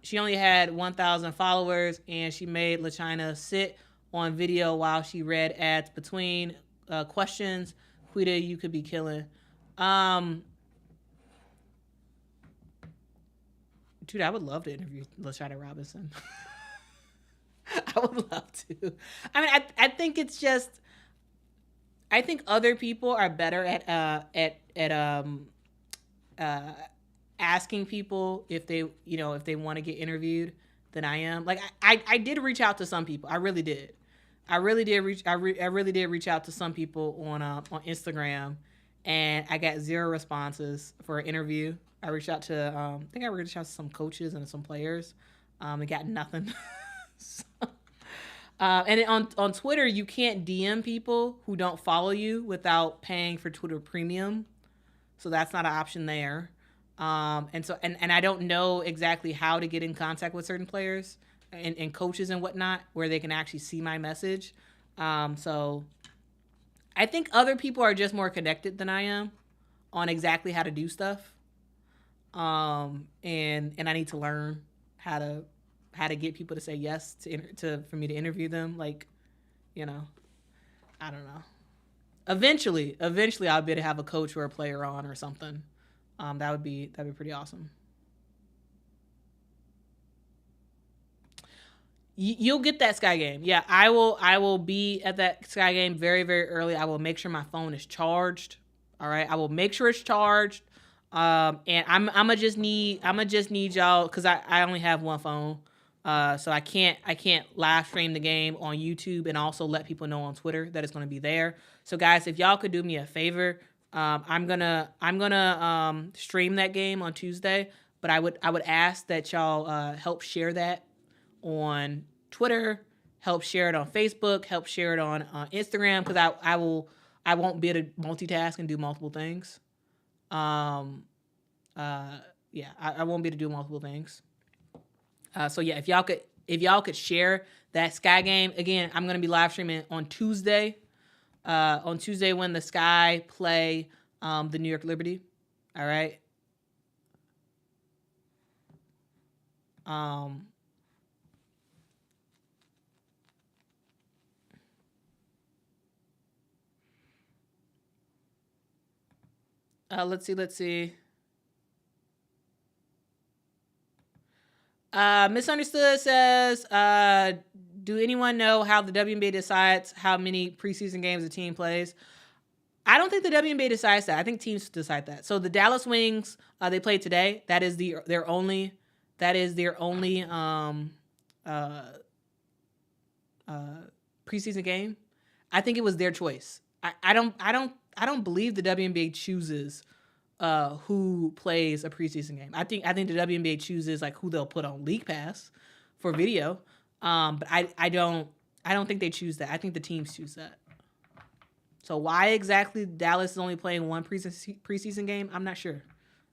She only had 1,000 followers, and she made LaChina sit on video while she read ads between questions. Quita, you could be killing. Dude, I would love to interview LaShawna Robinson. I would love to. I mean, I think it's just. I think other people are better at asking people if they want to get interviewed than I am. Like I did reach out to some people. I really did. I really did reach out to some people on Instagram, and I got 0 responses for an interview. I reached out to I think I reached out to some coaches and some players. And got nothing. So, and on Twitter, you can't DM people who don't follow you without paying for Twitter Premium. So that's not an option there. And I don't know exactly how to get in contact with certain players and coaches and whatnot where they can actually see my message. So I think other people are just more connected than I am on exactly how to do stuff. And I need to learn how to get people to say yes for me to interview them. Like, I don't know. Eventually I'll be able to have a coach or a player on or something. That'd be pretty awesome. You'll get that Sky game. Yeah, I will be at that Sky game very, very early. I will make sure my phone is charged. All right, I will make sure it's charged. And I'ma just need y'all, because I only have one phone. So I can't live stream the game on YouTube and also let people know on Twitter that it's going to be there. So guys, if y'all could do me a favor, I'm gonna stream that game on Tuesday, but I would ask that y'all help share that on Twitter, help share it on Facebook, help share it on Instagram, because I won't be able to multitask and do multiple things. I won't be able to do multiple things. So yeah, if y'all could share that Sky game. Again, I'm gonna be live streaming on Tuesday. On Tuesday when the Sky play the New York Liberty. All right. Let's see. Misunderstood says, do anyone know how the WNBA decides how many preseason games a team plays? I don't think the WNBA decides that. I think teams decide that. So the Dallas Wings, they played today. That is their only preseason game. I think it was their choice. I don't believe the WNBA chooses who plays a preseason game. I think the WNBA chooses like who they'll put on League Pass for video. But I don't think they choose that. I think the teams choose that. So why exactly Dallas is only playing one preseason game, I'm not sure.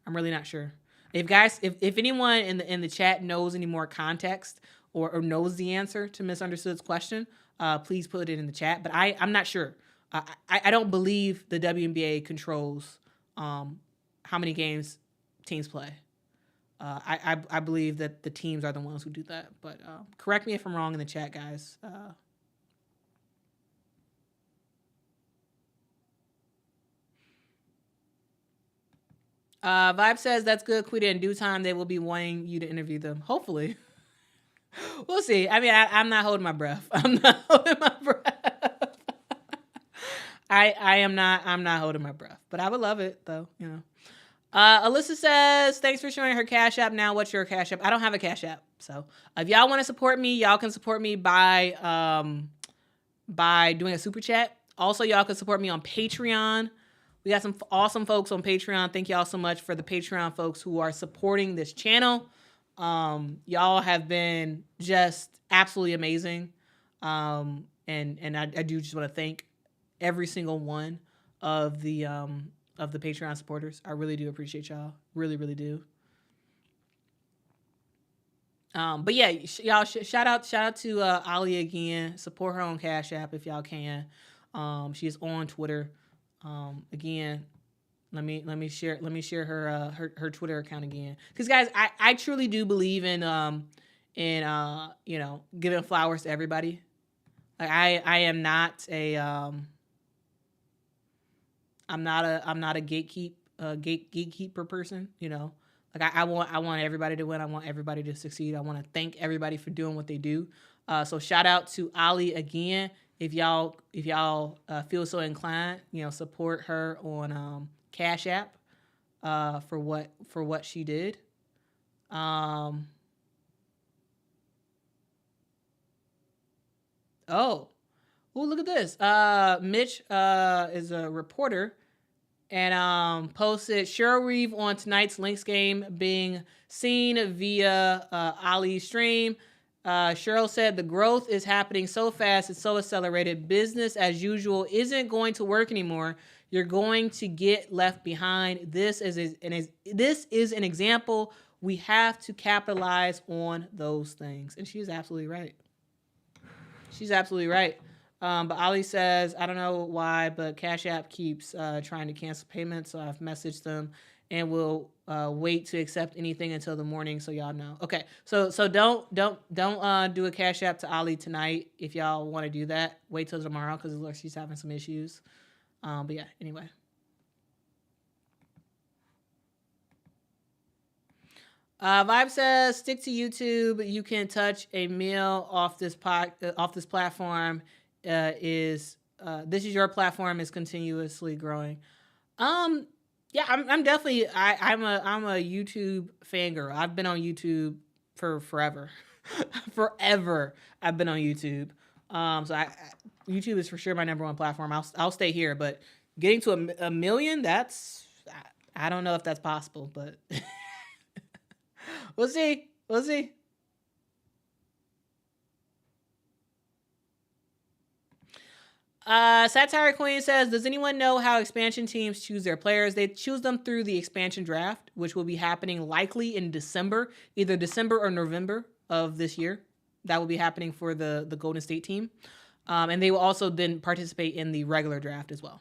I'm really not sure. If anyone in the chat knows any more context or knows the answer to Misunderstood's question, please put it in the chat. But I'm not sure. I don't believe the WNBA controls how many games teams play. I believe that the teams are the ones who do that. But correct me if I'm wrong in the chat, guys. Vibe says that's good, Quita. In due time, they will be wanting you to interview them. Hopefully. We'll see. I mean, I'm not holding my breath. I'm not holding my breath. I'm not holding my breath. But I would love it, though, Alyssa says, thanks for showing her Cash App. Now, what's your Cash App? I don't have a Cash App. So if y'all want to support me, y'all can support me by doing a super chat. Also, y'all can support me on Patreon. We got some awesome folks on Patreon. Thank y'all so much for the Patreon folks who are supporting this channel. Y'all have been just absolutely amazing. And I do just want to thank every single one of the Patreon supporters. I really do appreciate y'all. Really, really do. But yeah, y'all shout out to Ali again. Support her on Cash App if y'all can. She is on Twitter. Again, Let me share her Twitter account again. Because guys, I truly do believe in giving flowers to everybody. Like I am not a I'm not a gatekeeper person. Like I want everybody to win. I want everybody to succeed. I want to thank everybody for doing what they do. So shout out to Ali again. If y'all feel so inclined, support her on Cash App for what she did. Oh, look at this. Mitch is a reporter and posted Cheryl Reeve on tonight's Lynx game being seen via Ali's stream. Cheryl said the growth is happening so fast, it's so accelerated. Business as usual isn't going to work anymore. You're going to get left behind. This is an example. We have to capitalize on those things. And she's absolutely right. She's absolutely right. But Ali says, I don't know why, but Cash App keeps trying to cancel payments. So I've messaged them and we'll wait to accept anything until the morning. So y'all know. Okay. So don't do a Cash App to Ali tonight. If y'all want to do that, wait till tomorrow because it looks like she's having some issues. But yeah, anyway. Vibe says, stick to YouTube. You can touch a meal off this platform. This is your platform is continuously growing. Yeah, I'm definitely I'm a YouTube fangirl. I've been on YouTube for forever. Forever I've been on YouTube. So YouTube is for sure my number one platform. I'll stay here, but getting to a million, I don't know if that's possible, but we'll see. Satire Queen says, does anyone know how expansion teams choose their players? They choose them through the expansion draft, which will be happening likely in December, either December or November of this year. That will be happening for the Golden State team. And they will also then participate in the regular draft as well.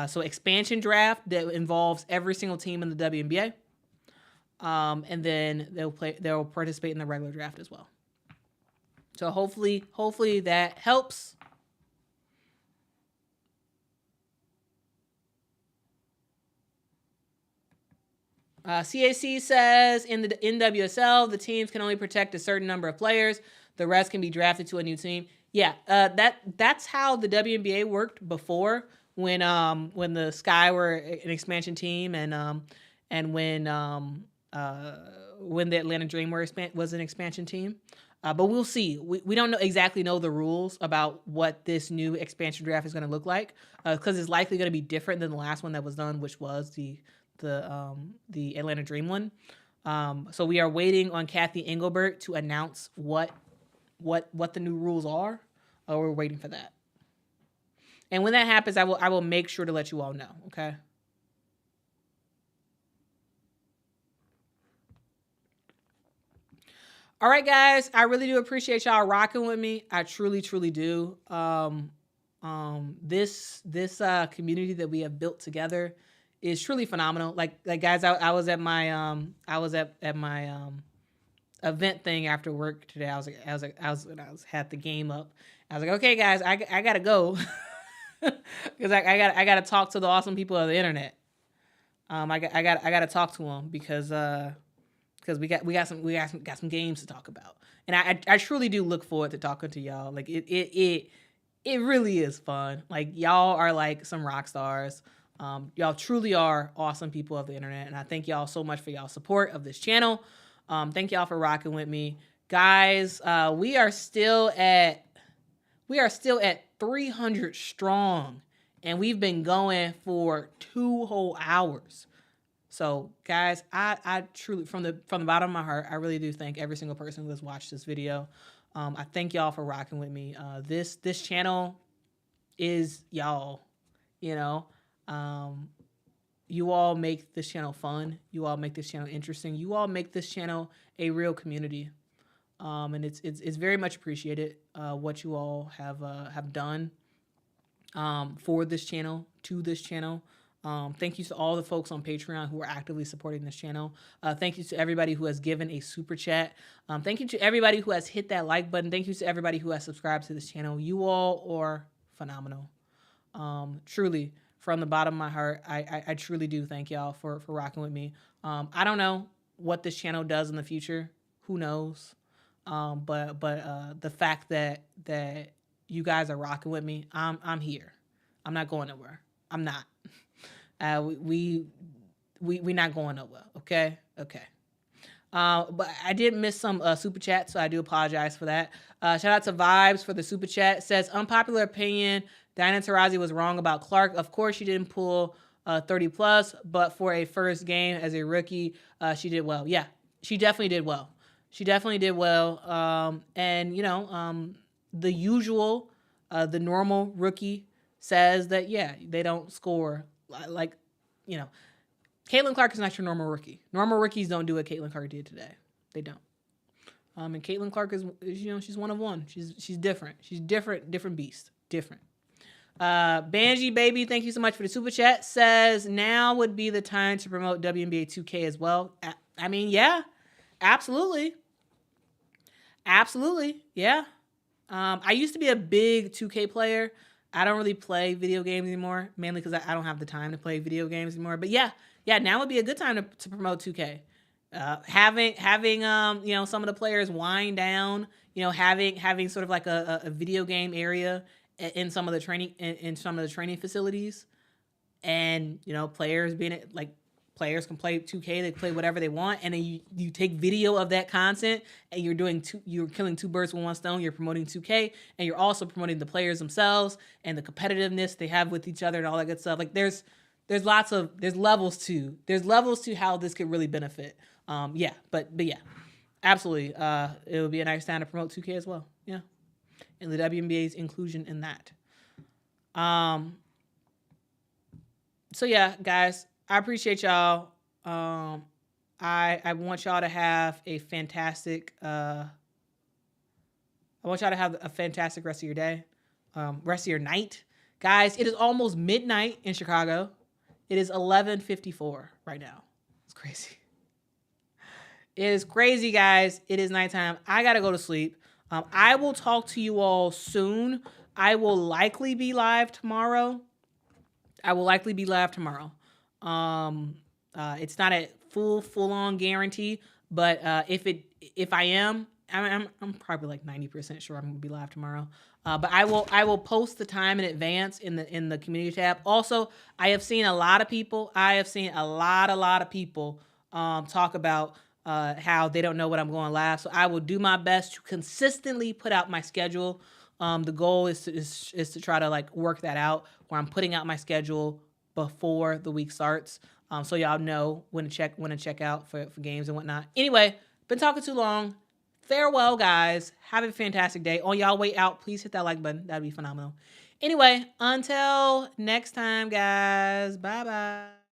So expansion draft that involves every single team in the WNBA. And then they'll participate in the regular draft as well. So hopefully that helps. CAC says in the NWSL, the teams can only protect a certain number of players. The rest can be drafted to a new team. Yeah, that's how the WNBA worked before when the Sky were an expansion team and when the Atlanta Dream was an expansion team. But we'll see. We don't exactly know the rules about what this new expansion draft is going to look like because it's likely going to be different than the last one that was done, which was the Atlanta Dream one. So we are waiting on Kathy Engelbert to announce what the new rules are. We're waiting for that. And when that happens, I will make sure to let you all know. Okay. All right, guys. I really do appreciate y'all rocking with me. I truly, truly do. This community that we have built together is truly phenomenal. Like guys, I was at my event thing after work today. I was had the game up. I was like, okay, guys, I gotta go because I gotta talk to the awesome people of the internet. I gotta talk to them because we got some games to talk about, and I truly do look forward to talking to y'all. Like it really is fun. Like y'all are like some rock stars. Y'all truly are awesome people of the internet, and I thank y'all so much for y'all support of this channel. Thank y'all for rocking with me, guys. We are still at 300 strong, and we've been going for 2 whole hours. So, guys, I truly, from the bottom of my heart, I really do thank every single person who has watched this video. I thank y'all for rocking with me. This channel is y'all. You all make this channel fun. You all make this channel interesting. You all make this channel a real community. And it's very much appreciated what you all have done for this channel, to this channel. Thank you to all the folks on Patreon who are actively supporting this channel. Thank you to everybody who has given a super chat. Thank you to everybody who has hit that like button. Thank you to everybody who has subscribed to this channel. You all are phenomenal. Truly, from the bottom of my heart, I truly do thank y'all for rocking with me. I don't know what this channel does in the future. Who knows? But the fact that you guys are rocking with me, I'm here. I'm not going nowhere. I'm not. We not going nowhere. Okay. But I did miss some super chat, so I do apologize for that. Shout out to Vibes for the super chat. Says, unpopular opinion, Diana Taurasi was wrong about Clark. Of course, she didn't pull 30 plus, but for a first game as a rookie, she did well. Yeah, she definitely did well. And the usual, the normal rookie says that, yeah, they don't score like, Caitlyn Clark is not your normal rookie. Normal rookies don't do what Caitlyn Clark did today. They don't. And Caitlyn Clark is she's one of one. She's different. She's different beast. Different. Banji Baby, thank you so much for the super chat. Says, now would be the time to promote WNBA 2K as well. I mean, yeah, absolutely. Yeah. I used to be a big 2K player. I don't really play video games anymore, mainly because I don't have the time to play video games anymore. But yeah, now would be a good time to promote 2K. Having some of the players wind down, having sort of like a video game area in some of the training facilities, and players being like, players can play 2K, they play whatever they want, and then you take video of that content, and you're killing two birds with one stone. You're promoting 2K, and you're also promoting the players themselves and the competitiveness they have with each other and all that good stuff. Like there's levels to how this could really benefit. But yeah, absolutely. It would be a nice time to promote 2K as well. Yeah, and the WNBA's inclusion in that. So yeah, guys. I appreciate y'all. I want y'all to have a fantastic rest of your day, rest of your night. Guys, it is almost midnight in Chicago. It is 11:54 right now. It's crazy. It is crazy, guys. It is nighttime. I got to go to sleep. I will talk to you all soon. I will likely be live tomorrow. It's not a full on guarantee, but if I am, I'm probably like 90% sure I'm gonna be live tomorrow. But I will post the time in advance in the community tab. Also, I have seen a lot of people talk about how they don't know when I'm going live. So I will do my best to consistently put out my schedule. The goal is to try to like work that out where I'm putting out my schedule before the week starts, so y'all know when to check out for games and whatnot. Anyway, been talking too long. Farewell, guys. Have a fantastic day. On y'all way out, please hit that like button. That'd be phenomenal. Anyway, until next time, guys. Bye-bye.